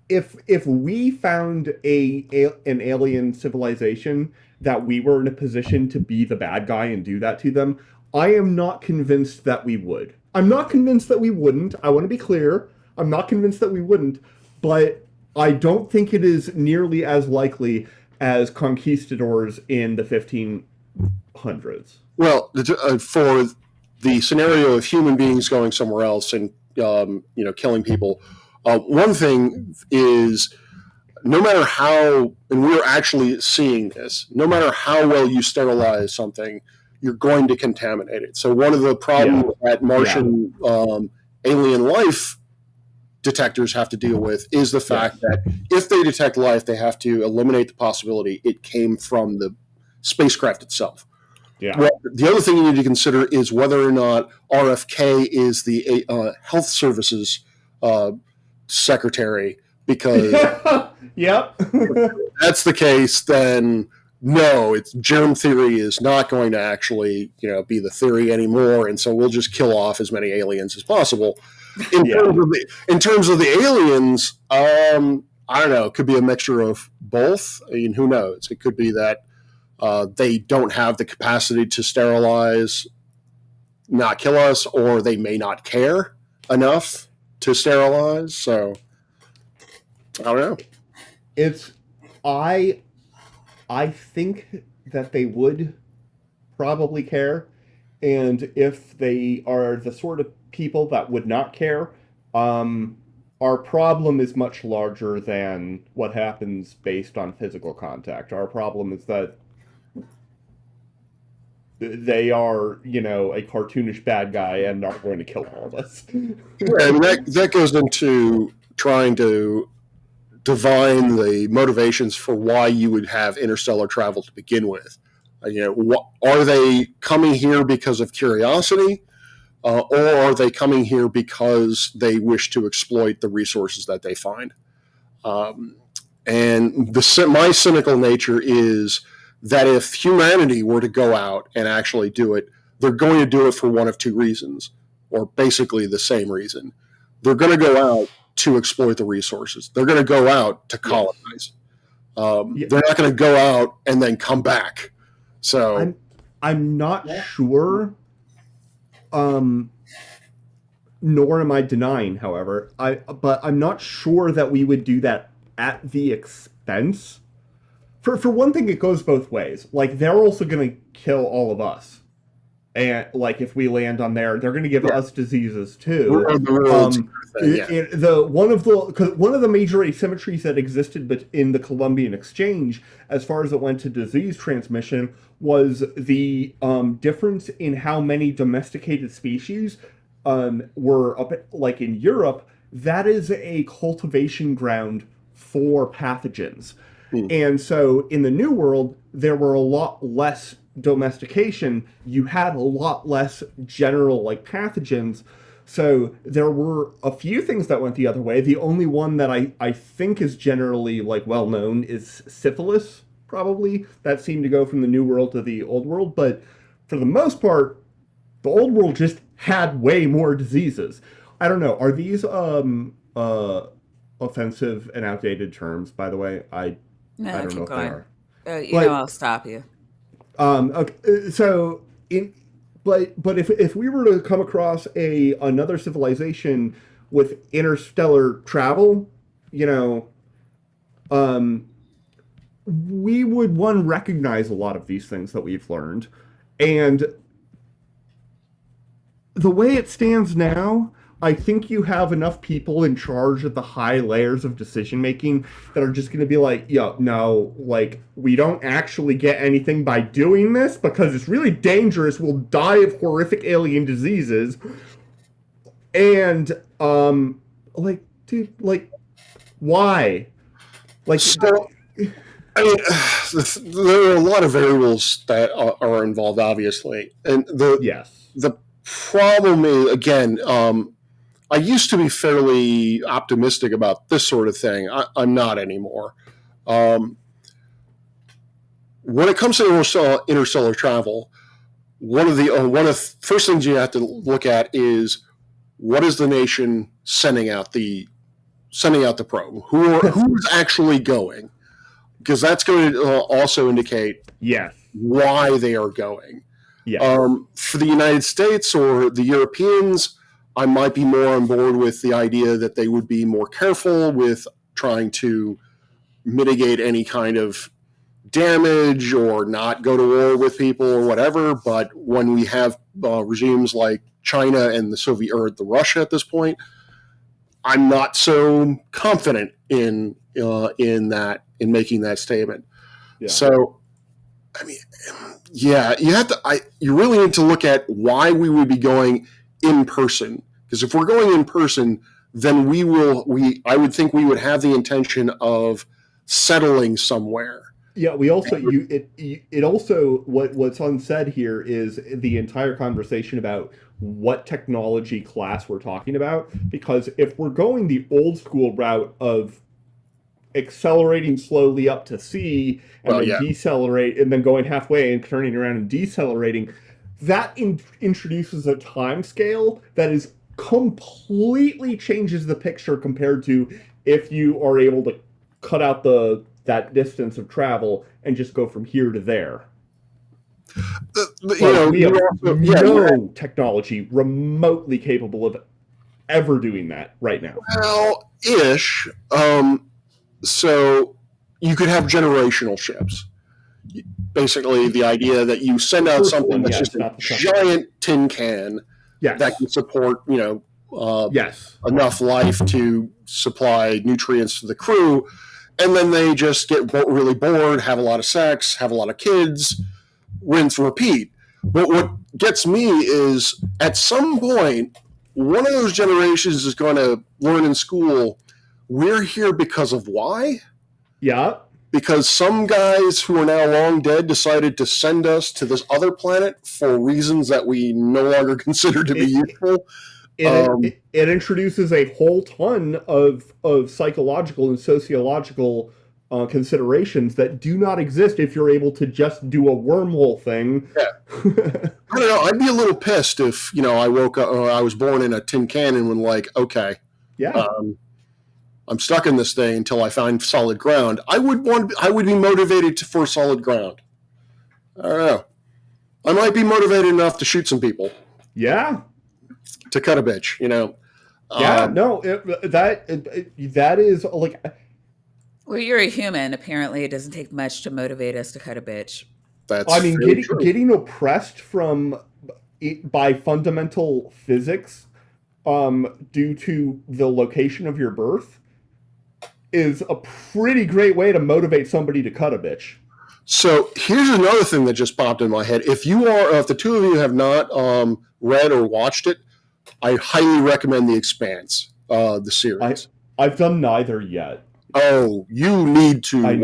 Speaker 3: if we found an alien civilization that we were in a position to be the bad guy and do that to them, I am not convinced that we would. I'm not convinced that we wouldn't. I want to be clear. I'm not convinced that we wouldn't, but I don't think it is nearly as likely as conquistadors in the 1500s.
Speaker 2: Well, for the scenario of human beings going somewhere else and killing people, one thing is, no matter how, and we're actually seeing this, no matter how well you sterilize something, you're going to contaminate it. So one of the problems that Martian alien life detectors have to deal with is the fact that if they detect life, they have to eliminate the possibility it came from the spacecraft itself.
Speaker 3: Yeah.
Speaker 2: Well, the other thing you need to consider is whether or not RFK is the health services secretary, because
Speaker 3: yep.
Speaker 2: if that's the case, then no, germ theory is not going to actually be the theory anymore, and so we'll just kill off as many aliens as possible. In terms of the aliens, I don't know. It could be a mixture of both. I mean, who knows? It could be that they don't have the capacity to sterilize, not kill us, or they may not care enough to sterilize. So I don't know.
Speaker 3: I think that they would probably care, and if they are the sort of people that would not care, our problem is much larger than what happens based on physical contact. Our problem is that they are, a cartoonish bad guy and aren't going to kill all of us.
Speaker 2: I mean, that goes into trying to divine the motivations for why you would have interstellar travel to begin with. Are they coming here because of curiosity, or are they coming here because they wish to exploit the resources that they find? And my cynical nature is that if humanity were to go out and actually do it, they're going to do it for one of two reasons, or basically the same reason. They're going to go out to exploit the resources. They're going to go out to colonize. They're not going to go out and then come back. So
Speaker 3: I'm not sure. Nor am I denying, however, but I'm not sure that we would do that at the expense. For one thing, it goes both ways. Like, they're also going to kill all of us. And, like, if we land on there, they're going to give us diseases, too. One of the major asymmetries that existed in the Columbian Exchange, as far as it went to disease transmission, was the difference in how many domesticated species were up, like in Europe. That is a cultivation ground for pathogens. And so in the New World, there were a lot less domestication. You had a lot less general pathogens. So there were a few things that went the other way. The only one that I think is generally well known is syphilis, probably. That seemed to go from the New World to the Old World. But for the most part, the Old World just had way more diseases. I don't know. Are these offensive and outdated terms, by the way? I don't know if they are.
Speaker 1: I'll stop you.
Speaker 3: Okay, so but if we were to come across another civilization with interstellar travel, we would recognize a lot of these things that we've learned, and the way it stands now, I think you have enough people in charge of the high layers of decision making that are just going to be like, yo, no, like, we don't actually get anything by doing this because it's really dangerous. We'll die of horrific alien diseases. And, like, dude, like, why? Like,
Speaker 2: So, I mean, there are a lot of variables that are involved, obviously, and
Speaker 3: yes.
Speaker 2: the problem is, again, I used to be fairly optimistic about this sort of thing. I'm not anymore. When it comes to interstellar travel, one of the first things you have to look at is what is the nation sending out the probe? Who's actually going? Because that's going to also indicate
Speaker 3: Yes.
Speaker 2: why they are going.
Speaker 3: Yes.
Speaker 2: For the United States or the Europeans, I might be more on board with the idea that they would be more careful with trying to mitigate any kind of damage or not go to war with people or whatever. But when we have regimes like China and the Russia at this point, I'm not so confident in making that statement.
Speaker 3: Yeah.
Speaker 2: So, I mean, yeah, you really need to look at why we would be going in person. Because if we're going in person, then I would think we would have the intention of settling somewhere.
Speaker 3: Yeah, we also it also what's unsaid here is the entire conversation about what technology class we're talking about. Because if we're going the old school route of accelerating slowly up to C and then decelerate and then going halfway and turning around and decelerating, that introduces a time scale that is completely changes the picture compared to if you are able to cut out that distance of travel and just go from here to there. We have no technology remotely capable of ever doing that right now.
Speaker 2: Well, ish. So you could have generational ships. Basically, the idea that you send out something that's just a giant tin can that can support, enough life to supply nutrients to the crew, and then they just get really bored, have a lot of sex, have a lot of kids, rinse, repeat. But what gets me is at some point, one of those generations is going to learn in school, we're here because of why?
Speaker 3: Yeah.
Speaker 2: Because some guys who are now long dead decided to send us to this other planet for reasons that we no longer consider to be useful.
Speaker 3: It introduces a whole ton of psychological and sociological considerations that do not exist if you're able to just do a wormhole thing.
Speaker 2: Yeah. I don't know. I'd be a little pissed if, I woke up, I was born in a tin can and went like, okay.
Speaker 3: Yeah.
Speaker 2: I'm stuck in this thing until I find solid ground. I would be motivated for solid ground. I don't know. I might be motivated enough to shoot some people.
Speaker 3: Yeah.
Speaker 2: To cut a bitch,
Speaker 3: Yeah, no, that is like.
Speaker 1: Well, you're a human. Apparently, it doesn't take much to motivate us to cut a bitch.
Speaker 3: Getting oppressed by fundamental physics, due to the location of your birth, is a pretty great way to motivate somebody to cut a bitch.
Speaker 2: So here's another thing that just popped in my head. If the two of you have not read or watched it, I highly recommend The Expanse, the series.
Speaker 3: I've done neither yet.
Speaker 2: Oh, you need to.
Speaker 3: I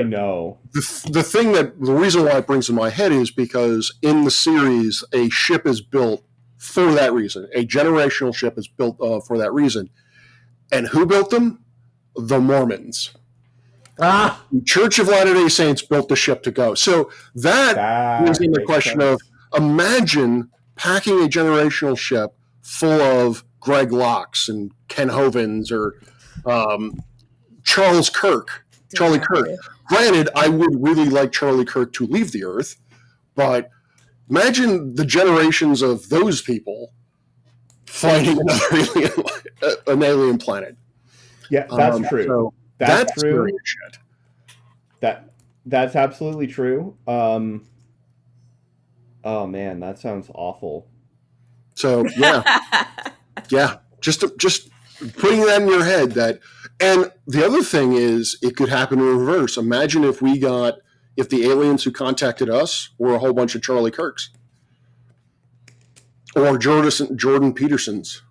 Speaker 3: know.
Speaker 2: The reason why it brings to my head is because in the series, a ship is built for that reason. A generational ship is built for that reason. And who built them? The Mormons. The Church of Latter-day Saints built the ship to go. So that brings in the question of, imagine packing a generational ship full of Greg Locks and Ken Hovins or Charlie Kirk. Granted, I would really like Charlie Kirk to leave the Earth, but imagine the generations of those people finding an alien planet.
Speaker 3: Yeah, that's true.
Speaker 2: So
Speaker 3: that's true.
Speaker 2: Shit.
Speaker 3: That's absolutely true. Oh man, that sounds awful.
Speaker 2: So yeah. Just putting that in your head that, and the other thing is it could happen in reverse. Imagine if the aliens who contacted us were a whole bunch of Charlie Kirks or Jordan Petersons.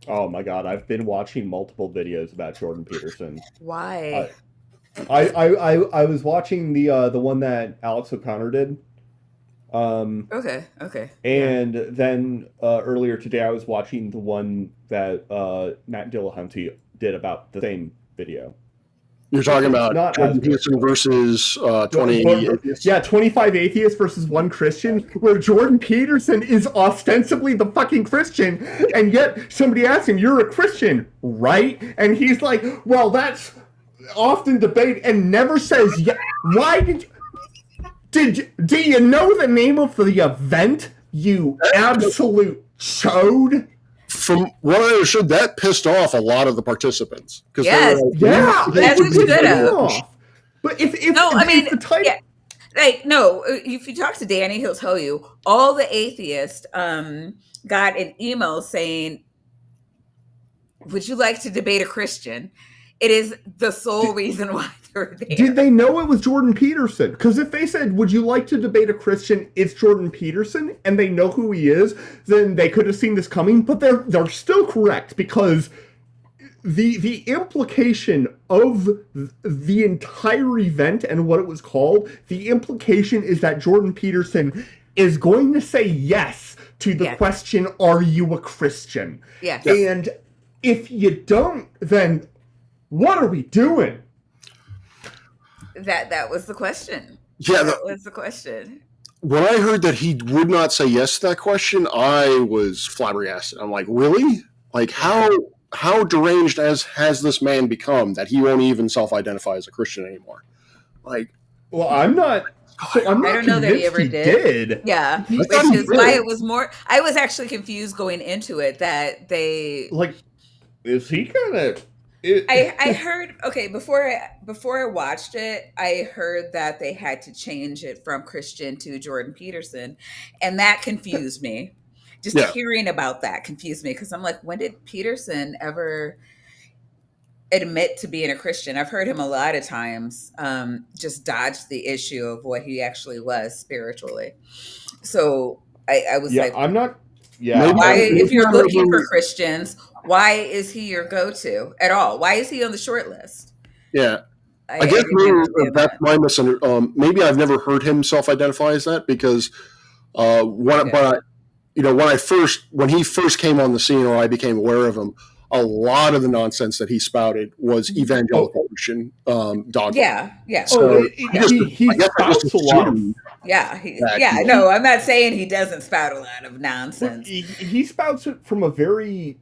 Speaker 3: Oh my God, I've been watching multiple videos about Jordan Peterson.
Speaker 1: Why?
Speaker 3: I was watching the one that Alex O'Connor did.
Speaker 1: Okay.
Speaker 3: And then earlier today I was watching the one that Matt Dillahunty did about the same video.
Speaker 2: You're talking about Jordan Peterson versus 20 atheists?
Speaker 5: Yeah, 25 atheists versus 1 Christian, where Jordan Peterson is ostensibly the fucking Christian, and yet somebody asks him, "You're a Christian, right?" And he's like, "Well, that's often debate," and never says, "Yeah." Why do you know the name of the event, you absolute chode?
Speaker 2: From what I understood, that pissed off a lot of the participants.
Speaker 1: Yes. That's what should have.
Speaker 5: But if
Speaker 1: no, I mean,
Speaker 5: the title...
Speaker 1: yeah. Like, no, if you talk to Danny, he'll tell you all the atheists got an email saying, "Would you like to debate a Christian?" It is the sole reason why they're there.
Speaker 5: Did they know it was Jordan Peterson? Because if they said, "Would you like to debate a Christian?" It's Jordan Peterson, and they know who he is, then they could have seen this coming. But they're still correct, because the implication of the entire event and what it was called, the implication is that Jordan Peterson is going to say yes to the question, "Are you a Christian?"
Speaker 1: Yes.
Speaker 5: And if you don't, then what are we doing?
Speaker 1: That was the question.
Speaker 2: Yeah,
Speaker 1: that was the question.
Speaker 2: When I heard that he would not say yes to that question, I was flabbergasted. I'm like, really? Like, how deranged has this man become that he won't even self-identify as a Christian anymore? Like,
Speaker 5: well, I'm not
Speaker 1: I don't know that he ever did. Yeah, which is why it was more. I was actually confused going into it that they
Speaker 5: like. Is he gonna?
Speaker 1: I heard, okay, before I watched it, I heard that they had to change it from Christian to Jordan Peterson, and that confused me. Just hearing about that confused me, because I'm like, when did Peterson ever admit to being a Christian? I've heard him a lot of times just dodge the issue of what he actually was spiritually. So I was like,
Speaker 5: I'm not.
Speaker 1: Yeah. Why, if you're looking for Christians, why is he your go-to at all? Why is he on the short list?
Speaker 2: Yeah. I guess maybe that's my misunderstanding. Maybe I've never heard him self-identify as that, because when he first came on the scene, or I became aware of him, a lot of the nonsense that he spouted was evangelical Christian dogma.
Speaker 1: Yeah.
Speaker 2: So
Speaker 5: he spouts a lot.
Speaker 1: No, I'm not saying he doesn't spout a lot of nonsense.
Speaker 5: He spouts it from a very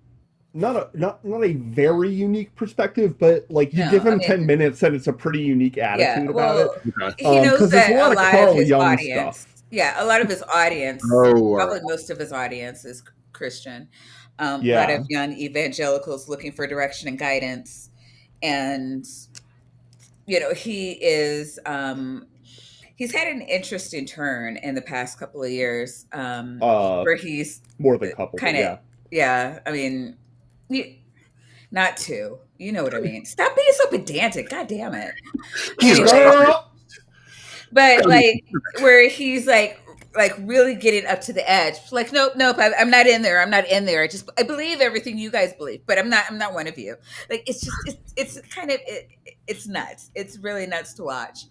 Speaker 5: not a very unique perspective, but like you give him 10 minutes and it's a pretty unique attitude about it.
Speaker 1: He knows that a lot of his audience. Stuff. Yeah, a lot of his audience, probably most of his audience is Christian. A lot of young evangelicals looking for direction and guidance. And, he is, he's had an interesting turn in the past couple of years where he's
Speaker 5: more than a couple,
Speaker 1: I mean, not two. You know what I mean? Stop being so pedantic. God damn it. But like where he's like really getting up to the edge. Like, nope, I'm not in there. I believe everything you guys believe, but I'm not one of you. Like, it's just, it's kind of, it's nuts. It's really nuts to watch.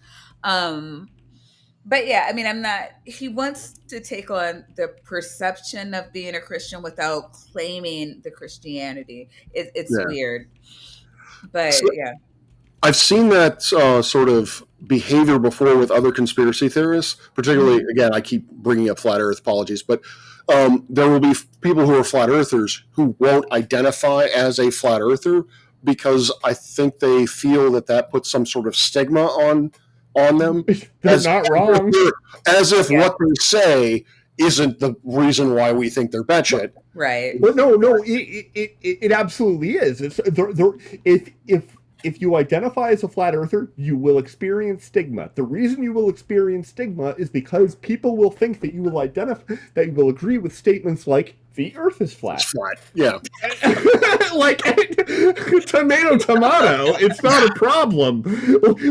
Speaker 1: But yeah, I mean, he wants to take on the perception of being a Christian without claiming the Christianity. It's weird. But
Speaker 2: I've seen that sort of behavior before with other conspiracy theorists, particularly, again, I keep bringing up flat earth, apologies, but there will be people who are flat earthers who won't identify as a flat earther because I think they feel that puts some sort of stigma on them.
Speaker 5: They're not wrong.
Speaker 2: As if what they say isn't the reason why we think they're batshit.
Speaker 1: Right.
Speaker 5: But no, it absolutely is. If you identify as a flat earther, you will experience stigma. The reason you will experience stigma is because people will think that you will agree with statements like The Earth is
Speaker 2: It's
Speaker 5: flat.
Speaker 2: flat. Yeah.
Speaker 5: Like tomato, it's not a problem.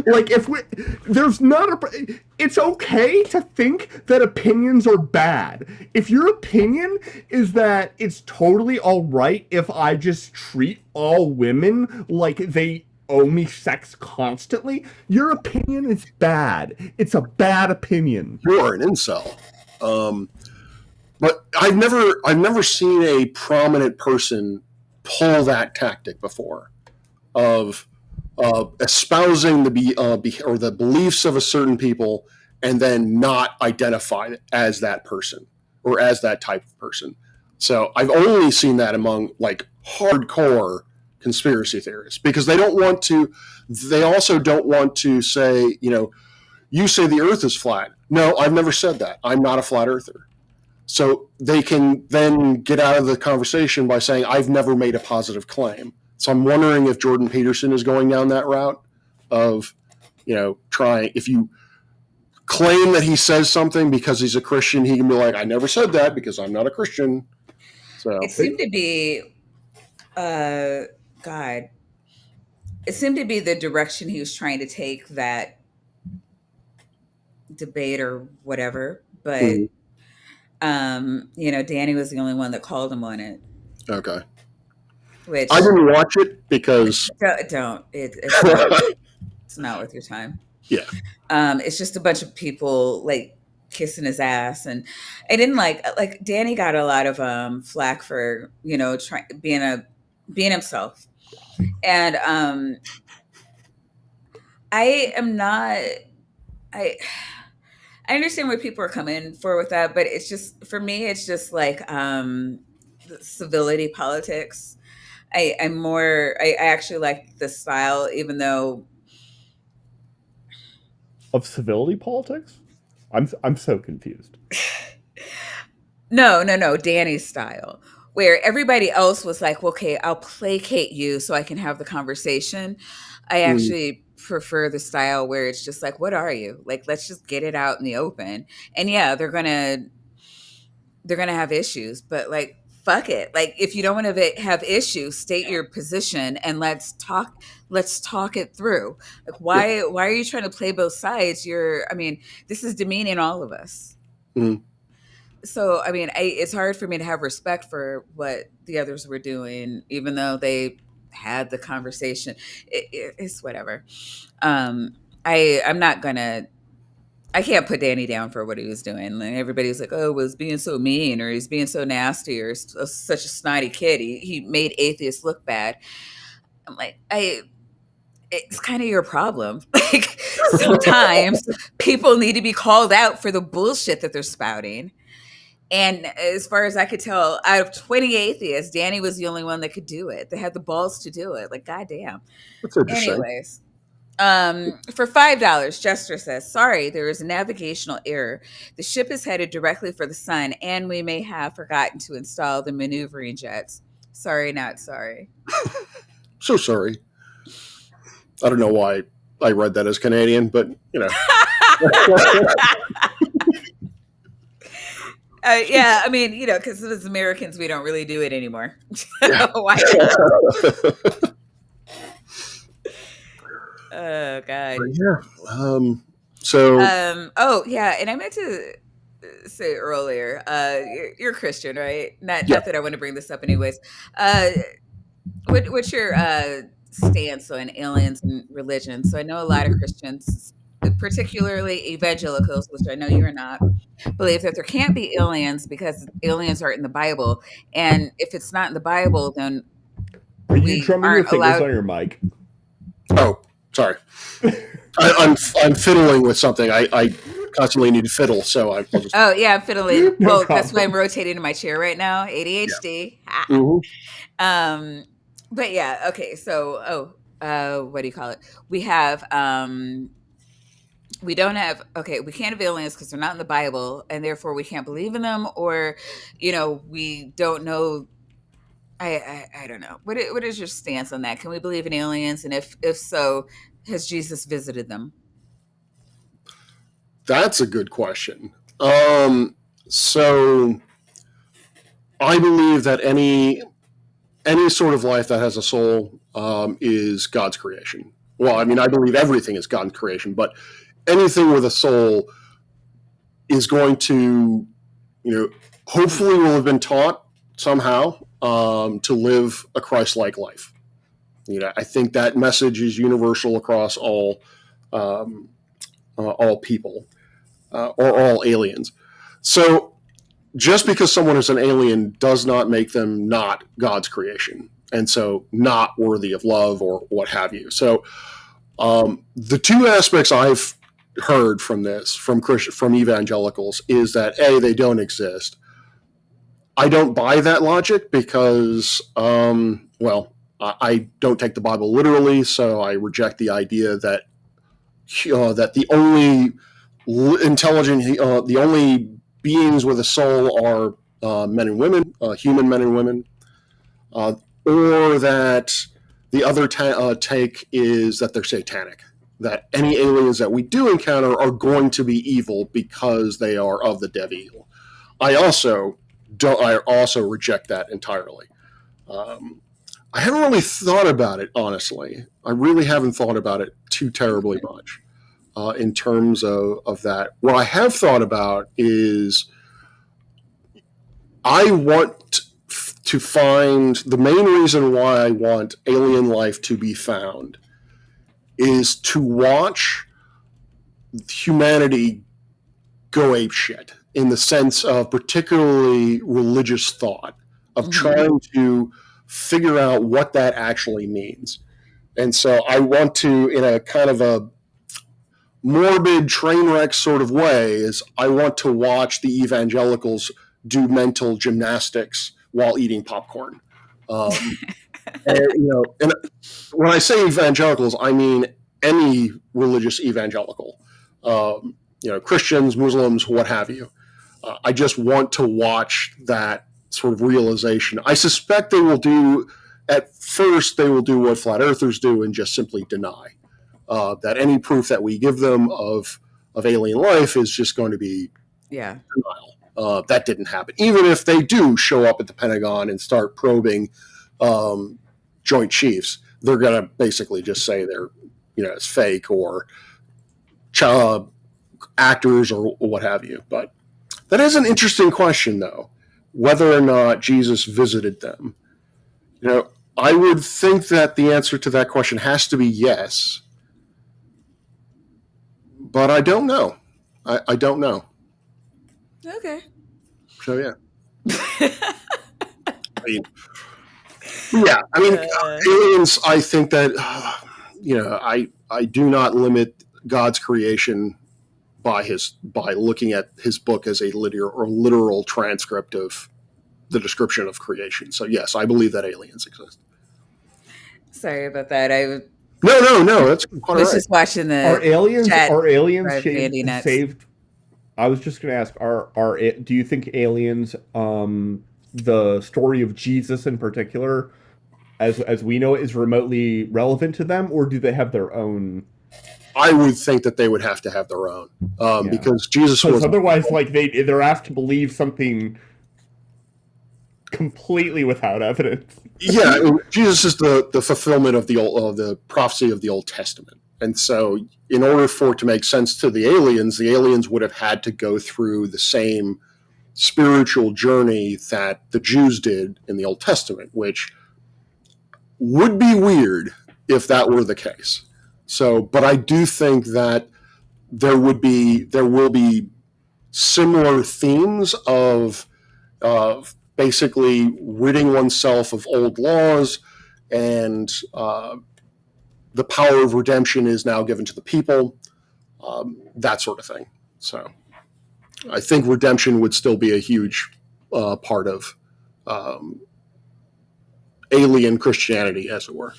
Speaker 5: Like it's okay to think that opinions are bad. If your opinion is that it's totally all right if I just treat all women like they owe me sex constantly, your opinion is bad. It's a bad opinion.
Speaker 2: You're an incel. But I've never seen a prominent person pull that tactic before, of espousing the beliefs of a certain people and then not identify as that person or as that type of person. So I've only seen that among like hardcore conspiracy theorists, because they don't want to. They also don't want to say, you say the Earth is flat. No, I've never said that. I'm not a flat earther. So they can then get out of the conversation by saying, I've never made a positive claim. So I'm wondering if Jordan Peterson is going down that route of, trying, if you claim that he says something because he's a Christian, he can be like, I never said that because I'm not a Christian. So
Speaker 1: it seemed to be, it seemed to be the direction he was trying to take that debate or whatever. But, Danny was the only one that called him on it.
Speaker 2: Okay.
Speaker 1: Which
Speaker 2: I didn't watch it because
Speaker 1: it's not worth your time.
Speaker 2: Yeah.
Speaker 1: It's just a bunch of people like kissing his ass, and I didn't like Danny got a lot of flack for being himself, and I am not. I understand where people are coming for with that, but it's just, for me, it's just like civility politics. I actually like the style, even though
Speaker 5: of civility politics. I'm so confused.
Speaker 1: No, Danny's style, where everybody else was like, okay, I'll placate you so I can have the conversation. I actually prefer the style where it's just like, what are you? Like, let's just get it out in the open. And yeah, they're gonna have issues, but like, fuck it. Like, if you don't want to have issues, state your position and let's talk it through. Like, why are you trying to play both sides? This is demeaning all of us. So, it's hard for me to have respect for what the others were doing, even though they had the conversation. It's whatever. I can't put Danny down for what he was doing. Like, everybody's like, oh, was being so mean, or he's being so nasty, or such a snotty kid. He made atheists look bad. I'm like, it's kind of your problem. Like, sometimes people need to be called out for the bullshit that they're spouting. And as far as I could tell, out of 20 atheists, Danny was the only one that could do it. They had the balls to do it. Like, goddamn.
Speaker 2: That's interesting.
Speaker 1: Anyways, for $5, Jester says, sorry, there is a navigational error. The ship is headed directly for the sun, and we may have forgotten to install the maneuvering jets. Sorry, not sorry.
Speaker 2: So sorry. I don't know why I read that as Canadian, but
Speaker 1: yeah, because as Americans, we don't really do it anymore. Why not? Oh, God.
Speaker 2: Yeah.
Speaker 1: Oh, yeah, and I meant to say earlier, you're Christian, right? Not that I want to bring this up anyways. What's your stance on aliens and religion? So I know a lot of Christians, particularly evangelicals, which I know you're not, believe that there can't be aliens because aliens aren't in the Bible. And if it's not in the Bible, then
Speaker 5: are you drumming your fingers on your mic?
Speaker 2: Oh, sorry. I'm fiddling with something. I constantly need to fiddle, so I'm just...
Speaker 1: Oh, yeah, I'm fiddling. Well, that's why I'm rotating in my chair right now. ADHD. Yeah. But yeah, okay. So, what do you call it? We have, we can't have aliens because they're not in the Bible, and therefore we can't believe in them, or, we don't know. I don't know. What is your stance on that? Can we believe in aliens? And if so, has Jesus visited them?
Speaker 2: That's a good question. So I believe that any sort of life that has a soul is God's creation. Well, I mean, I believe everything is God's creation, but anything with a soul is going to, hopefully will have been taught somehow to live a Christ-like life. I think that message is universal across all people or all aliens. So just because someone is an alien does not make them not God's creation, and so not worthy of love or what have you. So the two aspects I've heard from this, from evangelicals, is that A, they don't exist. I don't buy that logic because, I don't take the Bible literally, so I reject the idea that that the only intelligent, the only beings with a soul are men and women, human men and women, or that the other take is that they're satanic, that any aliens that we do encounter are going to be evil because they are of the devil. I also reject that entirely. I haven't really thought about it, honestly. I really haven't thought about it too terribly much in terms of that. What I have thought about is I want to find the main reason why I want alien life to be found is to watch humanity go apeshit in the sense of particularly religious thought, of trying to figure out what that actually means. And so I want to, in a kind of a morbid train wreck sort of way, is I want to watch the evangelicals do mental gymnastics while eating popcorn. And when I say evangelicals, I mean any religious evangelical, Christians, Muslims, what have you. I just want to watch that sort of realization. I suspect at first they will do what flat earthers do and just simply deny that any proof that we give them of alien life is just going to be denial. That didn't happen. Even if they do show up at the Pentagon and start probing Joint Chiefs, they're going to basically just say it's fake or actors or what have you. But that is an interesting question, though, whether or not Jesus visited them. I would think that the answer to that question has to be yes, but I don't know. I don't know.
Speaker 1: Okay.
Speaker 2: So yeah. Aliens. I think that I do not limit God's creation by looking at his book as a literal transcript of the description of creation. So yes, I believe that aliens exist.
Speaker 1: Sorry about that. I
Speaker 2: No, that's quite
Speaker 1: was
Speaker 2: right.
Speaker 1: just watching the
Speaker 5: Are aliens
Speaker 1: chat
Speaker 5: saved? I was just going to ask: do you think aliens, the story of Jesus in particular, as we know it, is remotely relevant to them, or do they have their own?
Speaker 2: I would think that they would have to have their own, because Jesus was
Speaker 5: otherwise, they're asked to believe something completely without evidence.
Speaker 2: Yeah, Jesus is the fulfillment of the prophecy of the Old Testament, and so in order for it to make sense to the aliens would have had to go through the same spiritual journey that the Jews did in the Old Testament, which would be weird if that were the case. So, but I do think that there will be similar themes of basically ridding oneself of old laws, and the power of redemption is now given to the people, that sort of thing. So I think redemption would still be a huge part of alien Christianity, as it were.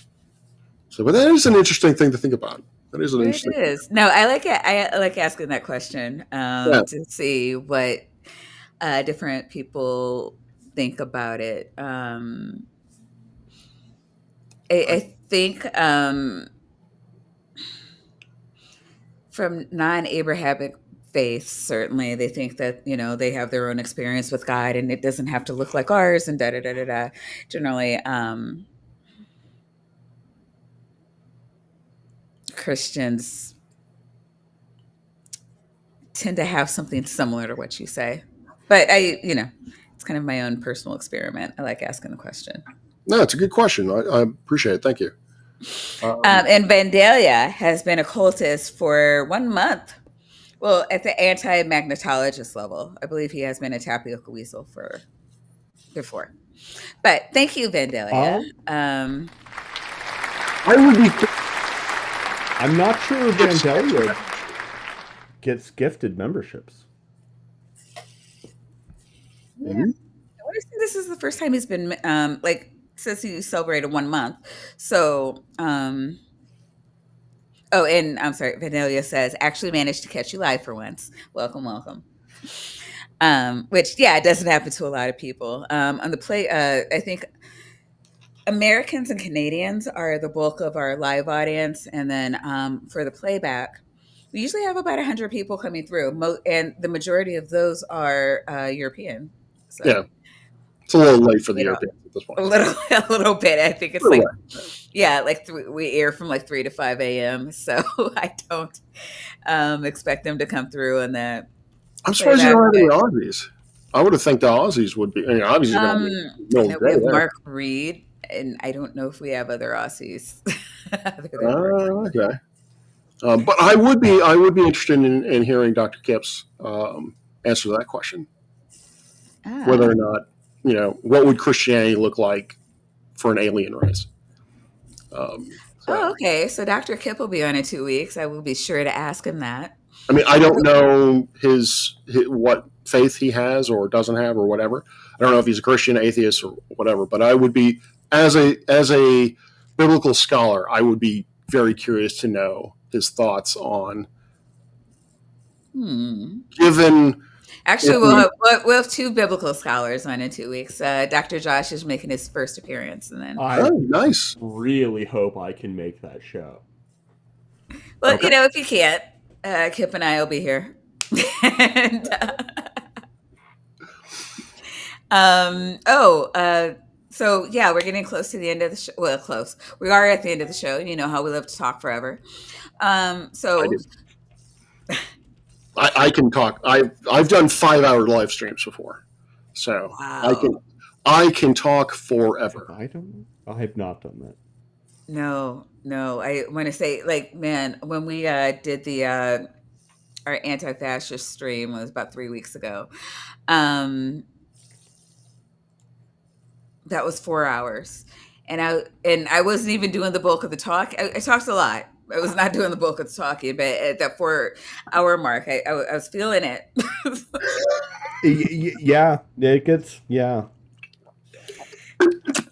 Speaker 2: So, but that is an interesting thing to think about. That is an interesting.
Speaker 1: It is. No, I like it. I like asking that question to see what different people think about it. I think from non-Abrahamic faith. Certainly, they think that they have their own experience with God, and it doesn't have to look like ours. And da da da da da. Generally, Christians tend to have something similar to what you say, but it's kind of my own personal experiment. I like asking the question.
Speaker 2: No, it's a good question. I appreciate it. Thank you.
Speaker 1: And Vandalia has been a cultist for 1 month. Well, at the anti-magnetologist level, I believe he has been a tapioca weasel before. But thank you, Vandalia.
Speaker 2: I would be.
Speaker 5: I'm not sure Vandalia gets gifted memberships.
Speaker 1: Yeah. I want to say this is the first time he's been since he celebrated 1 month. So, and I'm sorry, Vandalia says, actually managed to catch you live for once. Welcome, welcome. Which, it doesn't happen to a lot of people. On the play, I think Americans and Canadians are the bulk of our live audience. And then for the playback, we usually have about 100 people coming through. And the majority of those are European. So,
Speaker 2: yeah. It's a little late for the Europeans at this point.
Speaker 1: A little bit. I think it's we air from 3 to 5 a.m. So I don't expect them to come through on that.
Speaker 2: I'm surprised you don't have any Aussies. I would have think the Aussies would be. Aussies are going to be
Speaker 1: we have Mark Reed, and I don't know if we have other Aussies.
Speaker 2: Okay. But I would be interested in hearing Dr. Kip's answer to that question. Whether or not, what would Christianity look like for an alien race?
Speaker 1: Okay. So Dr. Kip will be on in 2 weeks. I will be sure to ask him that.
Speaker 2: I mean, I don't know his what faith he has or doesn't have or whatever. I don't know if he's a Christian, atheist, or whatever. But I would be, as a biblical scholar, I would be very curious to know his thoughts on given.
Speaker 1: Actually, we'll have 2 biblical scholars on in 2 weeks. Dr. Josh is making his first appearance, and then
Speaker 2: nice.
Speaker 5: Really hope I can make that show.
Speaker 1: Well, okay. If you can't, Kip and I will be here. And, so we're getting close to the end of the show. Well, close. We are at the end of the show. You know how we love to talk forever.
Speaker 2: I can talk. I've done 5-hour live streams before, so wow. I can talk forever.
Speaker 5: I have not done that.
Speaker 1: No. I want to say, when we did the our anti-fascist stream, it was about 3 weeks ago. That was 4 hours, and I wasn't even doing the bulk of the talk. I talked a lot. I was not doing the bulk of the talking, but at that 4-hour mark, I was feeling it.
Speaker 5: Yeah, it gets, yeah.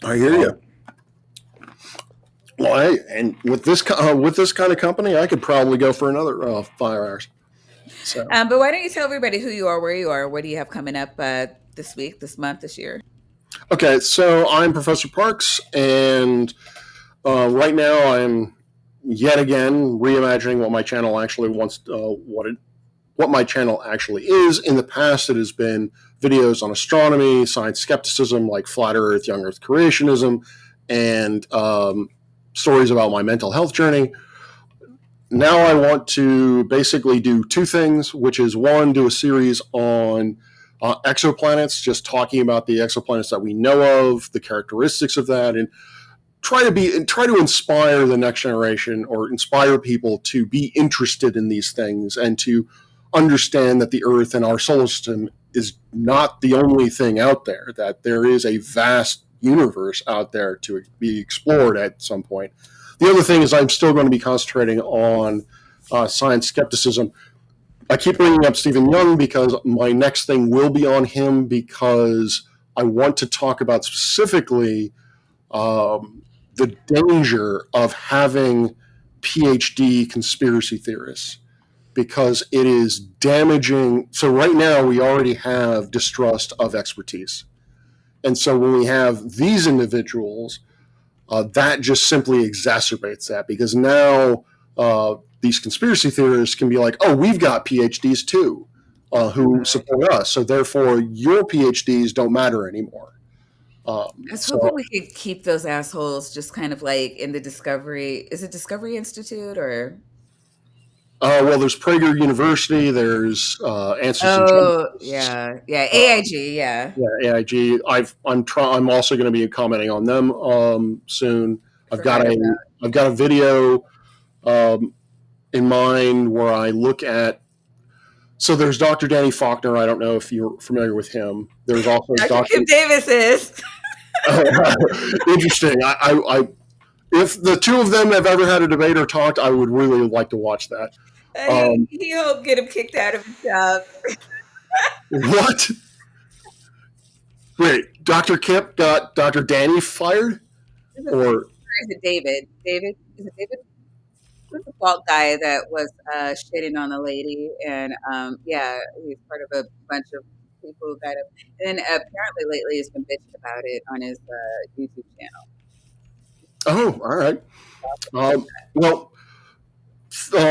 Speaker 2: I hear you. Well, and with this kind of company, I could probably go for another 5 hours. So.
Speaker 1: But why don't you tell everybody who you are, where you are, what do you have coming up this week, this month, this year?
Speaker 2: Okay, so I'm Professor Parks, and right now I'm yet again reimagining what my channel actually wants, what my channel actually is. In the past, it has been videos on astronomy, science skepticism, like flat Earth, young Earth creationism, and stories about my mental health journey. Now I want to basically do 2 things, which is 1, do a series on exoplanets, just talking about the exoplanets that we know of, the characteristics of that, and try to inspire the next generation or inspire people to be interested in these things and to understand that the Earth and our solar system is not the only thing out there, that there is a vast universe out there to be explored at some point. The other thing is I'm still going to be concentrating on science skepticism. I keep bringing up Stephen Young because my next thing will be on him, because I want to talk about specifically the danger of having PhD conspiracy theorists, because it is damaging. So right now we already have distrust of expertise. And so when we have these individuals, that just simply exacerbates that, because now these conspiracy theorists can be like, oh, we've got PhDs too who support us, so therefore your PhDs don't matter anymore.
Speaker 1: I was hoping we could keep those assholes just kind of like in the Discovery. Is it Discovery Institute or?
Speaker 2: Well, there's Prager University. There's Answers and
Speaker 1: Oh,
Speaker 2: Justice.
Speaker 1: yeah, AIG, yeah.
Speaker 2: Yeah, AIG. I'm also going to be commenting on them soon. I've got a video in mind where I look at. So there's Dr. Danny Faulkner. I don't know if you're familiar with him. There's also
Speaker 1: Dr. Kim Davis is.
Speaker 2: Interesting. I if the two of them have ever had a debate or talked, I would really like to watch that.
Speaker 1: He hope get him kicked out of his job.
Speaker 2: What? Wait, Dr. Kip got Dr. Danny fired? Or
Speaker 1: is it David? David? Is it David? Who's the fault guy that was shitting on a lady? And he's part of a bunch of people who got him. And then apparently lately he's been bitching about it on his YouTube channel.
Speaker 2: Oh, all right.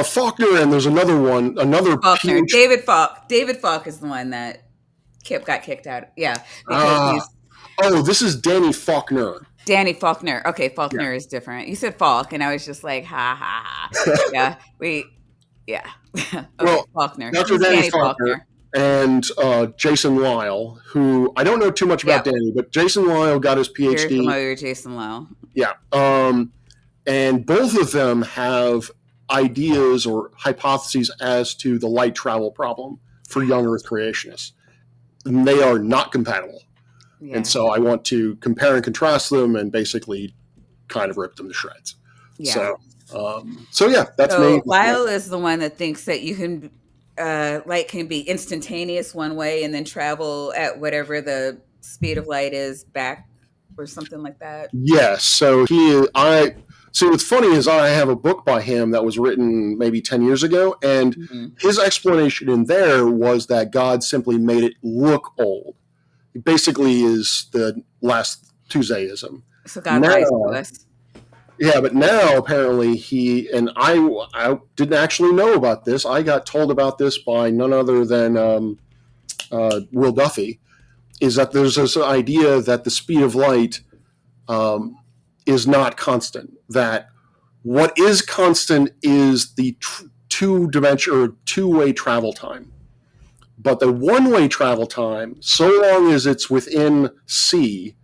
Speaker 2: Faulkner, and there's another one,
Speaker 1: Faulkner. David Falk. David Falk is the one that Kip got kicked out. Yeah.
Speaker 2: This is Danny Faulkner.
Speaker 1: Danny Faulkner. Okay, Faulkner is different. You said Falk, and I was just like, ha ha ha. Okay, well, Faulkner.
Speaker 2: Dr. Danny Faulkner and Jason Lyle, who I don't know too much about Danny, but Jason Lyle got his PhD.
Speaker 1: Very familiar with Jason Lyle.
Speaker 2: Yeah. And both of them have ideas or hypotheses as to the light travel problem for young Earth creationists. And they are not compatible. Yeah. And so I want to compare and contrast them and basically kind of rip them to shreds. Yeah. That's me.
Speaker 1: Lyle is the one that thinks that you can light can be instantaneous one way and then travel at whatever the speed of light is back or something like that.
Speaker 2: Yes. So what's funny is I have a book by him that was written maybe 10 years ago, and his explanation in there was that God simply made it look old. It basically is the last Tuesdayism.
Speaker 1: So God lies to us.
Speaker 2: Yeah, but now apparently I didn't actually know about this. I got told about this by none other than Will Duffy, is that there's this idea that the speed of light is not constant. That what is constant is the two-way travel time. But the one-way travel time, so long as it's within C,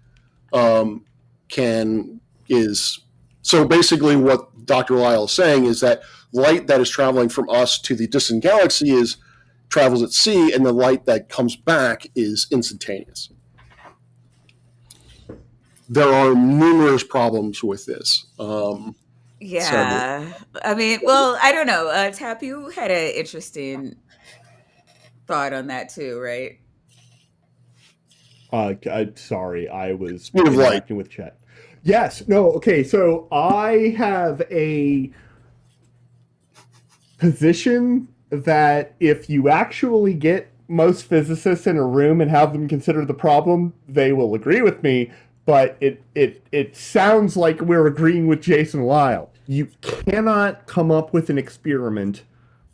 Speaker 2: so basically what Dr. Lyle is saying is that light that is traveling from us to the distant galaxy travels at C, and the light that comes back is instantaneous. There are numerous problems with this. I
Speaker 1: mean, well, I don't know. Tap, you had an interesting thought on that too, right?
Speaker 3: Sorry, I was interacting with chat. Yes, no, okay, so I have a position that if you actually get most physicists in a room and have them consider the problem, they will agree with me, but it sounds like we're agreeing with Jason Lyle. You cannot come up with an experiment,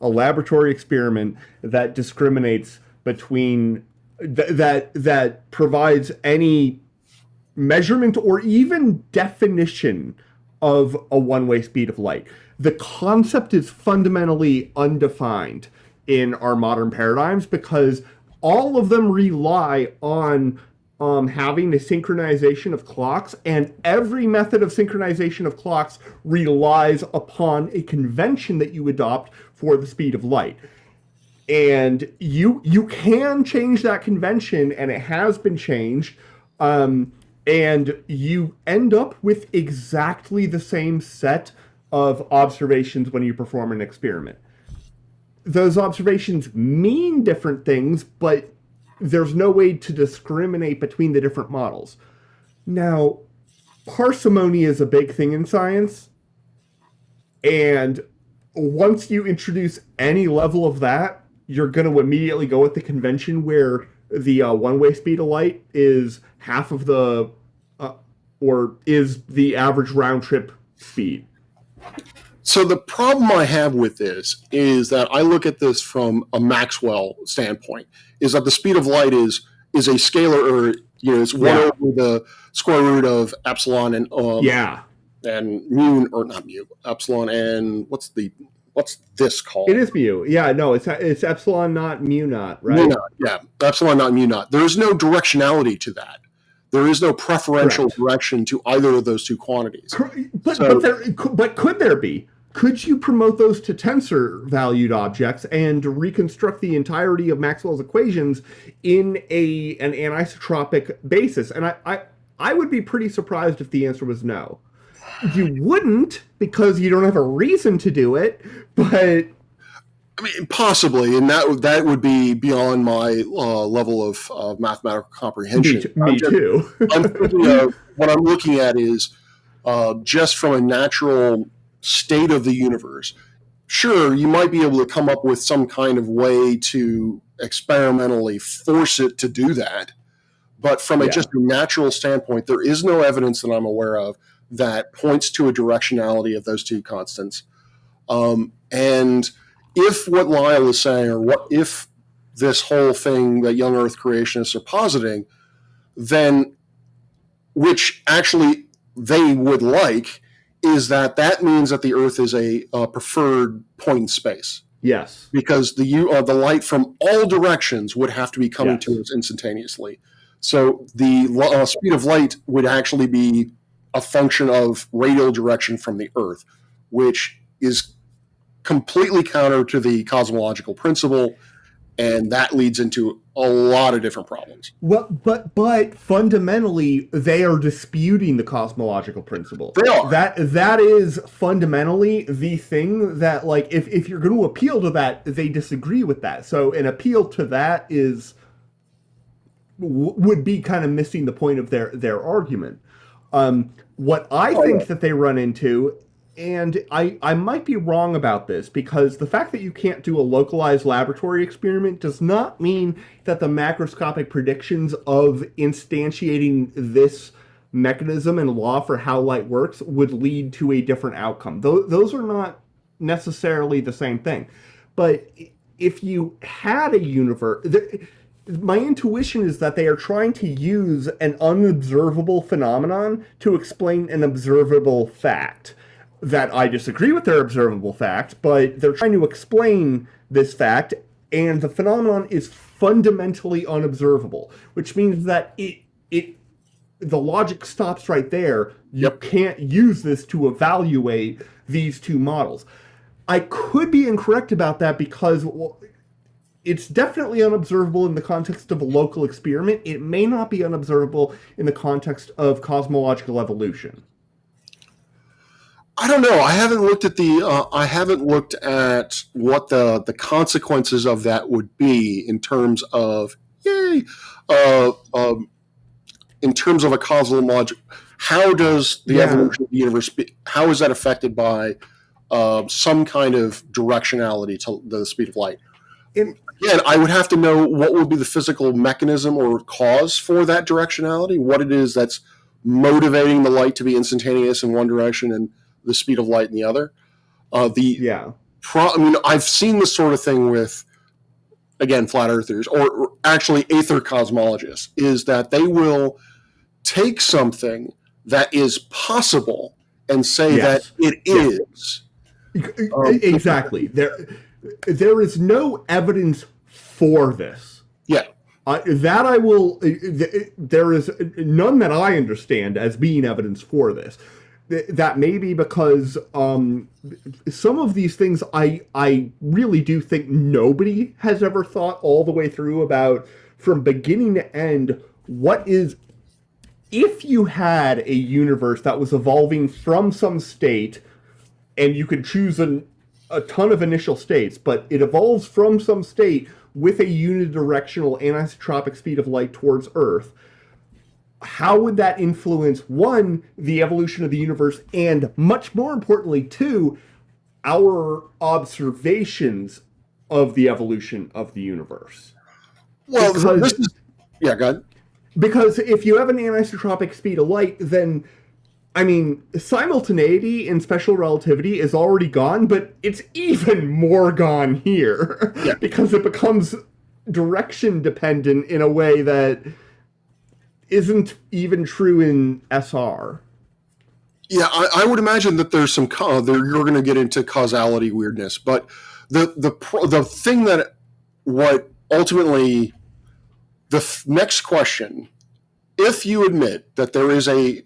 Speaker 3: a laboratory experiment, that discriminates between that provides any measurement or even definition of a one-way speed of light. The concept is fundamentally undefined in our modern paradigms because all of them rely on having a synchronization of clocks, and every method of synchronization of clocks relies upon a convention that you adopt for the speed of light. And you can change that convention, and it has been changed, and you end up with exactly the same set of observations when you perform an experiment. Those observations mean different things, but there's no way to discriminate between the different models. Now, parsimony is a big thing in science, and once you introduce any level of that, you're going to immediately go with the convention where the one-way speed of light is half of or is the average round-trip speed.
Speaker 2: So the problem I have with this is that I look at this from a Maxwell standpoint, is that the speed of light is a scalar, or it's 1 over the square root of epsilon and and mu, or not mu, epsilon and what's this called?
Speaker 5: It is mu. Yeah, no, it's epsilon naught mu naught, right?
Speaker 2: Mu naught, yeah, epsilon naught mu naught. There is no directionality to that. There is no preferential direction to either of those two quantities.
Speaker 5: But could there be? Could you promote those to tensor-valued objects and reconstruct the entirety of Maxwell's equations in an anisotropic basis? And I would be pretty surprised if the answer was no. You wouldn't, because you don't have a reason to do it, but...
Speaker 2: I mean, possibly, and that would be beyond my level of mathematical comprehension.
Speaker 5: Me too.
Speaker 2: I'm thinking of, what I'm looking at is just from a natural state of the universe. Sure, you might be able to come up with some kind of way to experimentally force it to do that, but from just a natural standpoint, there is no evidence that I'm aware of that points to a directionality of those two constants. And if what Lyle is saying, or what if this whole thing that young Earth creationists are positing, then, which actually they would like, is that means that the Earth is a preferred point in space.
Speaker 5: Yes.
Speaker 2: Because the light from all directions would have to be coming to us instantaneously. So the speed of light would actually be a function of radial direction from the Earth, which is completely counter to the cosmological principle, and that leads into a lot of different problems.
Speaker 5: Well, but fundamentally, they are disputing the cosmological principle.
Speaker 2: They are.
Speaker 5: That is fundamentally the thing that, like, if you're going to appeal to that, they disagree with that. So an appeal to that would be kind of missing the point of their argument. What I think that they run into, and I might be wrong about this, because the fact that you can't do a localized laboratory experiment does not mean that the macroscopic predictions of instantiating this mechanism and law for how light works would lead to a different outcome. Those are not necessarily the same thing. But if you had a universe... My intuition is that they are trying to use an unobservable phenomenon to explain an observable fact. That I disagree with their observable fact, but they're trying to explain this fact, and the phenomenon is fundamentally unobservable, which means that the logic stops right there. You can't use this to evaluate these two models. I could be incorrect about that, because it's definitely unobservable in the context of a local experiment. It may not be unobservable in the context of cosmological evolution.
Speaker 2: I don't know. I haven't looked at what the consequences of that would be in terms of in terms of a cosmological. How does the evolution of the universe? How is that affected by some kind of directionality to the speed of light? Again, I would have to know what would be the physical mechanism or cause for that directionality, what it is that's motivating the light to be instantaneous in one direction and the speed of light in the other. I mean, I've seen this sort of thing with, again, flat earthers, or actually aether cosmologists, is that they will take something that is possible and say that it is.
Speaker 5: Exactly. There is no evidence for this.
Speaker 2: Yeah.
Speaker 5: That I will... There is none that I understand as being evidence for this. That may be because some of these things I really do think nobody has ever thought all the way through about, from beginning to end, what is... If you had a universe that was evolving from some state, and you could choose a ton of initial states, but it evolves from some state with a unidirectional anisotropic speed of light towards Earth, how would that influence, one, the evolution of the universe, and much more importantly, two, our observations of the evolution of the universe?
Speaker 2: Well, go ahead.
Speaker 5: Because if you have an anisotropic speed of light, then I mean, simultaneity in special relativity is already gone, but it's even more gone here because it becomes direction dependent in a way that isn't even true in SR.
Speaker 2: Yeah, I would imagine that there's some you're going to get into causality weirdness, but the thing that what ultimately next question, if you admit that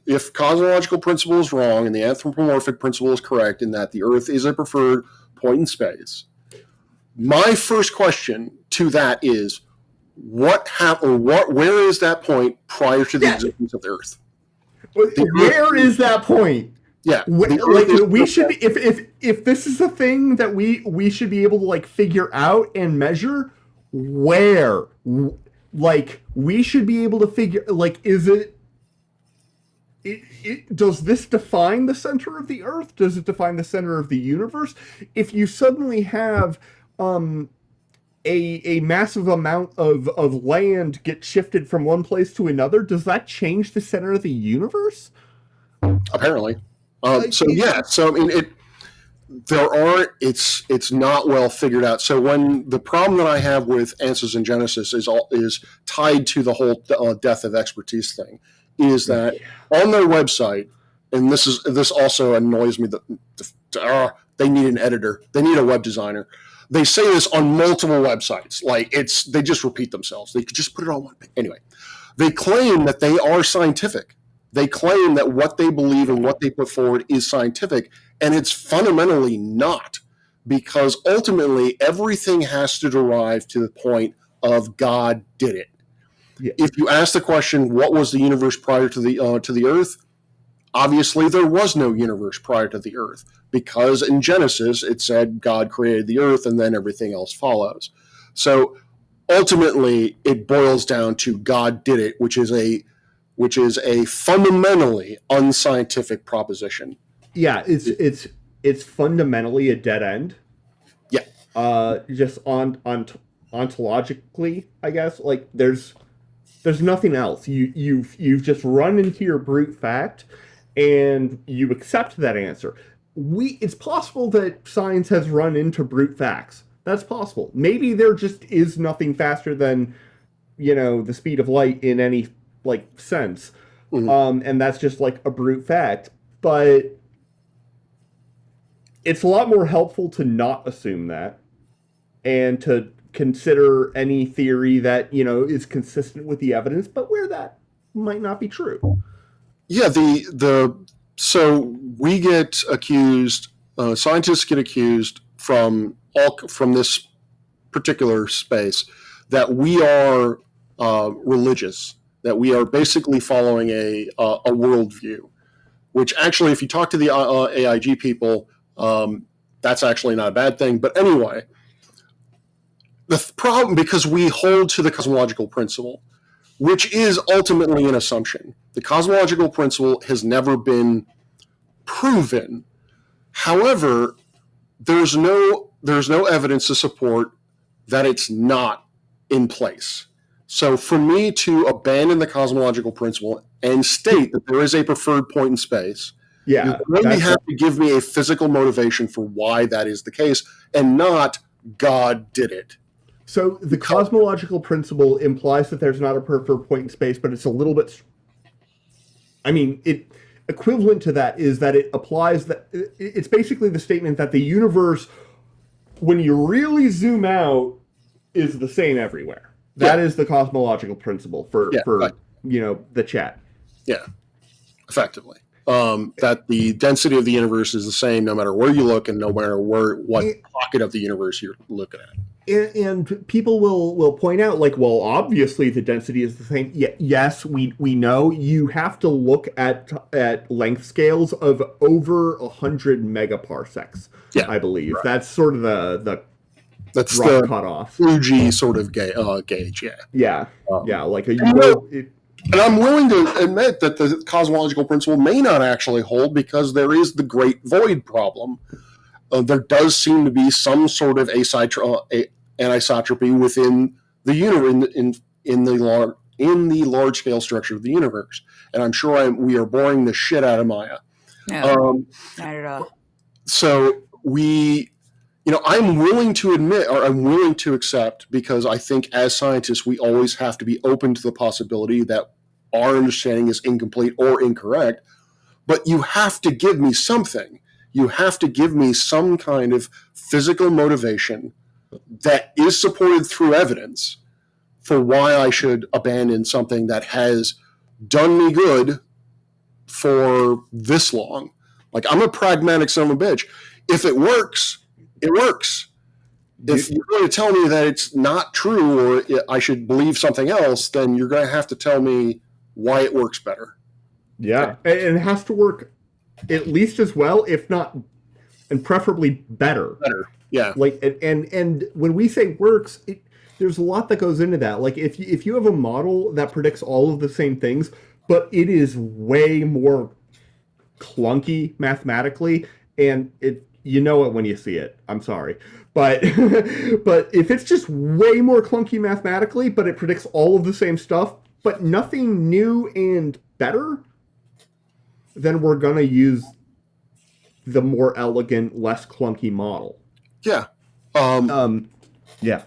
Speaker 2: if cosmological principle is wrong and the anthropomorphic principle is correct in that the Earth is a preferred point in space, my first question to that is where is that point prior to the existence of the Earth?
Speaker 5: Where is that point?
Speaker 2: Yeah,
Speaker 5: we should if this is a thing that we should be able to like figure out and measure, where we should be able to figure is it does this define the center of the Earth? Does it define the center of the universe? If you suddenly have a massive amount of land get shifted from one place to another, does that change the center of the universe?
Speaker 2: Apparently. So I mean, it's not well figured out. So when the problem that I have with Answers in Genesis is tied to the whole death of expertise thing, is that on their website, and this also annoys me that they need an editor, they need a web designer. They say this on multiple websites. They just repeat themselves. They could just put it on one page. Anyway, they claim that they are scientific. They claim that what they believe and what they put forward is scientific, and it's fundamentally not, because ultimately everything has to derive to the point of God did it. Yeah. If you ask the question, what was the universe prior to the Earth? Obviously, there was no universe prior to the Earth, because in Genesis it said God created the Earth and then everything else follows. So ultimately, it boils down to God did it, which is a fundamentally unscientific proposition.
Speaker 5: Yeah, it's fundamentally a dead end.
Speaker 2: Yeah.
Speaker 5: Just ontologically, I guess. There's nothing else. You've just run into your brute fact, and you accept that answer. It's possible that science has run into brute facts. That's possible. Maybe there just is nothing faster than, the speed of light in any sense. Mm-hmm. And that's just a brute fact. But it's a lot more helpful to not assume that and to consider any theory that, is consistent with the evidence, but where that might not be true.
Speaker 2: Yeah, so we get accused, scientists get accused from this particular space that we are religious, that we are basically following a worldview, which actually, if you talk to the AIG people, that's actually not a bad thing. But anyway, the problem, because we hold to the cosmological principle, which is ultimately an assumption. The cosmological principle has never been proven. However, there's no evidence to support that it's not in place. So for me to abandon the cosmological principle and state that there is a preferred point in space, you really have to give me a physical motivation for why that is the case, and not God did it.
Speaker 5: So the cosmological principle implies that there's not a preferred point in space, but it's a little bit... equivalent to that is that it applies that... It's basically the statement that the universe, when you really zoom out, is the same everywhere. That is the cosmological principle for right. The chat.
Speaker 2: Yeah, effectively. That the density of the universe is the same no matter where you look and no matter what pocket of the universe you're looking at.
Speaker 5: And people will point out, obviously the density is the same. Yes, we know. You have to look at length scales of over 100 megaparsecs. Yeah, I believe that's sort of that's the cutoff.
Speaker 2: Fuji sort of gauge.
Speaker 5: Yeah.
Speaker 2: And I'm willing to admit that the cosmological principle may not actually hold, because there is the great void problem. There does seem to be some sort of anisotropy within the universe in the in the large-scale structure of the universe. And I'm sure we are boring the shit out of Maya.
Speaker 1: No, not at all.
Speaker 2: So I'm willing to admit, or I'm willing to accept, because I think as scientists, we always have to be open to the possibility that our understanding is incomplete or incorrect, but you have to give me something. You have to give me some kind of physical motivation that is supported through evidence for why I should abandon something that has done me good for this long. Like, I'm a pragmatic son of a bitch. If it works, it works. If you're going to tell me that it's not true or I should believe something else, then you're going to have to tell me why it works better.
Speaker 5: Yeah, and it has to work at least as well, if not, and preferably better.
Speaker 2: Better, yeah.
Speaker 5: Like, and when we say works, there's a lot that goes into that. Like, if you have a model that predicts all of the same things, but it is way more clunky mathematically, and you know it when you see it. I'm sorry. But but if it's just way more clunky mathematically, but it predicts all of the same stuff, but nothing new and better, then we're going to use the more elegant, less clunky model.
Speaker 2: Yeah.
Speaker 5: Yeah.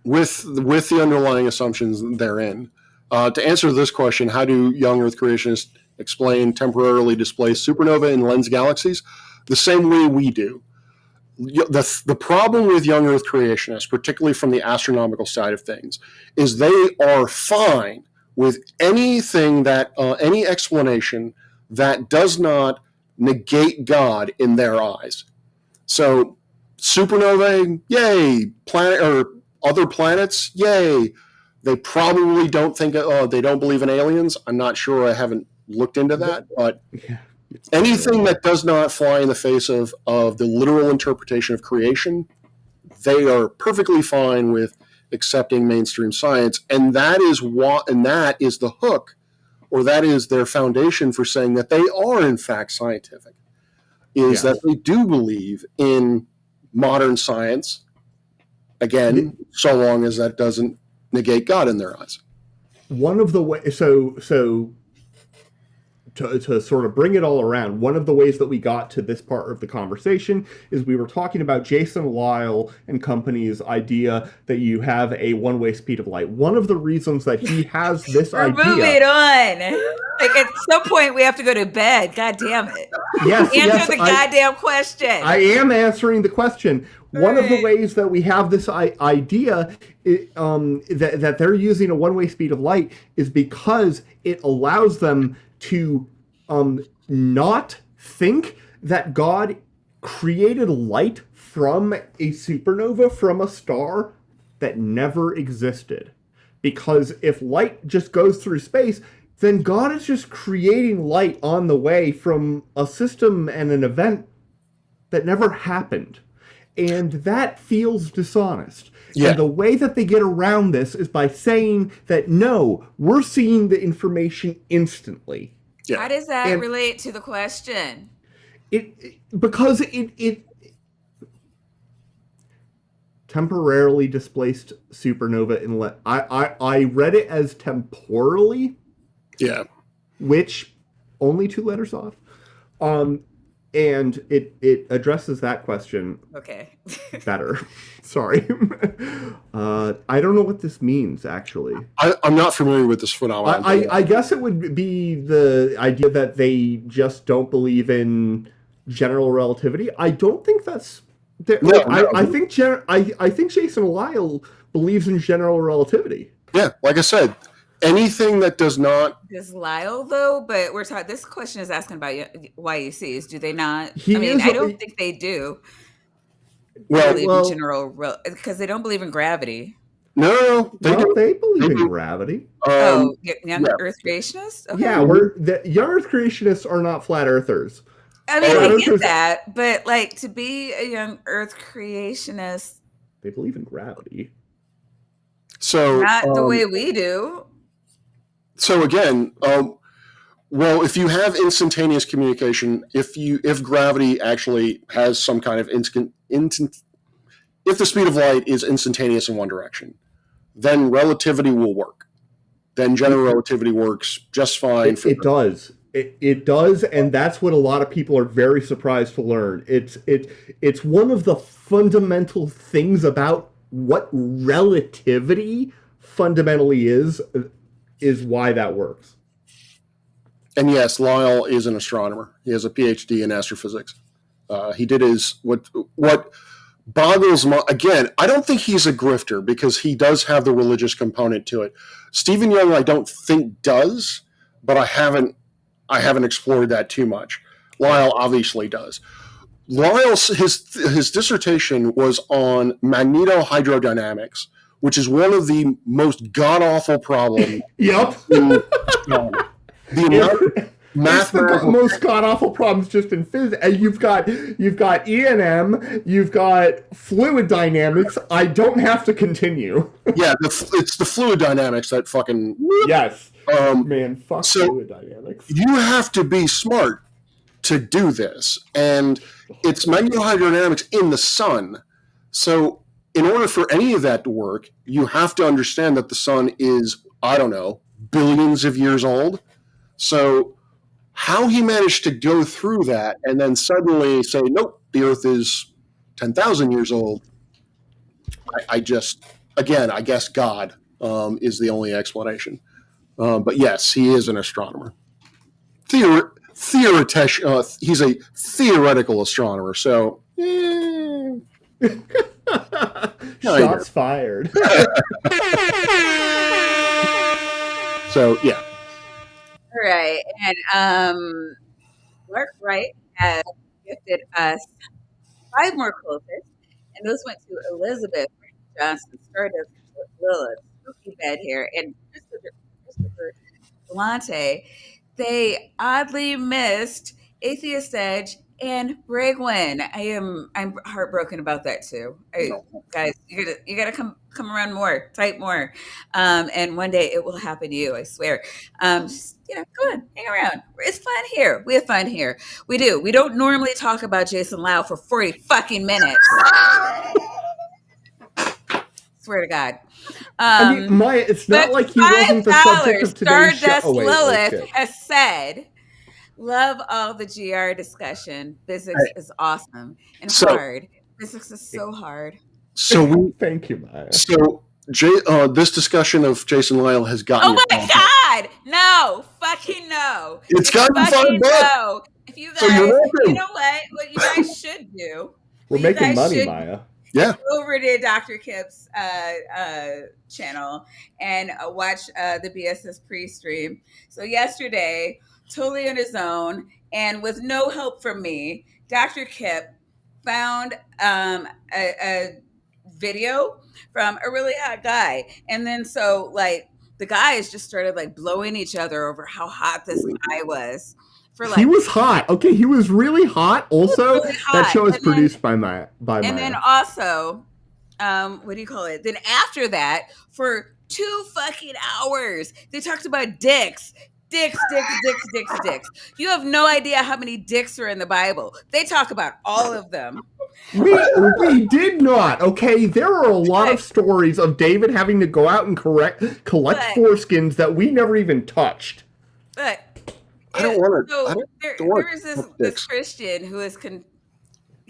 Speaker 2: With the underlying assumptions therein. To answer this question, how do young Earth creationists explain temporarily displaced supernova in lens galaxies? The same way we do. The problem with young Earth creationists, particularly from the astronomical side of things, is they are fine with anything that any explanation that does not negate God in their eyes. So supernovae, yay. Planet or other planets, yay. They probably don't think they don't believe in aliens. I'm not sure. I haven't looked into that, but anything that does not fly in the face of the literal interpretation of creation, they are perfectly fine with accepting mainstream science, and that is the hook, or that is their foundation for saying that they are in fact scientific, is that they do believe in modern science, again, so long as that doesn't negate God in their eyes.
Speaker 5: One of the ways, so to sort of bring it all around, one of the ways that we got to this part of the conversation is we were talking about Jason Lyle and company's idea that you have a one-way speed of light. One of the reasons that he has this idea...
Speaker 1: Moving on. Like, at some point, we have to go to bed. God damn it.
Speaker 5: Yes,
Speaker 1: Answer the goddamn question.
Speaker 5: I am answering the question. One of the ways that we have this idea that they're using a one-way speed of light is because it allows them to not think that God created light from a supernova, from a star that never existed. Because if light just goes through space, then God is just creating light on the way from a system and an event that never happened. And that feels dishonest.
Speaker 2: Yeah.
Speaker 5: And the way that they get around this is by saying that, no, we're seeing the information instantly.
Speaker 2: Yeah.
Speaker 1: How does that relate to the question?
Speaker 5: Because it temporarily displaced supernova in I read it as temporally.
Speaker 2: Yeah.
Speaker 5: Which only 2 letters off. And it addresses that question better. Sorry. I don't know what this means, actually.
Speaker 2: I'm not familiar with this phenomenon.
Speaker 5: I guess it would be the idea that they just don't believe in general relativity. I don't think that's... I think Jason Lyle believes in general relativity.
Speaker 2: Yeah, like I said, anything that does not...
Speaker 1: Does Lyle, though? But we're talking... This question is asking about YUCs. Do they not? I don't think they do. Believe in general... Because they don't believe in gravity.
Speaker 2: No,
Speaker 5: they believe in gravity.
Speaker 1: Young Earth creationists? Okay.
Speaker 5: Yeah, young Earth creationists are not flat earthers.
Speaker 1: I mean, I get that, but like, to be a young Earth creationist...
Speaker 5: They believe in gravity.
Speaker 2: So
Speaker 1: not the way we do. So
Speaker 2: again, well, if you have instantaneous communication, if gravity actually has some kind of if the speed of light is instantaneous in one direction, then relativity will work. then general relativity works just fine.
Speaker 5: It does. It does, and that's what a lot of people are very surprised to learn. It's one of the fundamental things about what relativity fundamentally is why that works.
Speaker 2: And yes, Lyle is an astronomer. He has a PhD in astrophysics. He did his what boggles my, again, I don't think he's a grifter because he does have the religious component to it. Stephen Young, I don't think does, but I haven't explored that too much. Lyle obviously does. Lyle's his dissertation was on magnetohydrodynamics, which is one of the most god-awful problems.
Speaker 5: Yep. It's the most god-awful problems just in physics. And you've got E&M, you've got fluid dynamics. I don't have to continue.
Speaker 2: Yeah, it's the fluid dynamics that fucking...
Speaker 5: Yes. Man, fuck fluid dynamics.
Speaker 2: You have to be smart to do this. And it's magnetohydrodynamics in the sun. So in order for any of that to work, you have to understand that the sun is, I don't know, billions of years old. So how he managed to go through that and then suddenly say, nope, the Earth is 10,000 years old, I guess God is the only explanation. But yes, he is an astronomer. He's a theoretical astronomer, so...
Speaker 5: Shots fired.
Speaker 2: So, yeah.
Speaker 1: All right. And Mark Wright has gifted us 5 more quotes, and those went to Elizabeth Johnson, Stardust Lilith, Spooky Bed Hair, and Christopher Galante. They oddly missed Atheist Edge and Bragwin. I'm heartbroken about that too. Guys, you gotta come around more, type more, and one day it will happen to you. I swear. Just, go on, hang around. It's fun here. We have fun here. We do. We don't normally talk about Jason Lau for 40 fucking minutes. Swear to God.
Speaker 5: I mean, Maya, it's not like he wasn't the subject of today's show.
Speaker 1: Stardust Lilith has said, love all the GR discussion. Physics is awesome and hard. Physics is so hard.
Speaker 2: So
Speaker 5: thank you, Maya.
Speaker 2: So this discussion of Jason Lyle has gotten.
Speaker 1: Oh my God! No, fucking no.
Speaker 2: It's gotten
Speaker 1: fucking no. If you guys, you know what you guys should do.
Speaker 5: We're making money, Maya.
Speaker 2: Yeah.
Speaker 1: Go over to Dr. Kip's channel and watch the BSS pre-stream. So yesterday, totally on his own and with no help from me, Dr. Kip found a video from a really hot guy. And then so the guys just started blowing each other over how hot this guy was.
Speaker 5: He was hot. Okay, he was really hot. Also, really hot. That show is produced by Maya.
Speaker 1: And then also, what do you call it? Then after that, for 2 fucking hours, they talked about dicks. Dicks. You have no idea how many dicks are in the Bible. They talk about all of them.
Speaker 5: We did not. Okay, there are a lot of stories of David having to go out and collect foreskins that we never even touched.
Speaker 1: But
Speaker 2: I don't want to.
Speaker 1: So there is this Christian who is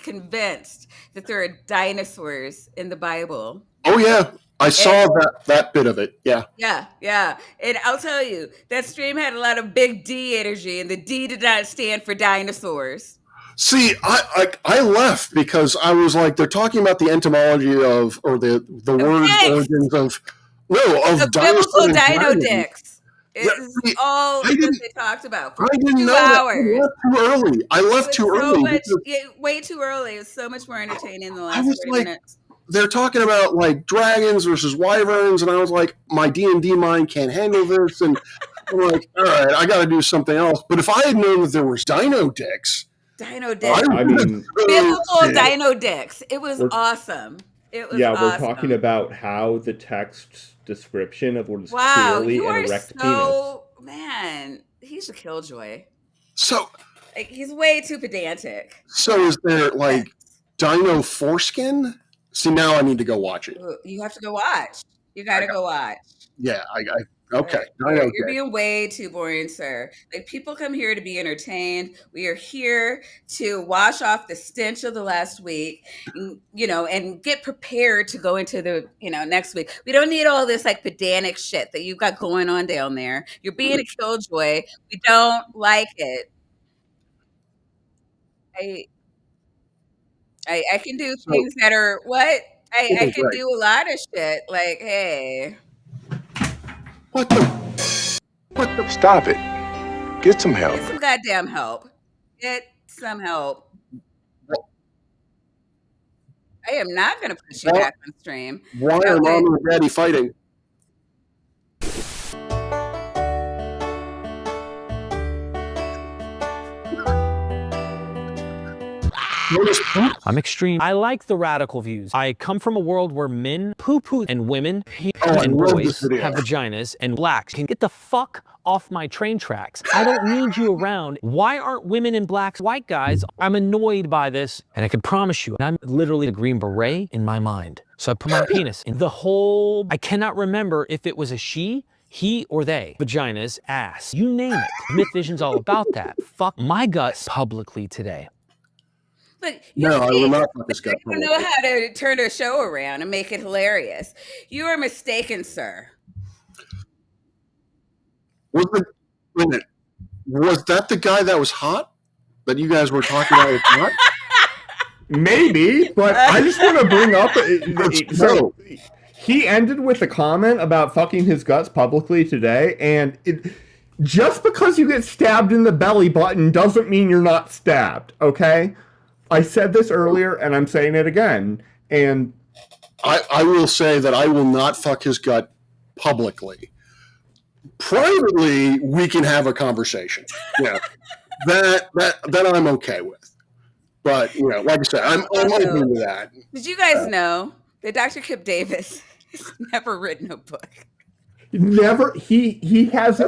Speaker 1: convinced that there are dinosaurs in the Bible.
Speaker 2: Oh yeah, I saw that bit of it. Yeah.
Speaker 1: Yeah. And I'll tell you, that stream had a lot of big D energy, and the D did not stand for dinosaurs.
Speaker 2: See, I left because I was like, they're talking about the etymology of, or the word origins of
Speaker 1: biblical dino dicks. It's all that they talked about for 2 hours.
Speaker 2: I left too early.
Speaker 1: Way too early. It was so much more entertaining than the last 30 minutes.
Speaker 2: They're talking about dragons versus wyverns, and I was like, my D&D mind can't handle this, and I'm like, all right, I got to do something else. But if I had known that there was dino dicks,
Speaker 1: biblical dino dicks. It was awesome. It was
Speaker 5: we're talking about how the text description of what is clearly an erect penis.
Speaker 1: Man, he's a killjoy.
Speaker 2: So
Speaker 1: he's way too pedantic.
Speaker 2: So is there dino foreskin? See, now I need to go watch it.
Speaker 1: You have to go watch. You got to go watch.
Speaker 2: Yeah, Okay.
Speaker 1: You're being way too boring, sir. Like, people come here to be entertained. We are here to wash off the stench of the last week, and get prepared to go into the, next week. We don't need all this like pedantic shit that you've got going on down there. You're being a killjoy. We don't like it. I can do things that are what? I can do a lot of shit. Like, hey.
Speaker 2: What the?
Speaker 8: Stop it. Get some help.
Speaker 1: Get some goddamn help. Get some help. I am not going to push you back on stream.
Speaker 2: Why are Mom and Daddy fighting?
Speaker 9: I'm extreme. I like the radical views. I come from a world where men poo-poo and women and boys have vaginas and blacks can get the fuck off my train tracks. I don't need you around. Why aren't women and blacks white guys? I'm annoyed by this, and I can promise you, I'm literally a Green Beret in my mind. So I put my penis in the whole, I cannot remember if it was a she, he or they, vaginas, ass, you name it. Myth Vision's all about that. Fuck my guts publicly today.
Speaker 1: Look,
Speaker 2: I will not put this guy.
Speaker 1: You don't know how to turn a show around and make it hilarious. You are mistaken, sir.
Speaker 2: Was that the guy that was hot that you guys were talking about? Was hot?
Speaker 5: Maybe, but I just want to bring up. So he ended with a comment about fucking his guts publicly today, and just because you get stabbed in the belly button doesn't mean you're not stabbed. Okay. I said this earlier, and I'm saying it again. And
Speaker 2: I will say that I will not fuck his gut publicly. Privately, we can have a conversation. Yeah, that I'm okay with. But like I said, I'm open to that.
Speaker 1: Did you guys know that Dr. Kip Davis has never written a book?
Speaker 5: Never. He has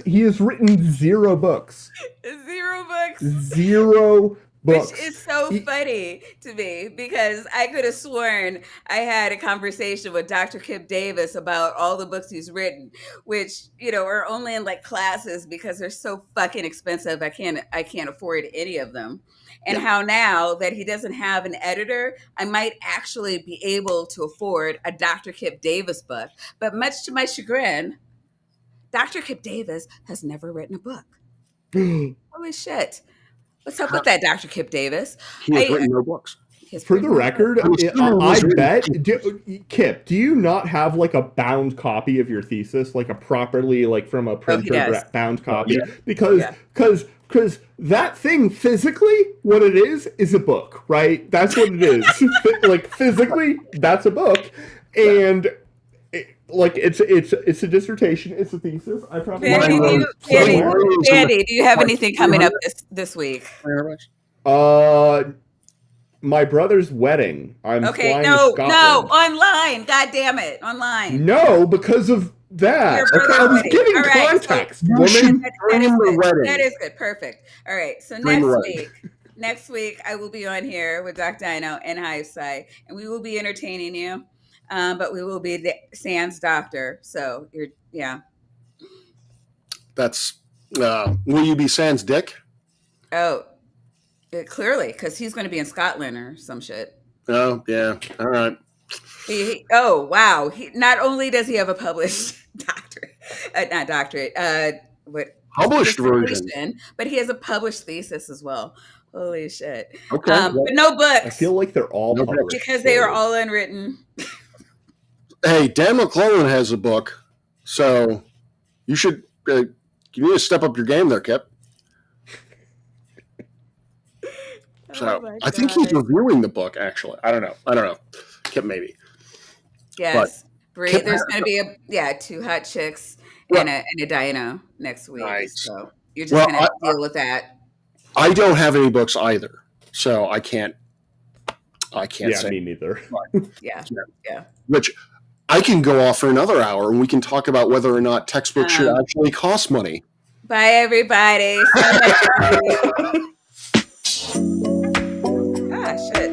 Speaker 5: written 0 books.
Speaker 1: 0 books.
Speaker 5: 0 books.
Speaker 1: Which is so funny to me, because I could have sworn I had a conversation with Dr. Kip Davis about all the books he's written, which, are only in like classes because they're so fucking expensive. I can't afford any of them. And how now that he doesn't have an editor, I might actually be able to afford a Dr. Kip Davis book. But much to my chagrin, Dr. Kip Davis has never written a book. Holy shit. What's up with that, Dr. Kip Davis?
Speaker 2: He has written no books.
Speaker 5: For the record, I bet, Kip, do you not have like a bound copy of your thesis, like a properly, like from a printer bound copy? Because that thing physically, what it is a book, right? That's what it is. Like physically, that's a book, and it's a dissertation, it's a thesis. I probably
Speaker 1: Andy, do you have anything coming up this week?
Speaker 5: My brother's wedding. I'm flying to Scotland.
Speaker 1: No, online. God damn it, online.
Speaker 5: No, because of that. Okay, I was giving context, woman.
Speaker 1: That is good. Perfect. All right, so next week I will be on here with Doc Dino and Hive Side, and we will be entertaining you. But we will be the Sans doctor. So
Speaker 2: That's will you be Sans dick?
Speaker 1: Oh, clearly, because he's going to be in Scotland or some shit.
Speaker 2: Oh yeah, all right.
Speaker 1: Wow. Not only does he have a published published version, but he has a published thesis as well. Holy shit.
Speaker 2: Okay.
Speaker 1: But no books.
Speaker 5: I feel like they're all published
Speaker 1: because they are all unwritten.
Speaker 2: Hey, Dan McClellan has a book, so you should you need to step up your game there, Kip. So I think he's reviewing the book. Actually, I don't know. Kip maybe.
Speaker 1: Yes, Bree, there's going to be 2 hot chicks and a dino next week. Nice. So you're just going to have to deal with that.
Speaker 2: I don't have any books either, so I can't say.
Speaker 5: Me neither.
Speaker 1: Yeah.
Speaker 2: Which I can go off for another hour, and we can talk about whether or not textbooks should actually cost money.
Speaker 1: Bye, everybody. Shit.